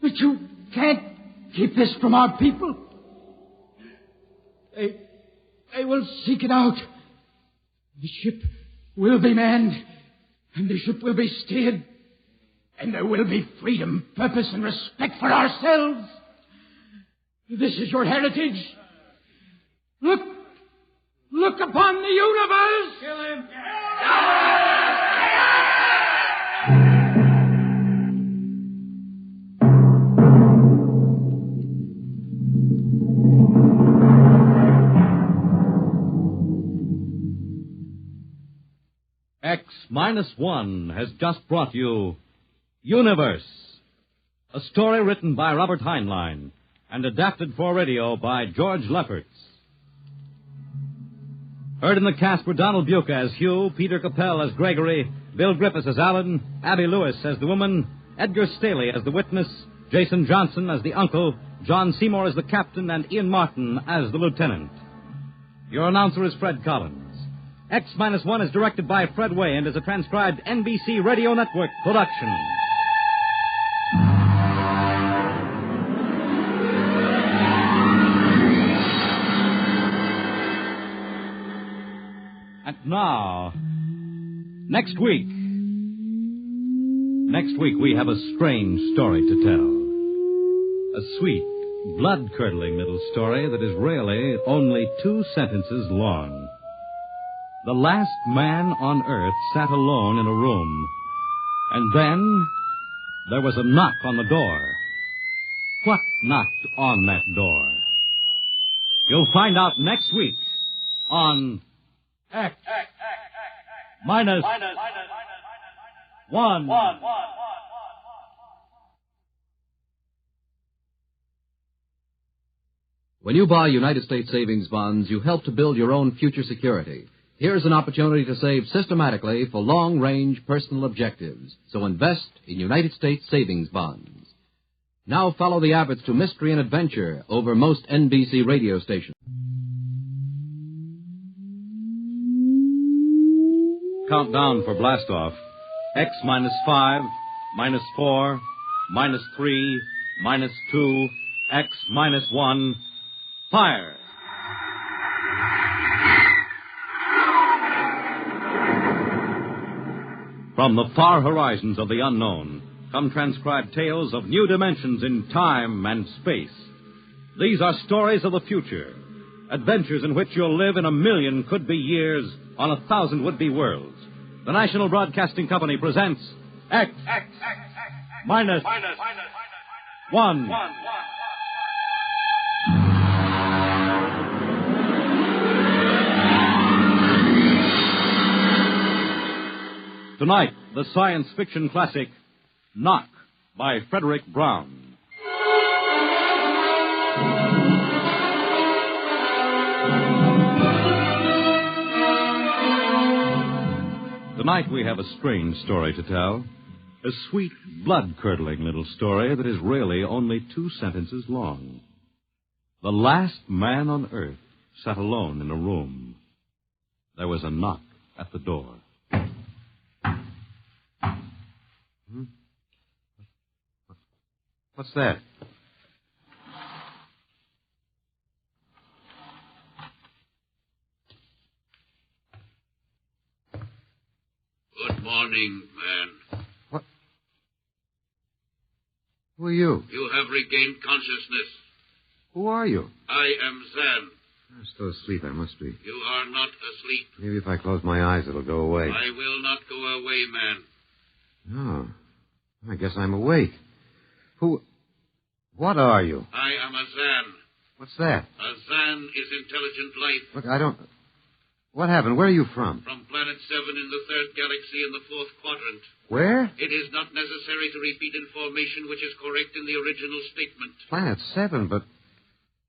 that you can't keep this from our people. They will seek it out. The ship will be manned, and the ship will be steered, and there will be freedom, purpose, and respect for ourselves. This is your heritage. Look upon the universe. Kill him. X-1 has just brought you Universe, a story written by Robert Heinlein and adapted for radio by George Lefferts. Heard in the cast were Donald Buca as Hugh, Peter Capell as Gregory, Bill Griffiths as Alan, Abby Lewis as the woman, Edgar Staley as the witness, Jason Johnson as the uncle, John Seymour as the captain, and Ian Martin as the lieutenant. Your announcer is Fred Collins. X-1 is directed by Fred Way and is a transcribed NBC Radio Network production. And now, next week we have a strange story to tell. A sweet, blood-curdling little story that is really only 2 sentences long. The last man on Earth sat alone in a room, And then there was a knock on the door. What knocked on that door? You'll find out next week on X minus one. When you buy United States savings bonds, you help to build your own future security. Here's an opportunity to save systematically for long-range personal objectives. So invest in United States savings bonds. Now follow the Abbotts to mystery and adventure over most NBC radio stations. Countdown for blastoff. X minus 5, minus 4, minus 3, minus 2, X minus 1. Fire! From the far horizons of the unknown come transcribed tales of new dimensions in time and space. These are stories of the future, adventures in which you'll live in 1,000,000 could-be years on 1,000 would-be worlds. The National Broadcasting Company presents X minus 1. Tonight, the science fiction classic, Knock, by Frederick Brown. Tonight we have a strange story to tell. A sweet, blood-curdling little story that is really only 2 sentences long. The last man on earth sat alone in a room. There was a knock at the door. What's that? Good morning, man. What? Who are you? You have regained consciousness. Who are you? I am Zan. I'm still asleep, I must be. You are not asleep. Maybe if I close my eyes, it'll go away. I will not go away, man. No. I guess I'm awake. What are you? I am a Zan. What's that? A Zan is intelligent life. Look, I don't... What happened? Where are you from? From Planet 7 in the 3rd galaxy in the 4th quadrant. Where? It is not necessary to repeat information which is correct in the original statement. Planet 7, but...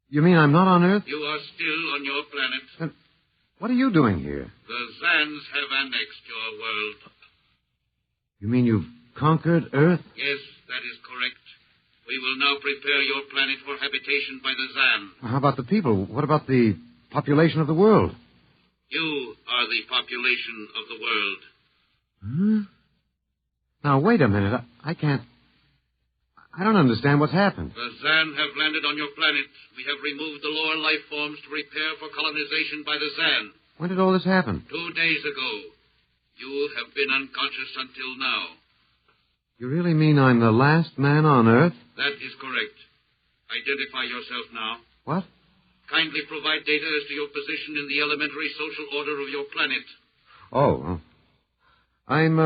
You mean I'm not on Earth? You are still on your planet. Then what are you doing here? The Zans have annexed your world. You mean you've conquered Earth? Yes, that is correct. We will now prepare your planet for habitation by the Zan. How about the people? What about the population of the world? You are the population of the world. Hmm? Now, wait a minute. I can't... I don't understand what's happened. The Zan have landed on your planet. We have removed the lower life forms to prepare for colonization by the Zan. When did all this happen? 2 days ago. You have been unconscious until now. You really mean I'm the last man on Earth? That is correct. Identify yourself now. What? Kindly provide data as to your position in the elementary social order of your planet. Oh. I'm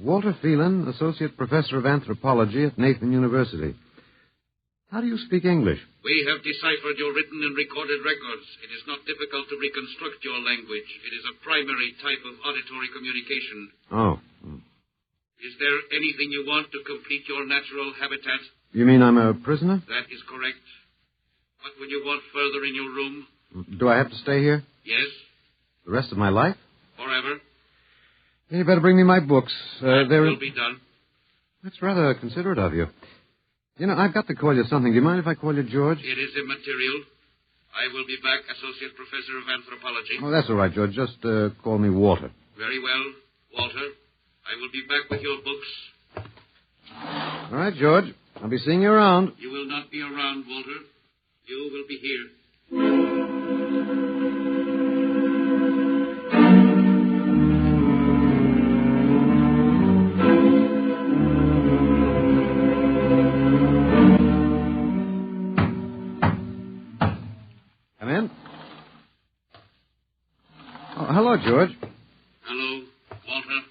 Walter Phelan, Associate Professor of Anthropology at Nathan University. How do you speak English? We have deciphered your written and recorded records. It is not difficult to reconstruct your language. It is a primary type of auditory communication. Oh. Is there anything you want to complete your natural habitat? You mean I'm a prisoner? That is correct. What will you want further in your room? Do I have to stay here? Yes. The rest of my life? Forever. You better bring me my books. That will be done. That's rather considerate of you. You know, I've got to call you something. Do you mind if I call you George? It is immaterial. I will be back, Associate Professor of Anthropology. Oh, that's all right, George. Just call me Walter. Very well, Walter. I will be back with your books. All right, George. I'll be seeing you around. You will not be around, Walter. You will be here. Come in. Oh, hello, George. Hello, Walter.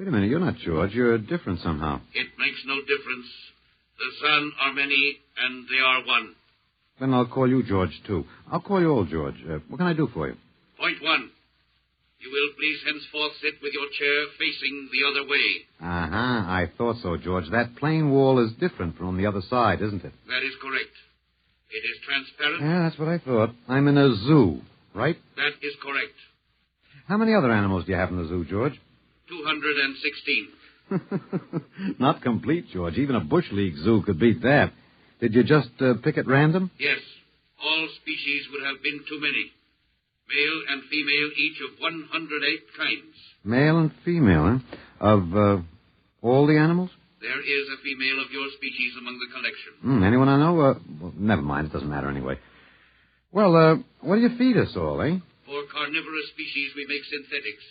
Wait a minute, you're not George. You're different somehow. It makes no difference. The Zan are many, and they are one. Then I'll call you George, too. I'll call you old George. What can I do for you? Point 1. You will please henceforth sit with your chair facing the other way. Uh-huh. I thought so, George. That plain wall is different from the other side, isn't it? That is correct. It is transparent. Yeah, that's what I thought. I'm in a zoo, right? That is correct. How many other animals do you have in the zoo, George? 216. Not complete, George. Even a Bush League zoo could beat that. Did you just pick at random? Yes. All species would have been too many. Male and female, each of 108 kinds. Male and female, huh? Of all the animals? There is a female of your species among the collection. Anyone I know? Well, never mind. It doesn't matter anyway. Well, what do you feed us all, eh? For carnivorous species, we make synthetics.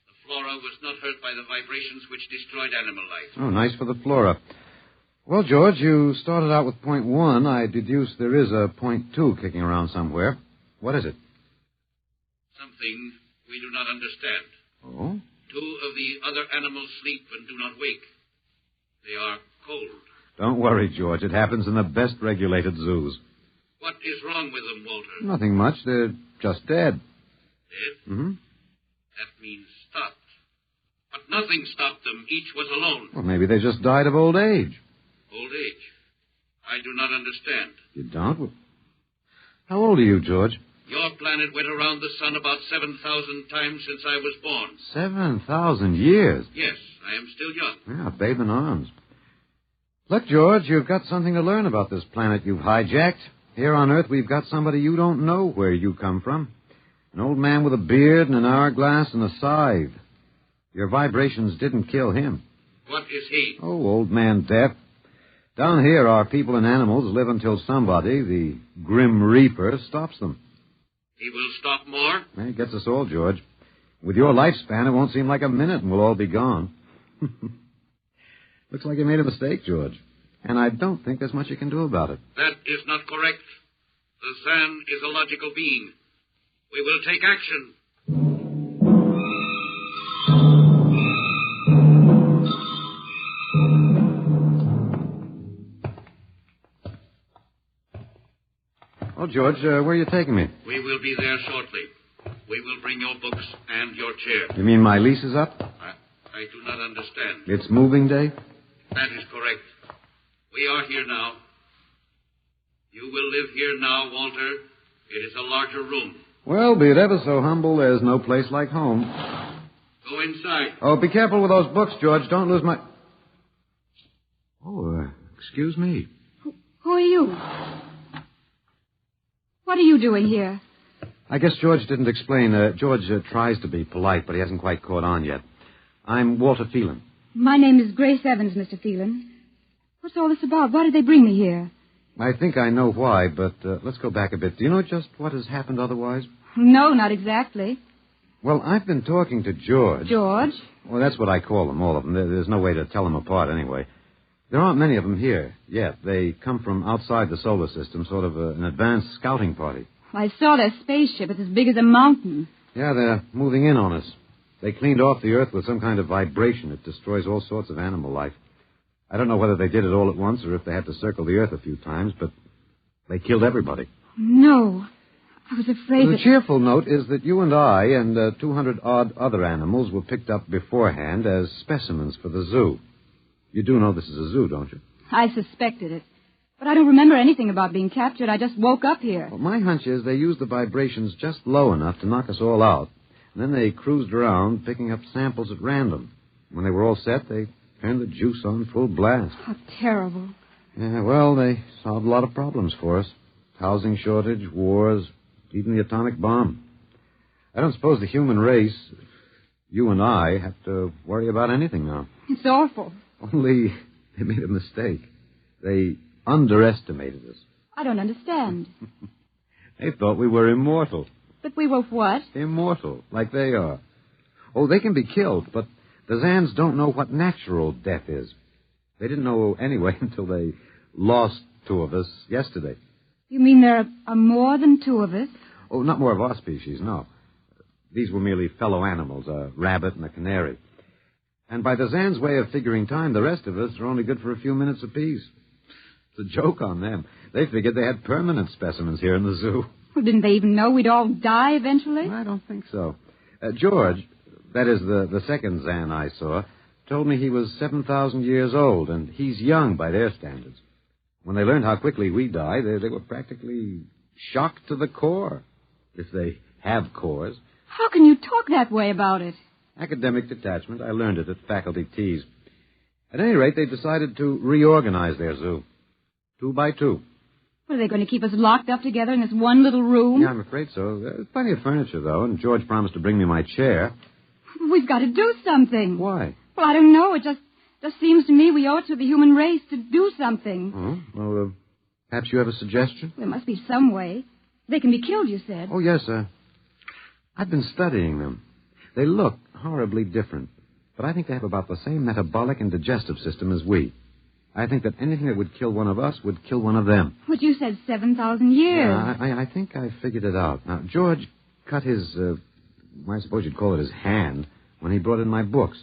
The flora was not hurt by the vibrations which destroyed animal life. Oh, nice for the flora. Well, George, you started out with point 1. I deduce there is a point 2 kicking around somewhere. What is it? Something we do not understand. Oh? 2 of the other animals sleep and do not wake. They are cold. Don't worry, George. It happens in the best regulated zoos. What is wrong with them, Walter? Nothing much. They're just dead. Dead? Mm-hmm. That means stopped. But nothing stopped them. Each was alone. Well, maybe they just died of old age. Old age? I do not understand. You don't? Well, how old are you, George? Your planet went around the sun about 7,000 times since I was born. 7,000 years? Yes, I am still young. Yeah, babe in arms. Look, George, you've got something to learn about this planet you've hijacked. Here on Earth, we've got somebody you don't know where you come from. An old man with a beard and an hourglass and a scythe. Your vibrations didn't kill him. What is he? Oh, old man Death. Down here, our people and animals live until somebody, the Grim Reaper, stops them. He will stop more? Well, he gets us all, George. With your lifespan, it won't seem like a minute and we'll all be gone. Looks like you made a mistake, George. And I don't think there's much you can do about it. That is not correct. The Zan is a logical being. We will take action. Oh, George, where are you taking me? We will be there shortly. We will bring your books and your chair. You mean my lease is up? I do not understand. It's moving day? That is correct. We are here now. You will live here now, Walter. It is a larger room. Well, be it ever so humble, there's no place like home. Go inside. Oh, be careful with those books, George. Don't lose my... Oh, excuse me. Who are you? What are you doing here? I guess George didn't explain. George tries to be polite, but he hasn't quite caught on yet. I'm Walter Phelan. My name is Grace Evans, Mr. Phelan. What's all this about? Why did they bring me here? I think I know why, but let's go back a bit. Do you know just what has happened otherwise? No, not exactly. Well, I've been talking to George. George? Well, that's what I call them, all of them. There's no way to tell them apart anyway. There aren't many of them here yet. They come from outside the solar system, sort of an advanced scouting party. I saw their spaceship. It's as big as a mountain. Yeah, they're moving in on us. They cleaned off the Earth with some kind of vibration. It destroys all sorts of animal life. I don't know whether they did it all at once or if they had to circle the Earth a few times, but they killed everybody. No. I was afraid The cheerful note is that you and I and 200-odd other animals were picked up beforehand as specimens for the zoo. You do know this is a zoo, don't you? I suspected it. But I don't remember anything about being captured. I just woke up here. Well, my hunch is they used the vibrations just low enough to knock us all out. And then they cruised around, picking up samples at random. When they were all set, they turned the juice on full blast. How terrible. Yeah, well, they solved a lot of problems for us. Housing shortage, wars, even the atomic bomb. I don't suppose the human race, you and I, have to worry about anything now. It's awful. Only they made a mistake. They underestimated us. I don't understand. They thought we were immortal. But we were what? Immortal, like they are. Oh, they can be killed, but the Zans don't know what natural death is. They didn't know anyway until they lost 2 of us yesterday. You mean there are more than 2 of us? Oh, not more of our species, no. These were merely fellow animals, a rabbit and a canary. And by the Zan's way of figuring time, the rest of us are only good for a few minutes apiece. It's a joke on them. They figured they had permanent specimens here in the zoo. Well, didn't they even know we'd all die eventually? I don't think so. George, that is the second Zan I saw, told me he was 7,000 years old, and he's young by their standards. When they learned how quickly we die, they were practically shocked to the core, if they have cores. How can you talk that way about it? Academic detachment. I learned it at faculty teas. At any rate, they decided to reorganize their zoo. 2 by 2. What, are they going to keep us locked up together in this one little room? Yeah, I'm afraid so. There's plenty of furniture, though, and George promised to bring me my chair. We've got to do something. Why? Well, I don't know. It just seems to me we owe it to the human race to do something. Oh, well, perhaps you have a suggestion? There must be some way. They can be killed, you said. Oh, yes, I've been studying them. They look horribly different, but I think they have about the same metabolic and digestive system as we. I think that anything that would kill one of us would kill one of them. But you said 7,000 years. Yeah, I think I figured it out. Now, George cut his, I suppose you'd call it his hand, when he brought in my books.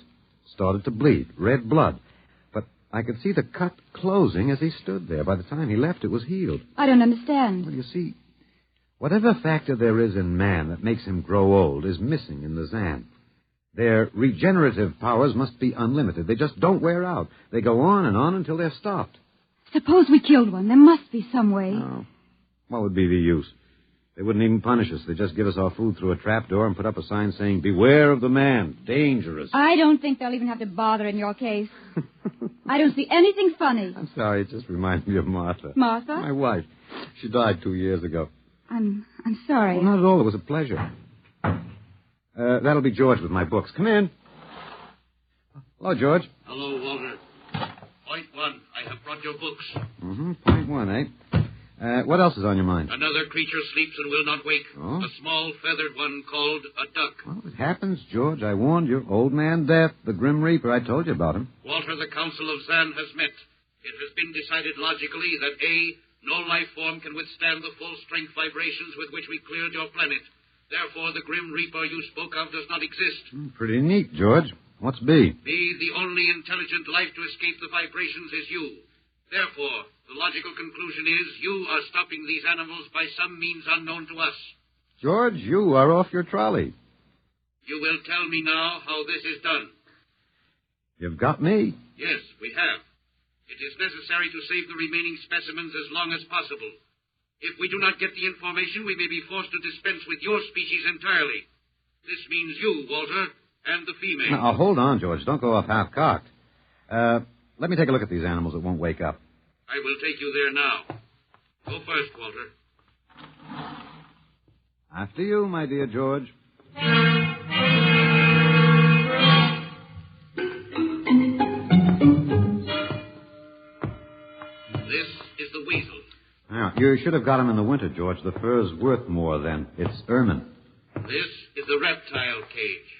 Started to bleed, red blood. But I could see the cut closing as he stood there. By the time he left, it was healed. I don't understand. Well, you see, whatever factor there is in man that makes him grow old is missing in the Zan. Their regenerative powers must be unlimited. They just don't wear out. They go on and on until they're stopped. Suppose we killed one. There must be some way. Oh, what would be the use? They wouldn't even punish us. They'd just give us our food through a trapdoor and put up a sign saying, "Beware of the man. Dangerous." I don't think they'll even have to bother in your case. I don't see anything funny. I'm sorry. It just reminds me of Martha. Martha? My wife. She died 2 years ago. I'm sorry. Well, not at all. It was a pleasure. That'll be George with my books. Come in. Hello, George. Hello, Walter. Point 1. I have brought your books. Point 1, eh? What else is on your mind? Another creature sleeps and will not wake. Oh? A small feathered one called a duck. Well, it happens, George. I warned you. Old Man Death, the Grim Reaper. I told you about him. Walter, the Council of Zan has met. It has been decided logically that A, no life form can withstand the full-strength vibrations with which we cleared your planet. Therefore, the Grim Reaper you spoke of does not exist. Pretty neat, George. What's B? B, the only intelligent life to escape the vibrations is you. Therefore, the logical conclusion is you are stopping these animals by some means unknown to us. George, you are off your trolley. You will tell me now how this is done. You've got me. Yes, we have. It is necessary to save the remaining specimens as long as possible. If we do not get the information, we may be forced to dispense with your species entirely. This means you, Walter, and the female. Now, hold on, George. Don't go off half-cocked. Let me take a look at these animals that won't wake up. I will take you there now. Go first, Walter. After you, my dear George. This is the weasel. Now, you should have got him in the winter, George. The fur's worth more then. It's ermine. This is the reptile cage.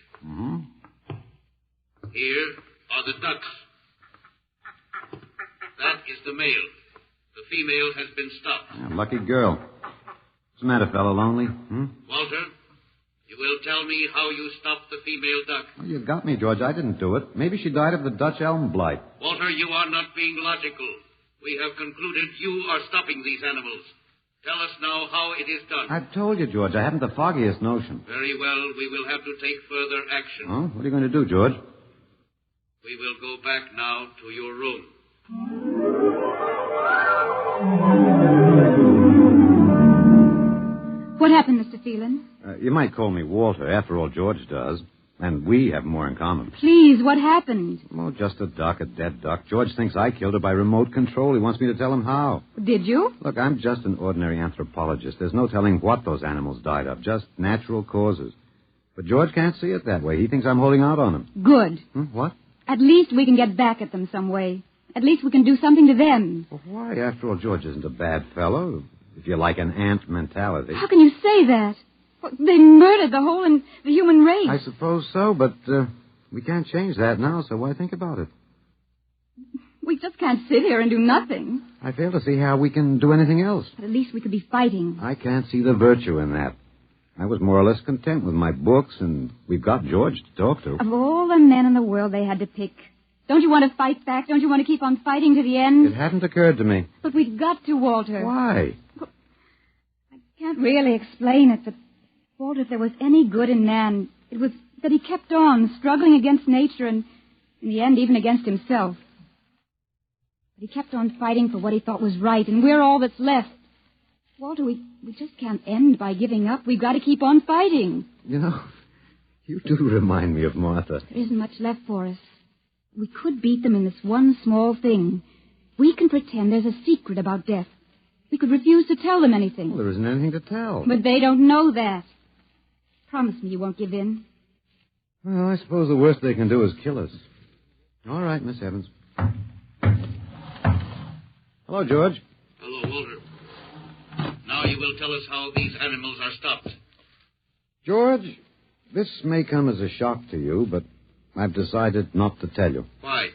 Here are the ducks. That is the male. The female has been stopped. Yeah, lucky girl. What's the matter, fellow? Lonely? Walter, you will tell me how you stopped the female duck. Well, you got me, George. I didn't do it. Maybe she died of the Dutch elm blight. Walter, you are not being logical. We have concluded you are stopping these animals. Tell us now how it is done. I've told you, George. I haven't the foggiest notion. Very well. We will have to take further action. Oh, what are you going to do, George? We will go back now to your room. What happened, Mr. Phelan? You might call me Walter. After all, George does. And we have more in common. Please, what happened? Oh, just a duck, a dead duck. George thinks I killed her by remote control. He wants me to tell him how. Did you? Look, I'm just an ordinary anthropologist. There's no telling what those animals died of, just natural causes. But George can't see it that way. He thinks I'm holding out on him. Good. What? At least we can get back at them some way. At least we can do something to them. Well, why? After all, George isn't a bad fellow, if you like an ant mentality. How can you say that? Well, they murdered the human race. I suppose so, but we can't change that now, so why think about it? We just can't sit here and do nothing. I fail to see how we can do anything else. But at least we could be fighting. I can't see the virtue in that. I was more or less content with my books, and we've got George to talk to. Of all the men in the world they had to pick, don't you want to fight back? Don't you want to keep on fighting to the end? It hadn't occurred to me. But we've got to, Walter. Why? I can't really explain it, but, Walter, if there was any good in man, it was that he kept on struggling against nature and, in the end, even against himself. But he kept on fighting for what he thought was right, and we're all that's left. Walter, we just can't end by giving up. We've got to keep on fighting. You know, you do remind me of Martha. There isn't much left for us. We could beat them in this one small thing. We can pretend there's a secret about death. We could refuse to tell them anything. Well, there isn't anything to tell. But they don't know that. Promise me you won't give in. Well, I suppose the worst they can do is kill us. All right, Miss Evans. Hello, George. Hello, Walter. Now you will tell us how these animals are stopped. George, this may come as a shock to you, but I've decided not to tell you. Why?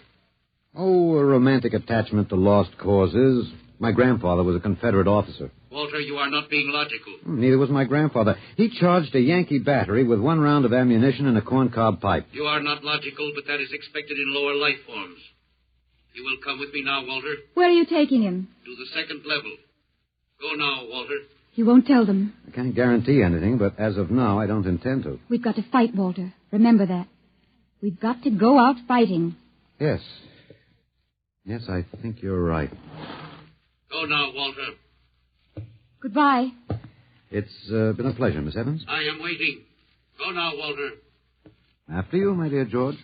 Oh, a romantic attachment to lost causes. My grandfather was a Confederate officer. Walter, you are not being logical. Neither was my grandfather. He charged a Yankee battery with 1 round of ammunition and a corncob pipe. You are not logical, but that is expected in lower life forms. You will come with me now, Walter. Where are you taking him? To the second level. Go now, Walter. You won't tell them. I can't guarantee anything, but as of now, I don't intend to. We've got to fight, Walter. Remember that. We've got to go out fighting. Yes. Yes, I think you're right. Go now, Walter. Goodbye. It's been a pleasure, Miss Evans. I am waiting. Go now, Walter. After you, my dear George.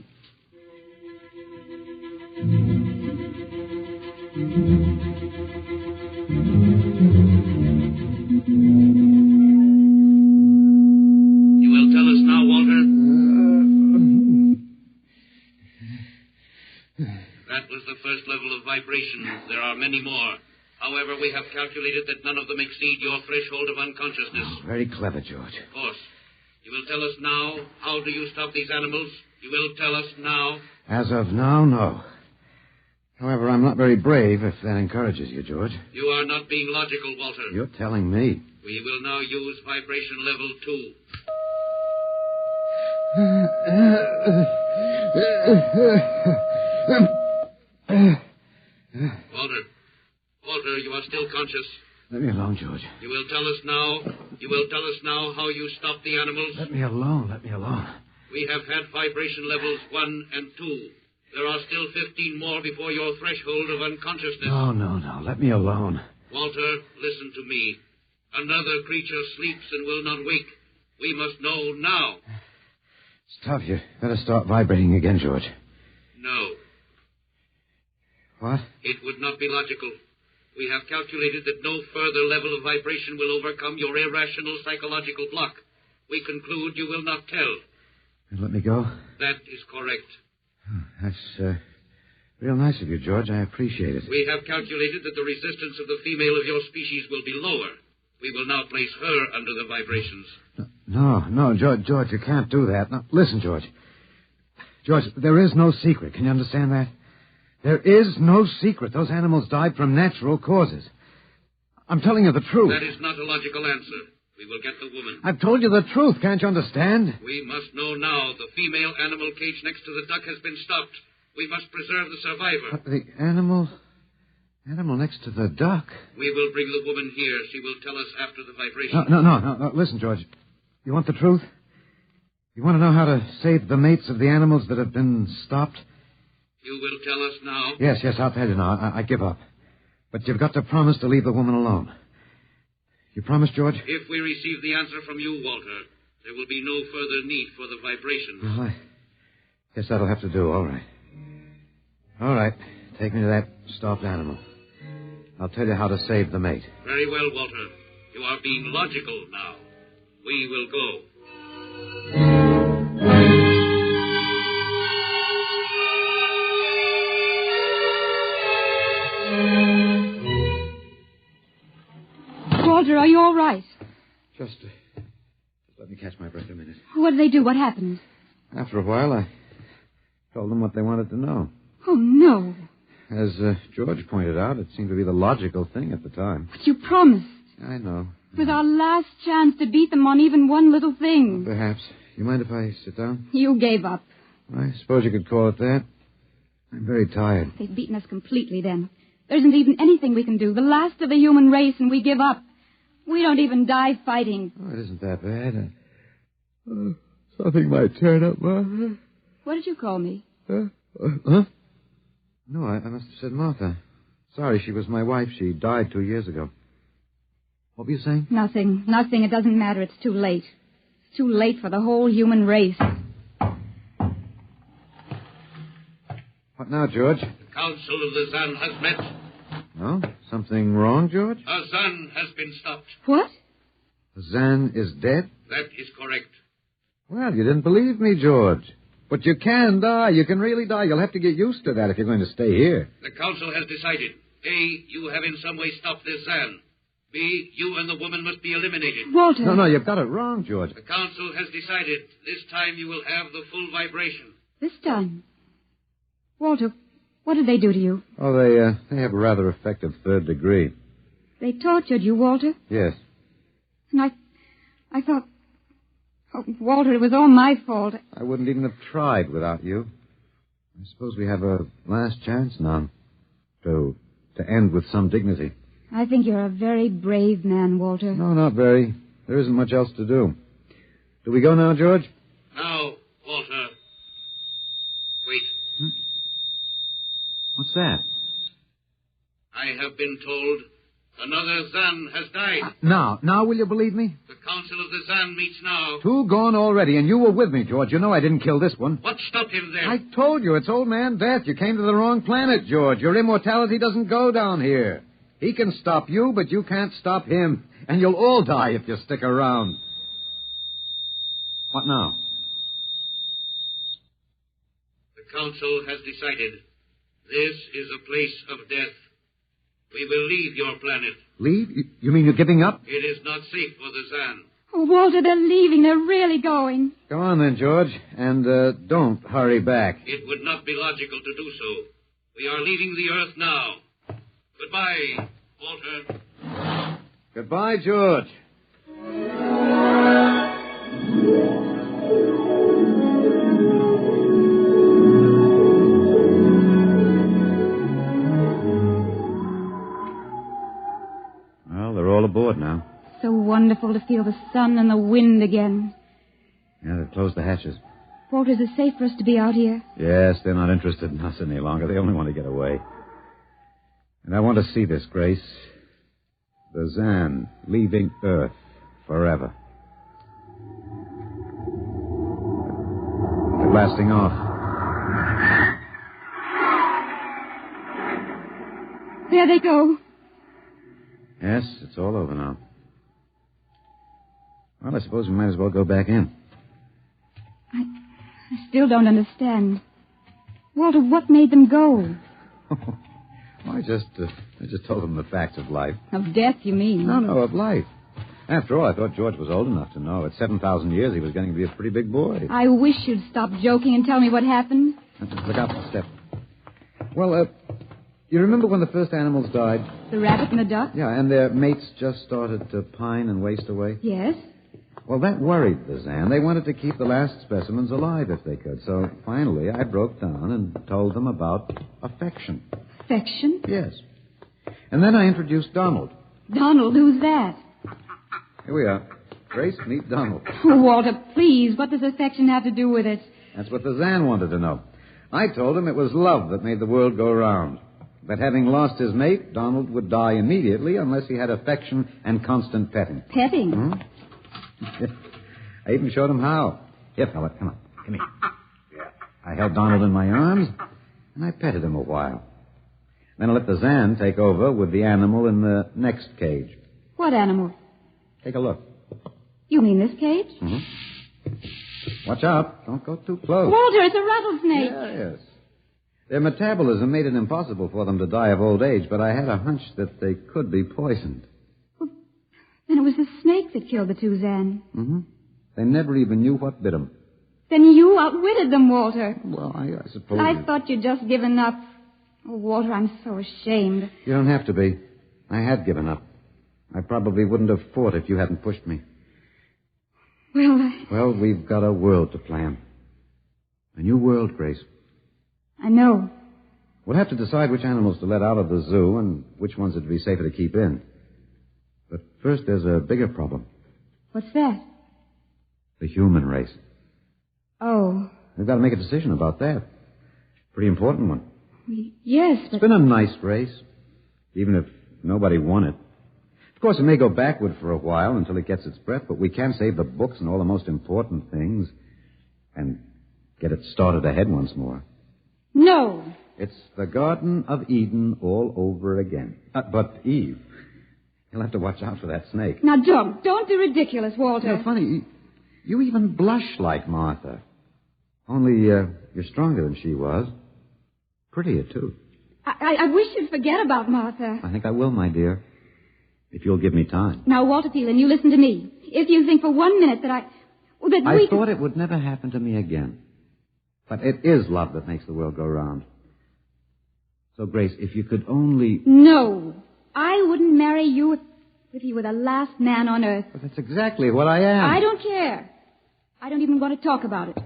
You will tell us now, Walter? That was the first level of vibration. There are many more. However, we have calculated that none of them exceed your threshold of unconsciousness. Oh, very clever, George. Of course. You will tell us now, how do you stop these animals? You will tell us now? As of now, no. However, I'm not very brave, if that encourages you, George. You are not being logical, Walter. You're telling me. We will now use vibration level 2. Walter, you are still conscious. Let me alone, George. You will tell us now how you stop the animals. Let me alone. We have had vibration levels 1 and 2. There are still 15 more before your threshold of unconsciousness. No. Let me alone. Walter, listen to me. Another creature sleeps and will not wake. We must know now. It's tough. You better start vibrating again, George. No. What? It would not be logical. We have calculated that no further level of vibration will overcome your irrational psychological block. We conclude you will not tell. Let me go? That is correct. That's real nice of you, George. I appreciate it. We have calculated that the resistance of the female of your species will be lower. We will now place her under the vibrations. No, George, you can't do that. Now, listen, George. George, there is no secret. Can you understand that? There is no secret. Those animals died from natural causes. I'm telling you the truth. That is not a logical answer. We will get the woman. I've told you the truth. Can't you understand? We must know now. The female animal cage next to the duck has been stopped. We must preserve the survivor. The animal next to the duck? We will bring the woman here. She will tell us after the vibration. No. Listen, George. You want the truth? You want to know how to save the mates of the animals that have been stopped? You will tell us now? Yes, I'll tell you now. I give up. But you've got to promise to leave the woman alone. You promise, George? If we receive the answer from you, Walter, there will be no further need for the vibrations. Well, I guess that'll have to do. All right. Take me to that stopped animal. I'll tell you how to save the mate. Very well, Walter. You are being logical now. We will go. Walter, are you all right? Just let me catch my breath a minute. What did they do? What happened? After a while, I told them what they wanted to know. Oh, no. As George pointed out, it seemed to be the logical thing at the time. But you promised. I know. It was our last chance to beat them on even one little thing. Perhaps. You mind if I sit down? You gave up. I suppose you could call it that. I'm very tired. They've beaten us completely then. There isn't even anything we can do. The last of the human race, and we give up. We don't even die fighting. Oh, it isn't that bad. Something might turn up, Martha. What did you call me? Huh? No, I must have said Martha. Sorry, she was my wife. She died 2 years ago. What were you saying? Nothing. It doesn't matter. It's too late. It's too late for the whole human race. What now, George? The Council of the Zan has met. No? Something wrong, George? A Zan has been stopped. What? Zan is dead? That is correct. Well, you didn't believe me, George. But you can die. You can really die. You'll have to get used to that if you're going to stay here. The Council has decided. A, you have in some way stopped this Zan. B, you and the woman must be eliminated. Walter. No, you've got it wrong, George. The Council has decided. This time you will have the full vibration. This time? Walter, what did they do to you? Oh, they have a rather effective third degree. They tortured you, Walter? Yes. And I thought... Oh, Walter, it was all my fault. I wouldn't even have tried without you. I suppose we have a last chance now to end with some dignity. I think you're a very brave man, Walter. No, not very. There isn't much else to do. Do we go now, George? Now, Walter. Wait. What's that? I have been told another Zan has died. Now, will you believe me? The Council of the Zan meets now. 2 gone already, and you were with me, George. You know I didn't kill this one. What stopped him then? I told you, it's old man Death. You came to the wrong planet, George. Your immortality doesn't go down here. He can stop you, but you can't stop him. And you'll all die if you stick around. What now? The Council has decided. This is a place of death. We will leave your planet. Leave? You mean you're giving up? It is not safe for the Zan. Oh, Walter, they're leaving. They're really going. Go on then, George. And don't hurry back. It would not be logical to do so. We are leaving the Earth now. Goodbye, Walter. Goodbye, George. Well, they're all aboard now. So wonderful to feel the sun and the wind again. Yeah, they've closed the hatches. Walter, is it safe for us to be out here? Yes, they're not interested in us any longer. They only want to get away. And I want to see this, Grace. The Zan leaving Earth forever. They're blasting off. There they go. Yes, it's all over now. Well, I suppose we might as well go back in. I still don't understand. Walter, what made them go? I just told them the facts of life. Of death, you mean? No, of life. After all, I thought George was old enough to know. At 7,000 years, he was getting to be a pretty big boy. I wish you'd stop joking and tell me what happened. Look out for the step. Well, you remember when the first animals died? The rabbit and the duck? Yeah, and their mates just started to pine and waste away? Yes. Well, that worried the Zan. They wanted to keep the last specimens alive if they could. So finally, I broke down and told them about affection. Affection? Yes. And then I introduced Donald. Donald? Who's that? Here we are. Grace, meet Donald. Oh, Walter, please. What does affection have to do with it? That's what the Zan wanted to know. I told him it was love that made the world go round. That having lost his mate, Donald would die immediately unless he had affection and constant petting. Petting? Hmm? I even showed him how. Here, fella, come on. Come here. I held Donald in my arms, and I petted him a while. Then I let the Zan take over with the animal in the next cage. What animal? Take a look. You mean this cage? Mm-hmm. Watch out. Don't go too close. Walter, it's a rattlesnake. Yes. Their metabolism made it impossible for them to die of old age, but I had a hunch that they could be poisoned. Then it was the snake that killed the two Zan. Mm-hmm. They never even knew what bit them. Then you outwitted them, Walter. Well, I suppose... I thought you'd just given up. Oh, Walter, I'm so ashamed. You don't have to be. I had given up. I probably wouldn't have fought if you hadn't pushed me. Well, we've got a world to plan. A new world, Grace. I know. We'll have to decide which animals to let out of the zoo and which ones it'd be safer to keep in. But first, there's a bigger problem. What's that? The human race. Oh. We've got to make a decision about that. Pretty important one. Yes, but... It's been a nice race, even if nobody won it. Of course, it may go backward for a while until it gets its breath, but we can save the books and all the most important things and get it started ahead once more. No. It's the Garden of Eden all over again. But, Eve, you'll have to watch out for that snake. Now, don't be ridiculous, Walter. Yeah, funny. You even blush like Martha. Only you're stronger than she was. Prettier, too. I wish you'd forget about Martha. I think I will, my dear. If you'll give me time. Now, Walter Phelan, you listen to me. If you think for 1 minute that I thought it would never happen to me again. But it is love that makes the world go round. So, Grace, if you could only... No. I wouldn't marry you if you were the last man on earth. But that's exactly what I am. I don't care. I don't even want to talk about it.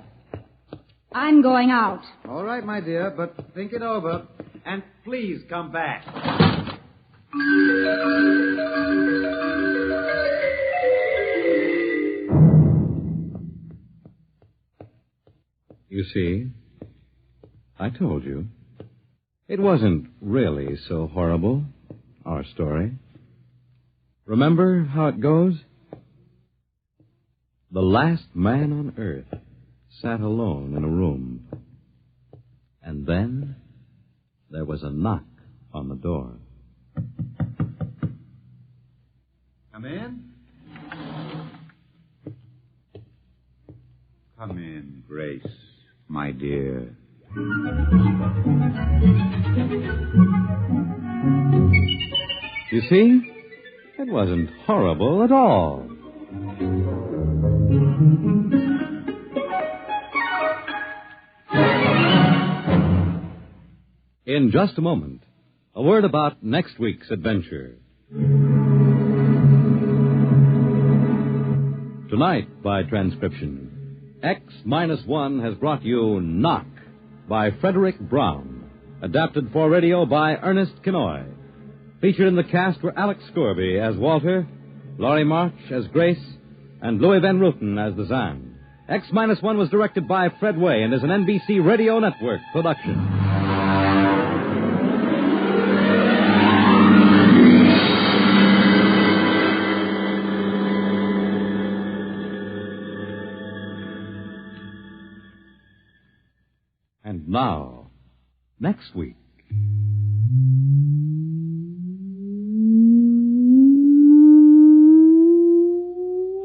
I'm going out. All right, my dear, but think it over. And please come back. You see, I told you. It wasn't really so horrible, our story. Remember how it goes? The last man on earth sat alone in a room. And then there was a knock on the door. Come in. Come in, Grace, my dear. You see, it wasn't horrible at all. In just a moment, a word about next week's adventure. Tonight, by transcription, X-1 has brought you Knock by Frederick Brown, adapted for radio by Ernest Kinoy. Featured in the cast were Alex Scorby as Walter, Laurie March as Grace, and Louis Van Rooten as the Zan. X-1 was directed by Fred Way and is an NBC Radio Network production. And now, next week.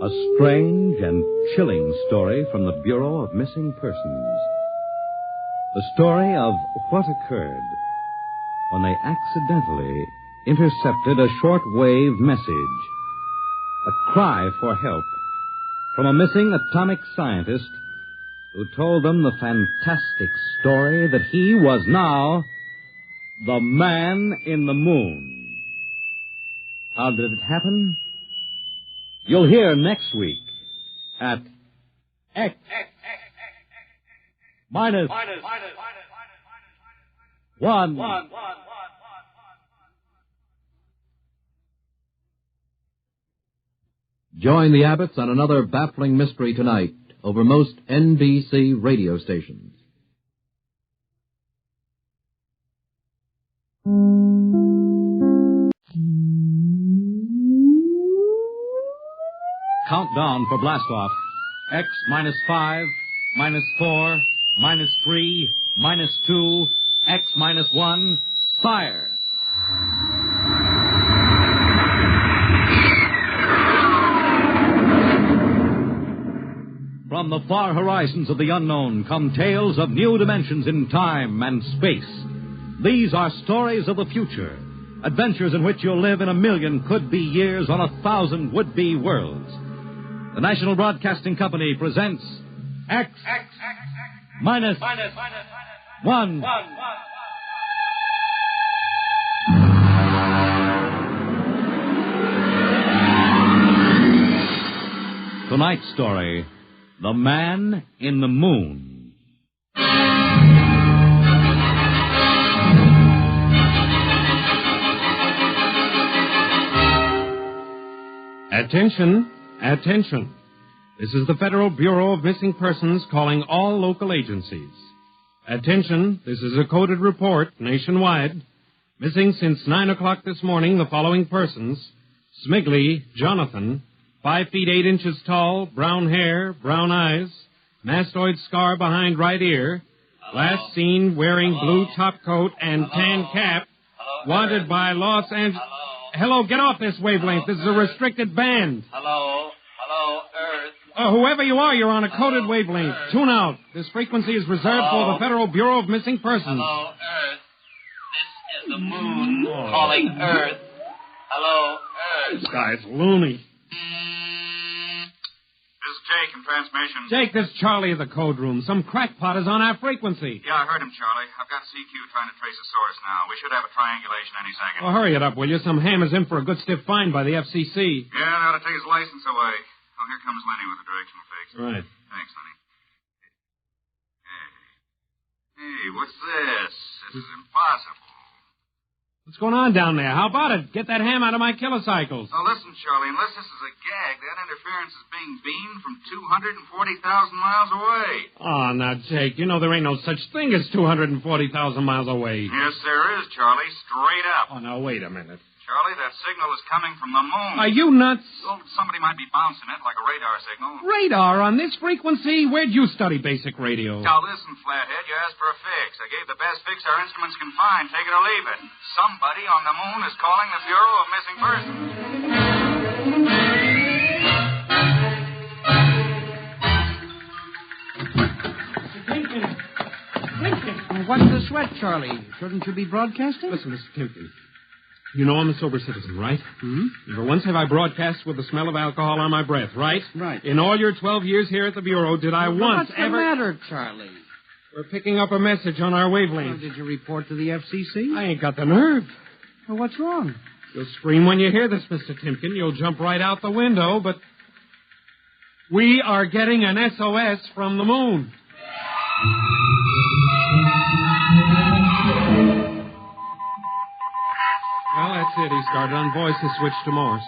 A strange and chilling story from the Bureau of Missing Persons. The story of what occurred when they accidentally intercepted a short-wave message. A cry for help from a missing atomic scientist who told them the fantastic story that he was now the man in the moon. How did it happen? You'll hear next week at X minus 1. Join the Abbotts on another baffling mystery tonight over most NBC radio stations. Countdown for blastoff. X minus 5, minus 4, minus 3, minus 2, X minus 1, fire. From the far horizons of the unknown come tales of new dimensions in time and space. These are stories of the future, adventures in which you'll live in 1,000,000 could-be years on 1,000 would-be worlds. The National Broadcasting Company presents X minus 1. Tonight's story, The Man in the Moon. Attention, attention. This is the Federal Bureau of Missing Persons calling all local agencies. Attention, this is a coded report nationwide. Missing since 9 o'clock this morning the following persons: Smigley, Jonathan, 5 feet 8 inches tall, brown hair, brown eyes, mastoid scar behind right ear, last seen wearing blue top coat and tan cap, wanted by Los Angeles... Hello, get off this wavelength. This is a restricted band. Hello, Earth. Whoever you are, you're on a coded wavelength. Tune out. This frequency is reserved for the Federal Bureau of Missing Persons. Hello, Earth. This is the moon calling Earth. Hello, Earth. This guy's loony. This is Jake in transmission. Jake, this Charlie of the code room. Some crackpot is on our frequency. Yeah, I heard him, Charlie. I've got CQ trying to trace the source now. We should have a triangulation any second. Well, hurry it up, will you? Some ham is in for a good stiff fine by the FCC. Yeah, they ought to take his license away. Oh, here comes Lenny with the directional fix. Right. Thanks, Lenny. Hey, what's this? This is impossible. What's going on down there? How about it? Get that ham out of my kilocycles. Now, listen, Charlie, unless this is a gag, that interference is being beamed from 240,000 miles away. Oh, now, Jake, you know there ain't no such thing as 240,000 miles away. Yes, there is, Charlie. Straight up. Oh, now, wait a minute. Charlie, that signal is coming from the moon. Are you nuts? Well, somebody might be bouncing it like a radar signal. Radar on this frequency? Where'd you study basic radio? Now, listen, Flathead, you asked for a fix. I gave the best fix our instruments can find. Take it or leave it. Somebody on the moon is calling the Bureau of Missing Persons. Lincoln! What's the sweat, Charlie? Shouldn't you be broadcasting? Listen, Mr. Timpkin. You know I'm a sober citizen, right? Mm-hmm. Never once have I broadcast with the smell of alcohol on my breath, right? Right. In all your 12 years here at the Bureau, did I once ever... What's the matter, Charlie? We're picking up a message on our wavelength. Did you report to the FCC? I ain't got the nerve. Well, what's wrong? You'll scream when you hear this, Mr. Timpkin. You'll jump right out the window, but... we are getting an SOS from the moon. Well, that's it. He started on voice and switched to Morse.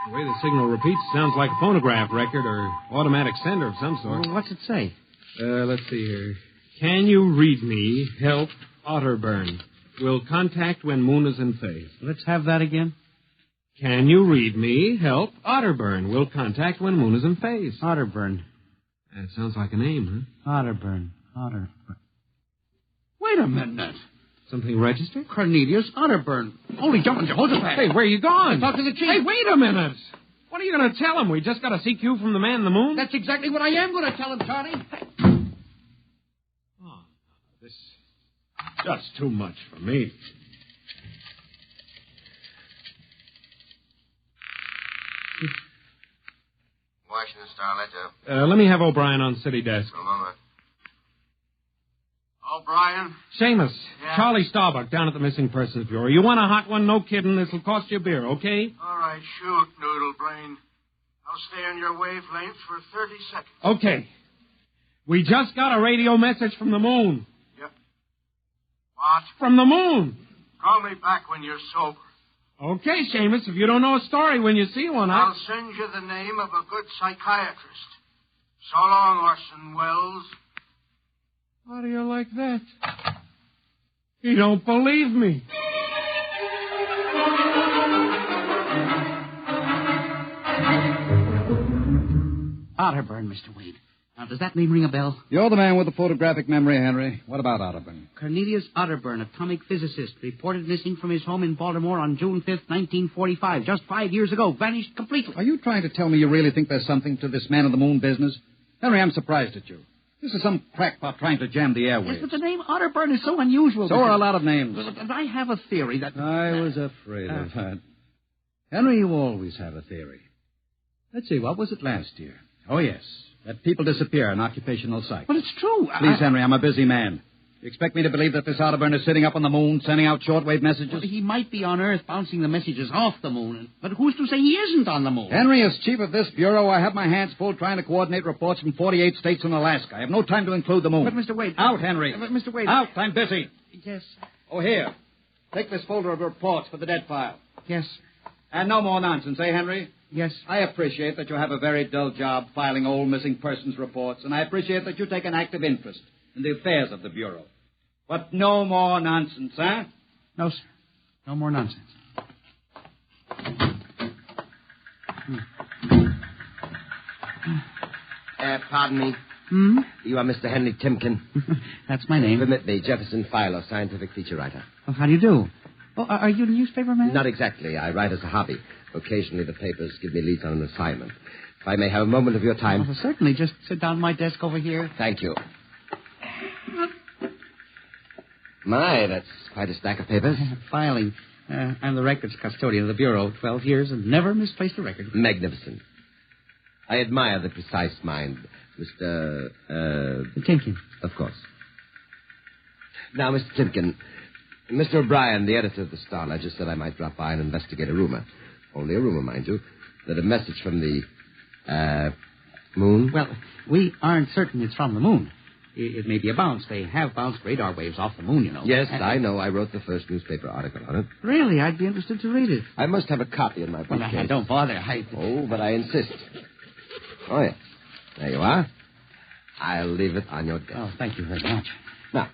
The way the signal repeats sounds like a phonograph record or automatic sender of some sort. Well, what's it say? Let's see here. Can you read me? Help. Otterburn. Will contact when moon is in phase. Let's have that again. Can you read me? Help. Otterburn. Will contact when moon is in phase. Otterburn. That sounds like a name, huh? Otterburn. Wait a minute. Something registered? Cornelius Otterburn. Holy jumping, hold it back. Hey, where are you going? Talk to the chief. Hey, wait a minute. What are you going to tell him? We just got a CQ from the man in the moon? That's exactly what I am going to tell him, Charlie. Oh, this is just too much for me. Washington Star Ledger. Let me have O'Brien on city desk. A moment. O'Brien? Seamus. Yeah? Charlie Starbuck down at the Missing Persons Bureau. You want a hot one? No kidding. This'll cost you a beer, okay? All right, shoot, Noodle Brain. I'll stay on your wavelength for 30 seconds. Okay. We just got a radio message from the moon. Yep. What? From the moon. Call me back when you're sober. Okay, Seamus. If you don't know a story when you see one, I'll send you the name of a good psychiatrist. So long, Orson Welles. How do you like that? You don't believe me. Otterburn, Mr. Wade. Now, does that name ring a bell? You're the man with the photographic memory, Henry. What about Otterburn? Cornelius Otterburn, atomic physicist, reported missing from his home in Baltimore on June 5th, 1945, just 5 years ago. Vanished completely. Are you trying to tell me you really think there's something to this man-on-the-moon business? Henry, I'm surprised at you. This is some crackpot trying to jam the airwaves. Yes, but the name Otterburn is so unusual. So are a lot of names. Well, I have a theory that... I was afraid of that. Henry, you always have a theory. Let's see, what was it last year? Oh, yes. That people disappear in occupational psych. But it's true. Please, Henry, I'm a busy man. You expect me to believe that this Otterburn is sitting up on the moon, sending out shortwave messages? Well, he might be on Earth bouncing the messages off the moon. But who's to say he isn't on the moon? Henry, as chief of this bureau, I have my hands full trying to coordinate reports from 48 states and Alaska. I have no time to include the moon. But, Mr. Wade... Out, Henry. But, Mr. Wade... Out, I'm busy. Yes. Oh, here. Take this folder of reports for the dead file. Yes. And no more nonsense, eh, Henry? Yes. I appreciate that you have a very dull job filing old missing persons reports, and I appreciate that you take an active interest in the affairs of the Bureau. But no more nonsense, huh? No, sir. No more nonsense. Pardon me. Hmm? You are Mr. Henry Timken. That's my name. Permit me, Jefferson Philo, scientific feature writer. Oh, how do you do? Oh, are you a newspaper man? Not exactly. I write as a hobby. Occasionally the papers give me leads on an assignment. If I may have a moment of your time. Oh, well, certainly. Just sit down at my desk over here. Thank you. My, that's quite a stack of papers. Filing. I'm the records custodian of the Bureau. 12 years and never misplaced a record. Magnificent. I admire the precise mind, Mr. Timken. Of course. Now, Mr. Timken, Mr. O'Brien, the editor of the Star Ledger, said I might drop by and investigate a rumor. Only a rumor, mind you, that a message from the, moon? Well, we aren't certain it's from the moon. It may be a bounce. They have bounced radar waves off the moon, you know. Yes, I know. I wrote the first newspaper article on it. Really? I'd be interested to read it. I must have a copy in my briefcase. Well, don't bother. Oh, but I insist. Oh, yes. There you are. I'll leave it on your desk. Oh, thank you very much. Now,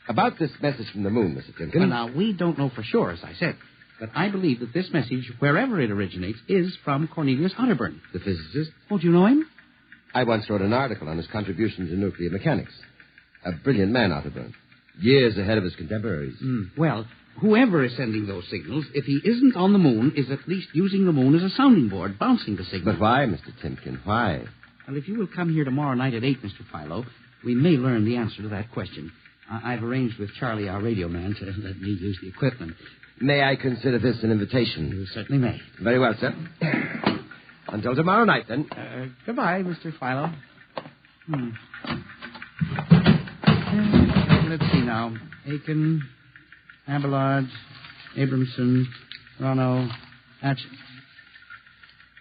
about this message from the moon, Mr. Timken. Well, now, we don't know for sure, as I said. But I believe that this message, wherever it originates, is from Cornelius Otterburn. The physicist? Oh, do you know him? I once wrote an article on his contributions in nuclear mechanics. A brilliant man, Otterburn. Years ahead of his contemporaries. Well, whoever is sending those signals, if he isn't on the moon, is at least using the moon as a sounding board, bouncing the signal. But why, Mr. Timken? Why? Well, if you will come here tomorrow night at 8, Mr. Philo, we may learn the answer to that question. I've arranged with Charlie, our radio man, to let me use the equipment. May I consider this an invitation? You certainly may. Very well, sir. Until tomorrow night, then. Goodbye, Mr. Philo. Let's see now. Aiken, Abelard, Abramson, Rono, Hatch.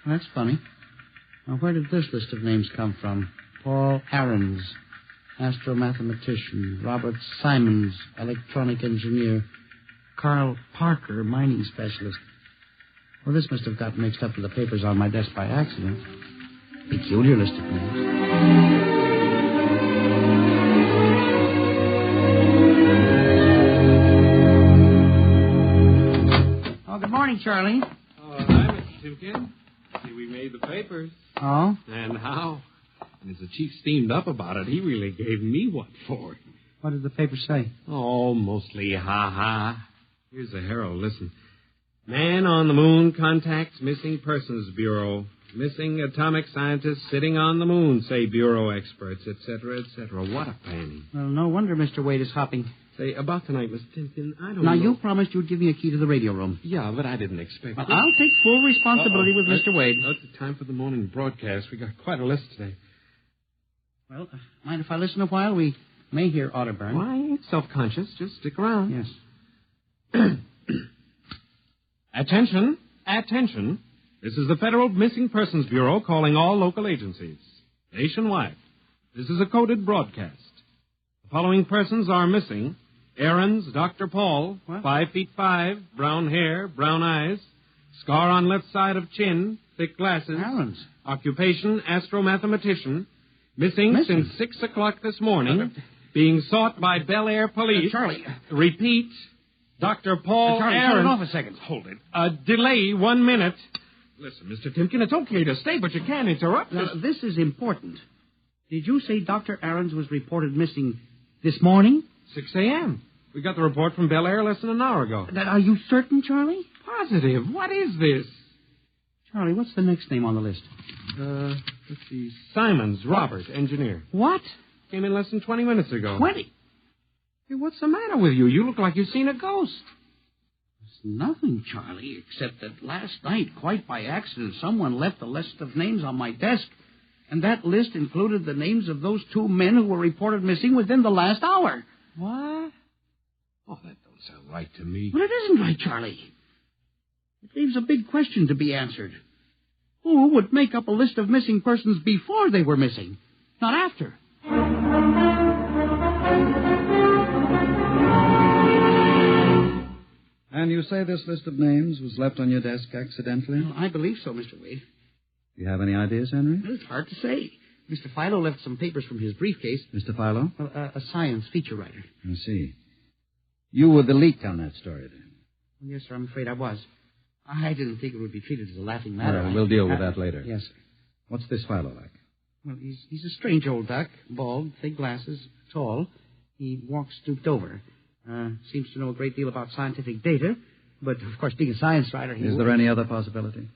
Well, that's funny. Now, where did this list of names come from? Paul Ahrens, astromathematician. Robert Simons, electronic engineer. Carl Parker, mining specialist. Well, this must have got mixed up with the papers on my desk by accident. Peculiar list of names. Oh, good morning, Charlie. Oh, hi, Mr. Timken. See, we made the papers. Oh? And how? And as the chief steamed up about it, he really gave me what for it. What did the paper say? Oh, mostly ha-ha. Here's the Herald. Listen. Man on the moon contacts Missing Persons Bureau. Missing atomic scientists sitting on the moon, say Bureau experts, etc., etc. What a panning. Well, no wonder Mr. Wade is hopping. Say, about tonight, Mr. Timken, I don't Now, know. you promised you'd give me a key to the radio room. Yeah, but I didn't expect Well, it. I'll take full responsibility with Mr. Wade. It's the time for the morning broadcast. We got quite a list today. Well, mind if I listen a while? We may hear Otterburn. Why, ain't self-conscious. Just stick around. Yes. Attention. Attention. This is the Federal Missing Persons Bureau calling all local agencies. Nationwide. This is a coded broadcast. The following persons are missing. Ahrens, Dr. Paul, 5'5", brown hair, brown eyes, scar on left side of chin, thick glasses. Ahrens. Occupation, astromathematician. Missing since 6 o'clock this morning. Being sought by Bel Air police. Charlie. Repeat. Dr. Paul Charlie, Ahrens. hold it off a second. Hold it. Delay 1 minute. Listen, Mr. Timken, it's okay to stay, but you can't interrupt Now, us. this is important. Did you say Dr. Ahrens was reported missing this morning? 6 a.m. We got the report from Bel Air less than an hour ago. Are you certain, Charlie? Positive. What is this? Charlie, what's the next name on the list? Let's see. Simons, Robert, engineer. What? Came in less than 20 minutes ago. 20? Hey, what's the matter with you? You look like you've seen a ghost. It's nothing, Charlie, except that last night, quite by accident, someone left a list of names on my desk. And that list included the names of those 2 men who were reported missing within the last hour. What? Oh, that don't sound right to me. Well, it isn't right, Charlie. It leaves a big question to be answered. Who would make up a list of missing persons before they were missing, not after? And you say this list of names was left on your desk accidentally? Well, I believe so, Mr. Wade. Do you have any ideas, Henry? Well, it's hard to say. Mr. Philo left some papers from his briefcase. Mr. Philo? Well, a science feature writer. I see. You were the leak on that story, then? Yes, sir, I'm afraid I was. I didn't think it would be treated as a laughing matter. Well, we'll deal with that later. Yes, sir. What's this Philo like? Well, he's a strange old duck, bald, thick glasses, tall. He walks stooped over. Seems to know a great deal about scientific data, but, of course, being a science writer... Is there any other possibility?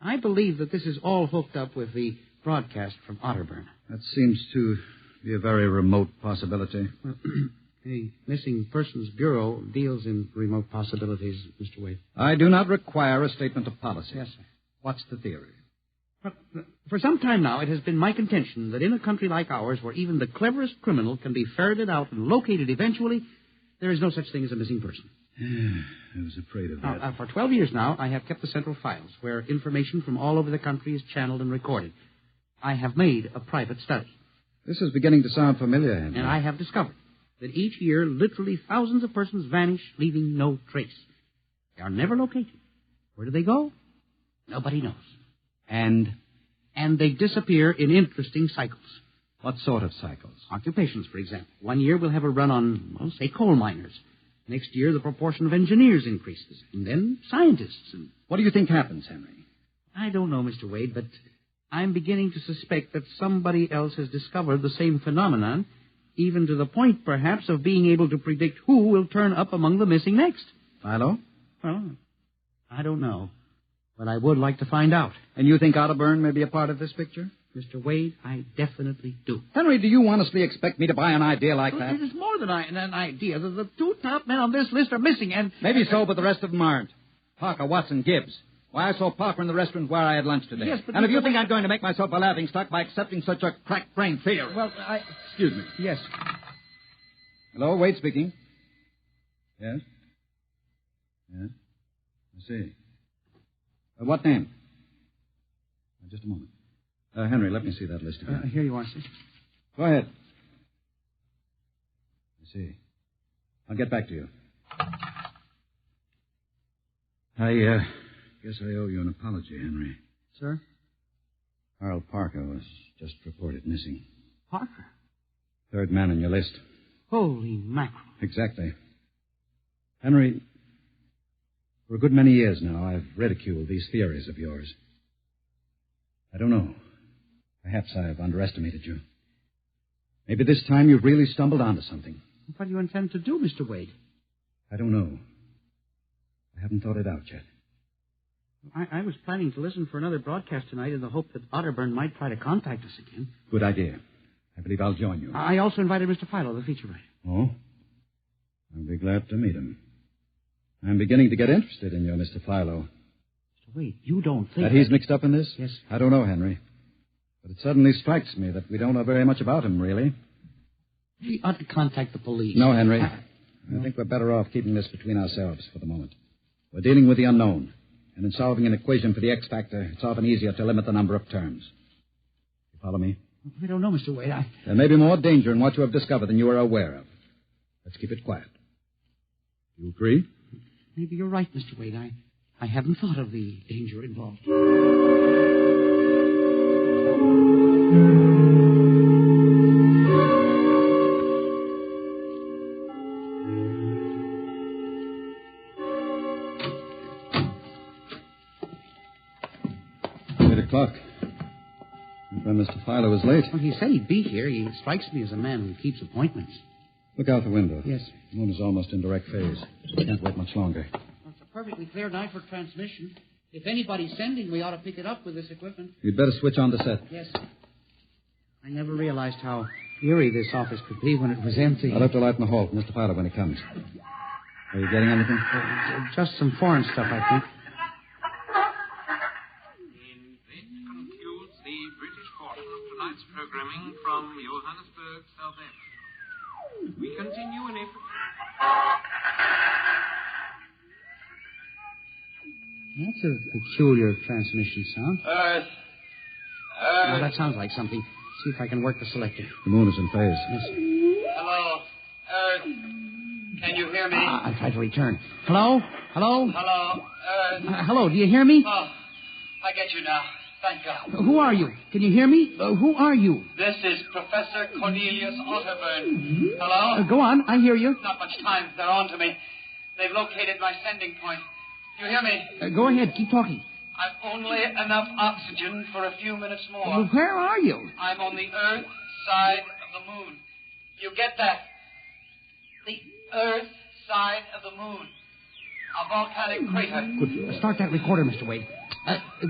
I believe that this is all hooked up with the broadcast from Otterburn. That seems to be a very remote possibility. The Missing Persons Bureau deals in remote possibilities, Mr. Wade. I do not require a statement of policy. Yes, sir. What's the theory? Well, for some time now, it has been my contention that in a country like ours, where even the cleverest criminal can be ferreted out and located eventually, there is no such thing as a missing person. I was afraid of that. For 12 years now, I have kept the central files, where information from all over the country is channeled and recorded. I have made a private study. This is beginning to sound familiar, Henry. And I have discovered that each year, literally thousands of persons vanish, leaving no trace. They are never located. Where do they go? Nobody knows. And they disappear in interesting cycles. What sort of cycles? Occupations, for example. One year we'll have a run on, well, say, coal miners. Next year, the proportion of engineers increases. And then scientists. And what do you think happens, Henry? I don't know, Mr. Wade, but I'm beginning to suspect that somebody else has discovered the same phenomenon, even to the point, perhaps, of being able to predict who will turn up among the missing next. Philo? Well, I don't know. But I would like to find out. And you think Otterburn may be a part of this picture? Mr. Wade, I definitely do. Henry, do you honestly expect me to buy an idea like that? It is more than an idea. The two top men on this list are missing, and... Maybe so, but the rest of them aren't. Parker, Watson, Gibbs. Why, I saw Parker in the restaurant where I had lunch today. Yes, but... And if you think I'm going to make myself a laughingstock by accepting such a crack-brained theory... Well, Excuse me. Yes. Hello, Wade speaking. Yes? Yes? I see. What name? Just a moment. Henry, let me see that list again. Here you are, sir. Go ahead. I see. I'll get back to you. I guess I owe you an apology, Henry. Sir? Carl Parker was just reported missing. Parker? Third man on your list. Holy mackerel. Exactly. Henry, for a good many years now, I've ridiculed these theories of yours. I don't know. Perhaps I've underestimated you. Maybe this time you've really stumbled onto something. What do you intend to do, Mr. Wade? I don't know. I haven't thought it out yet. I was planning to listen for another broadcast tonight in the hope that Otterburn might try to contact us again. Good idea. I believe I'll join you. I also invited Mr. Philo, the feature writer. Oh? I'll be glad to meet him. I'm beginning to get interested in you, Mr. Philo. Mr. Wade, you don't think... That he's mixed up in this? Yes. I don't know, Henry. But it suddenly strikes me that we don't know very much about him, really. We ought to contact the police. No, Henry. I think we're better off keeping this between ourselves for the moment. We're dealing with the unknown. And in solving an equation for the X factor, it's often easier to limit the number of terms. You follow me? I don't know, Mr. Wade. There may be more danger in what you have discovered than you are aware of. Let's keep it quiet. You agree? Maybe you're right, Mr. Wade. I haven't thought of the danger involved. O'clock. Mr. Philo was late. Well, he said he'd be here. He strikes me as a man who keeps appointments. Look out the window. Yes. The moon is almost in direct phase. We can't wait much longer. Well, it's a perfectly clear night for transmission. If anybody's sending, we ought to pick it up with this equipment. You'd better switch on the set. Yes. I never realized how eerie this office could be when it was empty. I'll have to lighten the hall for Mr. Philo when he comes. Are you getting anything? Just some foreign stuff, I think. Tonight's programming from Johannesburg, South Africa. We That's a peculiar transmission sound. Earth. Now, that sounds like something. See if I can work the selector. The moon is in phase. Yes. Hello. Earth. Can you hear me? I'll try to return. Hello? Hello? Hello. Earth. Hello, do you hear me? Oh, I get you now. Thank God. Who are you? Can you hear me? Who are you? This is Professor Cornelius Otterburn. Hello? Go on, I hear you. Not much time. They're on to me. They've located my sending point. You hear me? Go ahead, keep talking. I've only enough oxygen for a few minutes more. Well, where are you? I'm on the Earth side of the moon. You get that? The Earth side of the moon. A volcanic crater. Good. Start that recorder, Mr. Wade.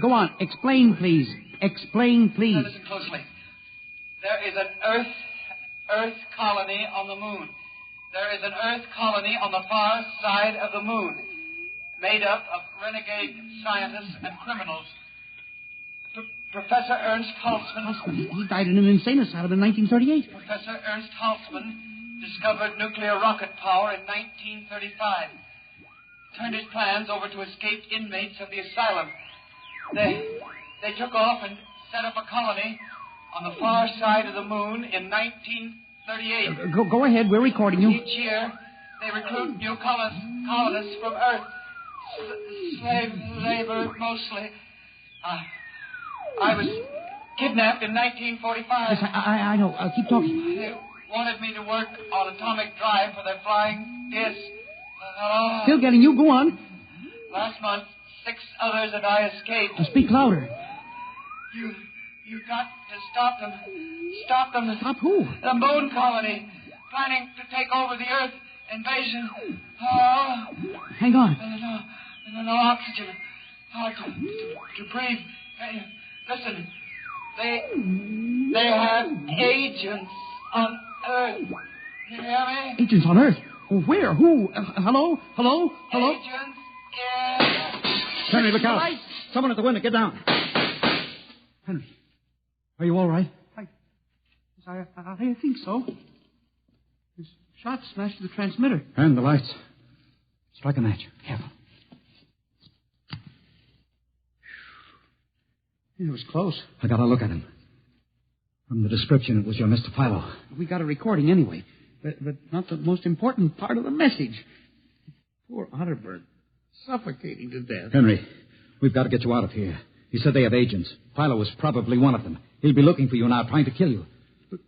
Go on. Explain, please. Explain, please. Now listen closely. There is an Earth colony on the moon. There is an Earth colony on the far side of the moon, made up of renegade scientists and criminals. Professor Ernst Halsman... He died in an insane asylum in 1938. Professor Ernst Halsman discovered nuclear rocket power in 1935. Turned his plans over to escaped inmates of the asylum. They took off and set up a colony on the far side of the moon in 1938. Go ahead, we're recording you. Each year, they recruit new colonists from Earth. Slave labor, mostly. I was kidnapped in 1945. Yes, I know. Keep talking. They wanted me to work on atomic drive for their flying disc. Still getting you. Go on. Last month, 6 others and I escaped. Speak louder. You got to stop them. Stop them. Stop who? The moon colony. Planning to take over the Earth. Invasion. Hang on. No oxygen. Hard to breathe. Hey, listen. They have agents on Earth. You hear me? Agents on Earth? Where? Who? Hello? Hello? Hello? Agents Henry, look out. Someone at the window. Get down. Henry, are you all right? I think so. His shot smashed the transmitter. And the lights. Strike a match. Careful. It was close. I got a look at him. From the description, it was your Mr. Philo. We got a recording anyway, but not the most important part of the message. Poor Otterburn, suffocating to death. Henry, we've got to get you out of here. He said they have agents. Philo was probably one of them. He'll be looking for you now, trying to kill you.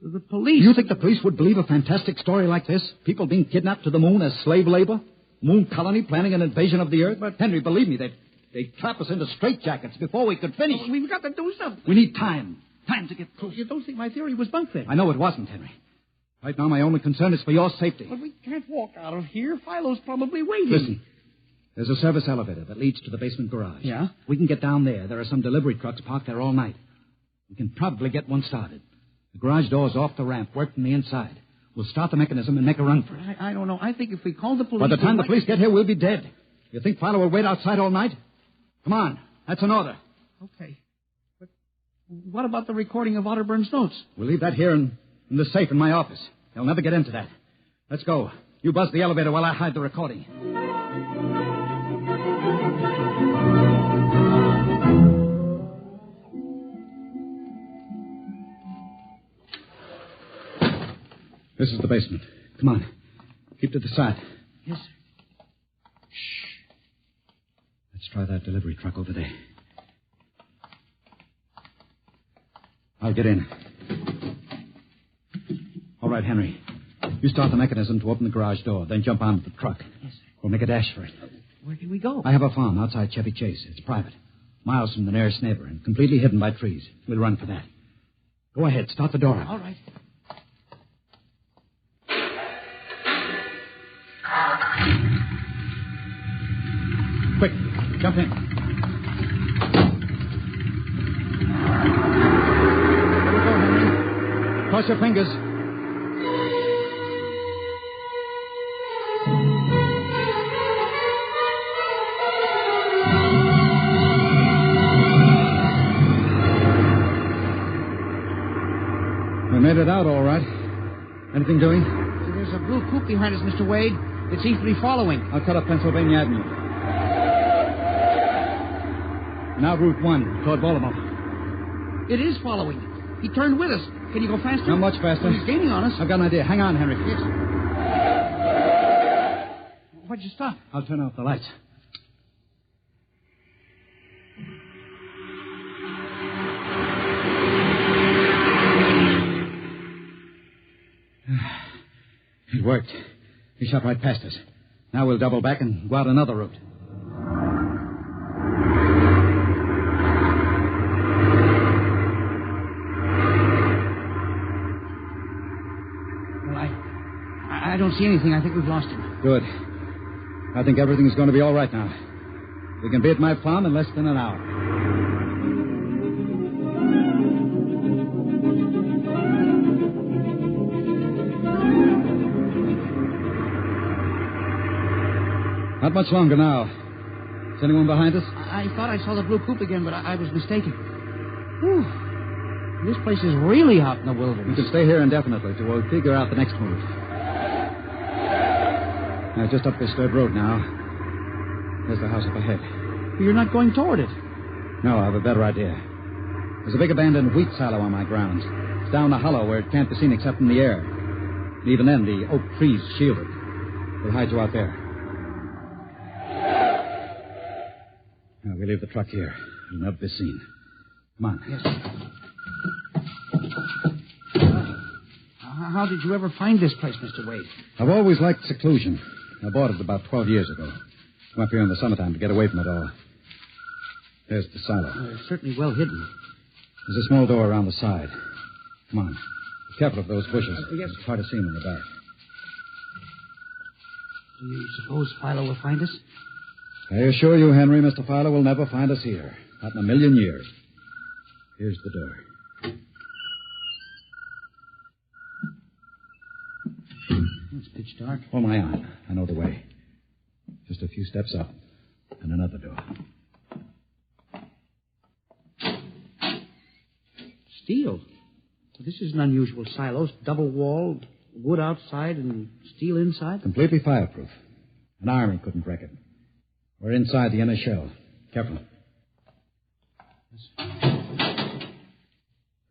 The police... You think the police would believe a fantastic story like this? People being kidnapped to the moon as slave labor? Moon colony planning an invasion of the Earth? But Henry, believe me, they'd trap us into straitjackets before we could finish. We've got to do something. We need time. Time to get close. You don't think my theory was bunk then? I know it wasn't, Henry. Right now, my only concern is for your safety. But we can't walk out of here. Philo's probably waiting. Listen. There's a service elevator that leads to the basement garage. Yeah? We can get down there. There are some delivery trucks parked there all night. We can probably get one started. The garage door's off the ramp, work from the inside. We'll start the mechanism and make a run for it. I don't know. I think if we call the police... By the time the police get here, we'll be dead. You think Philo will wait outside all night? Come on. That's an order. Okay. But what about the recording of Otterburn's notes? We'll leave that here in the safe in my office. They'll never get into that. Let's go. You buzz the elevator while I hide the recording. This is the basement. Come on. Keep to the side. Yes, sir. Shh. Let's try that delivery truck over there. I'll get in. All right, Henry. You start the mechanism to open the garage door, then jump onto the truck. Yes, sir. We'll make a dash for it. Where can we go? I have a farm outside Chevy Chase. It's private. Miles from the nearest neighbor and completely hidden by trees. We'll run for that. Go ahead. Start the door up. All right. Quick. Jump in. There we go, Henry. Cross your fingers. We made it out all right. Anything doing? There's a blue coupe behind us, Mr. Wade. It seems to be following. I'll cut up Pennsylvania Avenue. Now Route 1, toward Baltimore. It is following. He turned with us. Can you go faster? Not much faster. Well, he's gaining on us. I've got an idea. Hang on, Henry. Yes. Why'd you stop? I'll turn off the lights. It worked. He shot right past us. Now we'll double back and go out another route. Well, I don't see anything. I think we've lost him. Good. I think everything's going to be all right now. We can be at my farm in less than an hour. Not much longer now. Is anyone behind us? I thought I saw the blue coupe again, but I was mistaken. Whew. This place is really hot in the wilderness. We can stay here indefinitely till we figure out the next move. Now, just up this dirt road now. There's the house up ahead. You're not going toward it. No, I have a better idea. There's a big abandoned wheat silo on my grounds. It's down the hollow where it can't be seen except in the air. And even then, the oak trees shield it. We'll hide you out there. Now, we leave the truck here. It'll never be seen. Come on. Yes. How did you ever find this place, Mr. Wade? I've always liked seclusion. I bought it about 12 years ago. Come up here in the summertime to get away from it all. There's the silo. It's certainly well hidden. There's a small door around the side. Come on. Be careful of those bushes. Yes. It's hard to see them in the back. Do you suppose Philo will find us? I assure you, Henry, Mr. Fowler will never find us here. Not in a million years. Here's the door. It's pitch dark. Hold my arm. I know the way. Just a few steps up. And another door. Steel. This is an unusual silo. Double-walled, wood outside and steel inside. Completely fireproof. An army couldn't wreck it. We're inside the inner shell. Careful.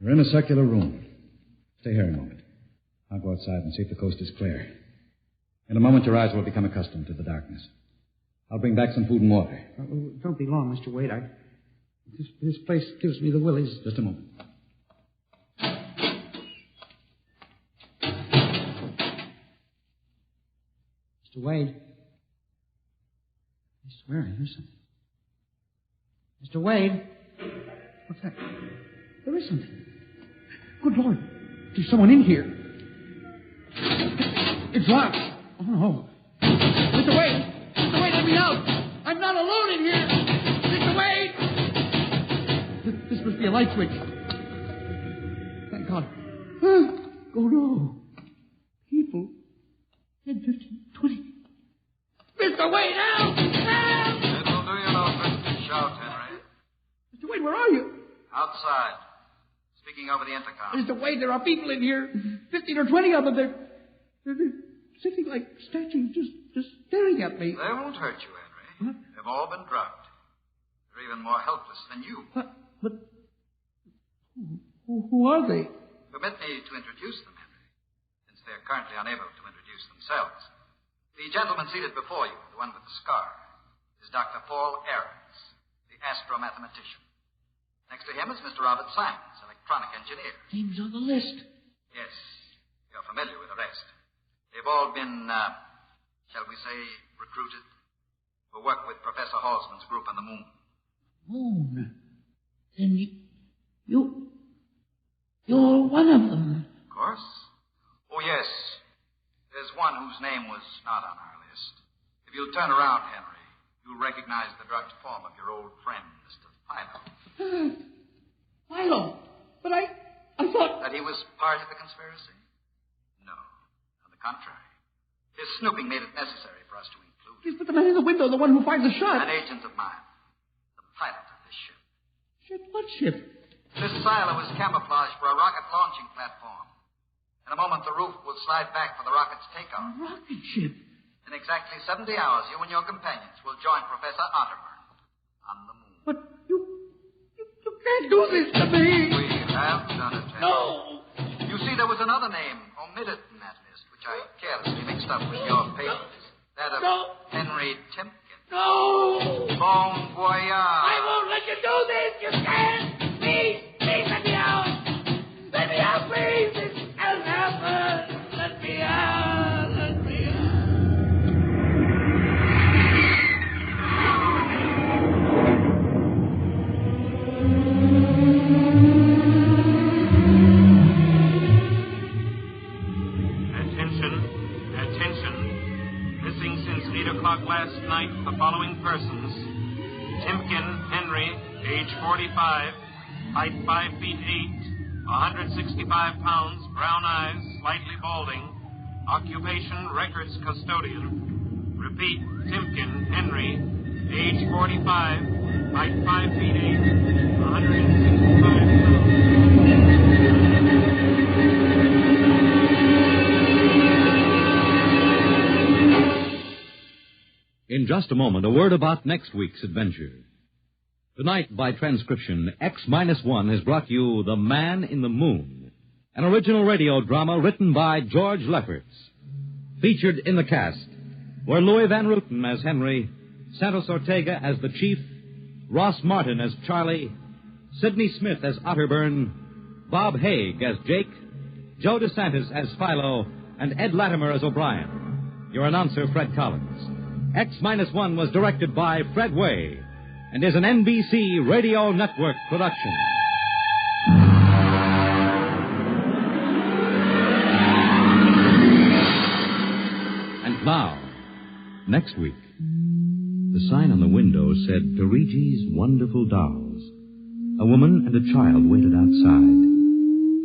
We're in a circular room. Stay here a moment. I'll go outside and see if the coast is clear. In a moment, your eyes will become accustomed to the darkness. I'll bring back some food and water. Don't be long, Mr. Wade. This place gives me the willies. Just a moment. Mr. Wade. I swear I hear something. Mr. Wade. What's that? There is something. Good Lord. There's someone in here. It's locked. Oh, no. Mr. Wade. Mr. Wade, let me out. I'm not alone in here. Mr. Wade. This must be a light switch. Thank God. Oh, no. People. 10, 15, 20. Mr. Wade, help! Help! It'll do you no good to shout, Henry. Mr. Wade, where are you? Outside. Speaking over the intercom. Mr. Wade, there are people in here. 15 or 20 of them. They're sitting like statues, just staring at me. They won't hurt you, Henry. Huh? They've all been drugged. They're even more helpless than you. But who are they? Permit me to introduce them, Henry, since they're currently unable to introduce themselves. The gentleman seated before you, the one with the scar, is Dr. Paul Ahrens, the astromathematician. Next to him is Mr. Robert Simons, electronic engineer. Names on the list. Yes, you're familiar with the rest. They've all been, shall we say, recruited for work with Professor Halsman's group on the moon. Moon? Then you're one of them. Of course. Oh, yes. There's one whose name was not on our list. If you'll turn around, Henry, you'll recognize the drugged form of your old friend, Mr. Philo. Philo? But I thought... That he was part of the conspiracy? No. On the contrary. His snooping made it necessary for us to include him. Yes, but the man in the window, the one who fired the shot... An agent of mine. The pilot of this ship. Ship? What ship? This silo is camouflaged for a rocket launching platform. In a moment, the roof will slide back for the rocket's takeoff. A rocket ship? In exactly 70 hours, you and your companions will join Professor Otterburn on the moon. But can't do this to me. We have done it, Henry. No. You see, there was another name omitted in that list, which I carelessly mixed up with your papers. That of Henry Timpkin. No. Bon voyage. I won't let you do this. You can't. Please, let me out. Let me out, please. This can't happen. Let me out. Let me out. Attention. Missing since 8 o'clock last night, the following persons. Timpkin Henry, age 45, height 5 feet 8, 165 pounds, brown eyes, slightly balding, occupation records custodian. Repeat, Timpkin Henry, age 45, height 5 feet 8, 165 pounds. In just a moment, a word about next week's adventure. Tonight, by transcription, X-1 has brought you The Man in the Moon, an original radio drama written by George Lefferts. Featured in the cast were Louis Van Ruten as Henry, Santos Ortega as the Chief, Ross Martin as Charlie, Sidney Smith as Otterburn, Bob Haig as Jake, Joe DeSantis as Philo, and Ed Latimer as O'Brien. Your announcer, Fred Collins. X-1 was directed by Fred Way and is an NBC Radio Network production. And now, next week, the sign on the window said Parigi's Wonderful Dolls. A woman and a child waited outside.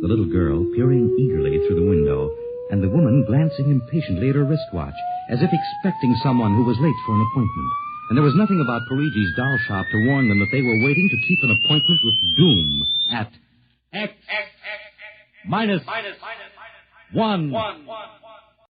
The little girl peering eagerly through the window, and the woman glancing impatiently at her wristwatch, as if expecting someone who was late for an appointment. And there was nothing about Parigi's doll shop to warn them that they were waiting to keep an appointment with Doom at X minus 1.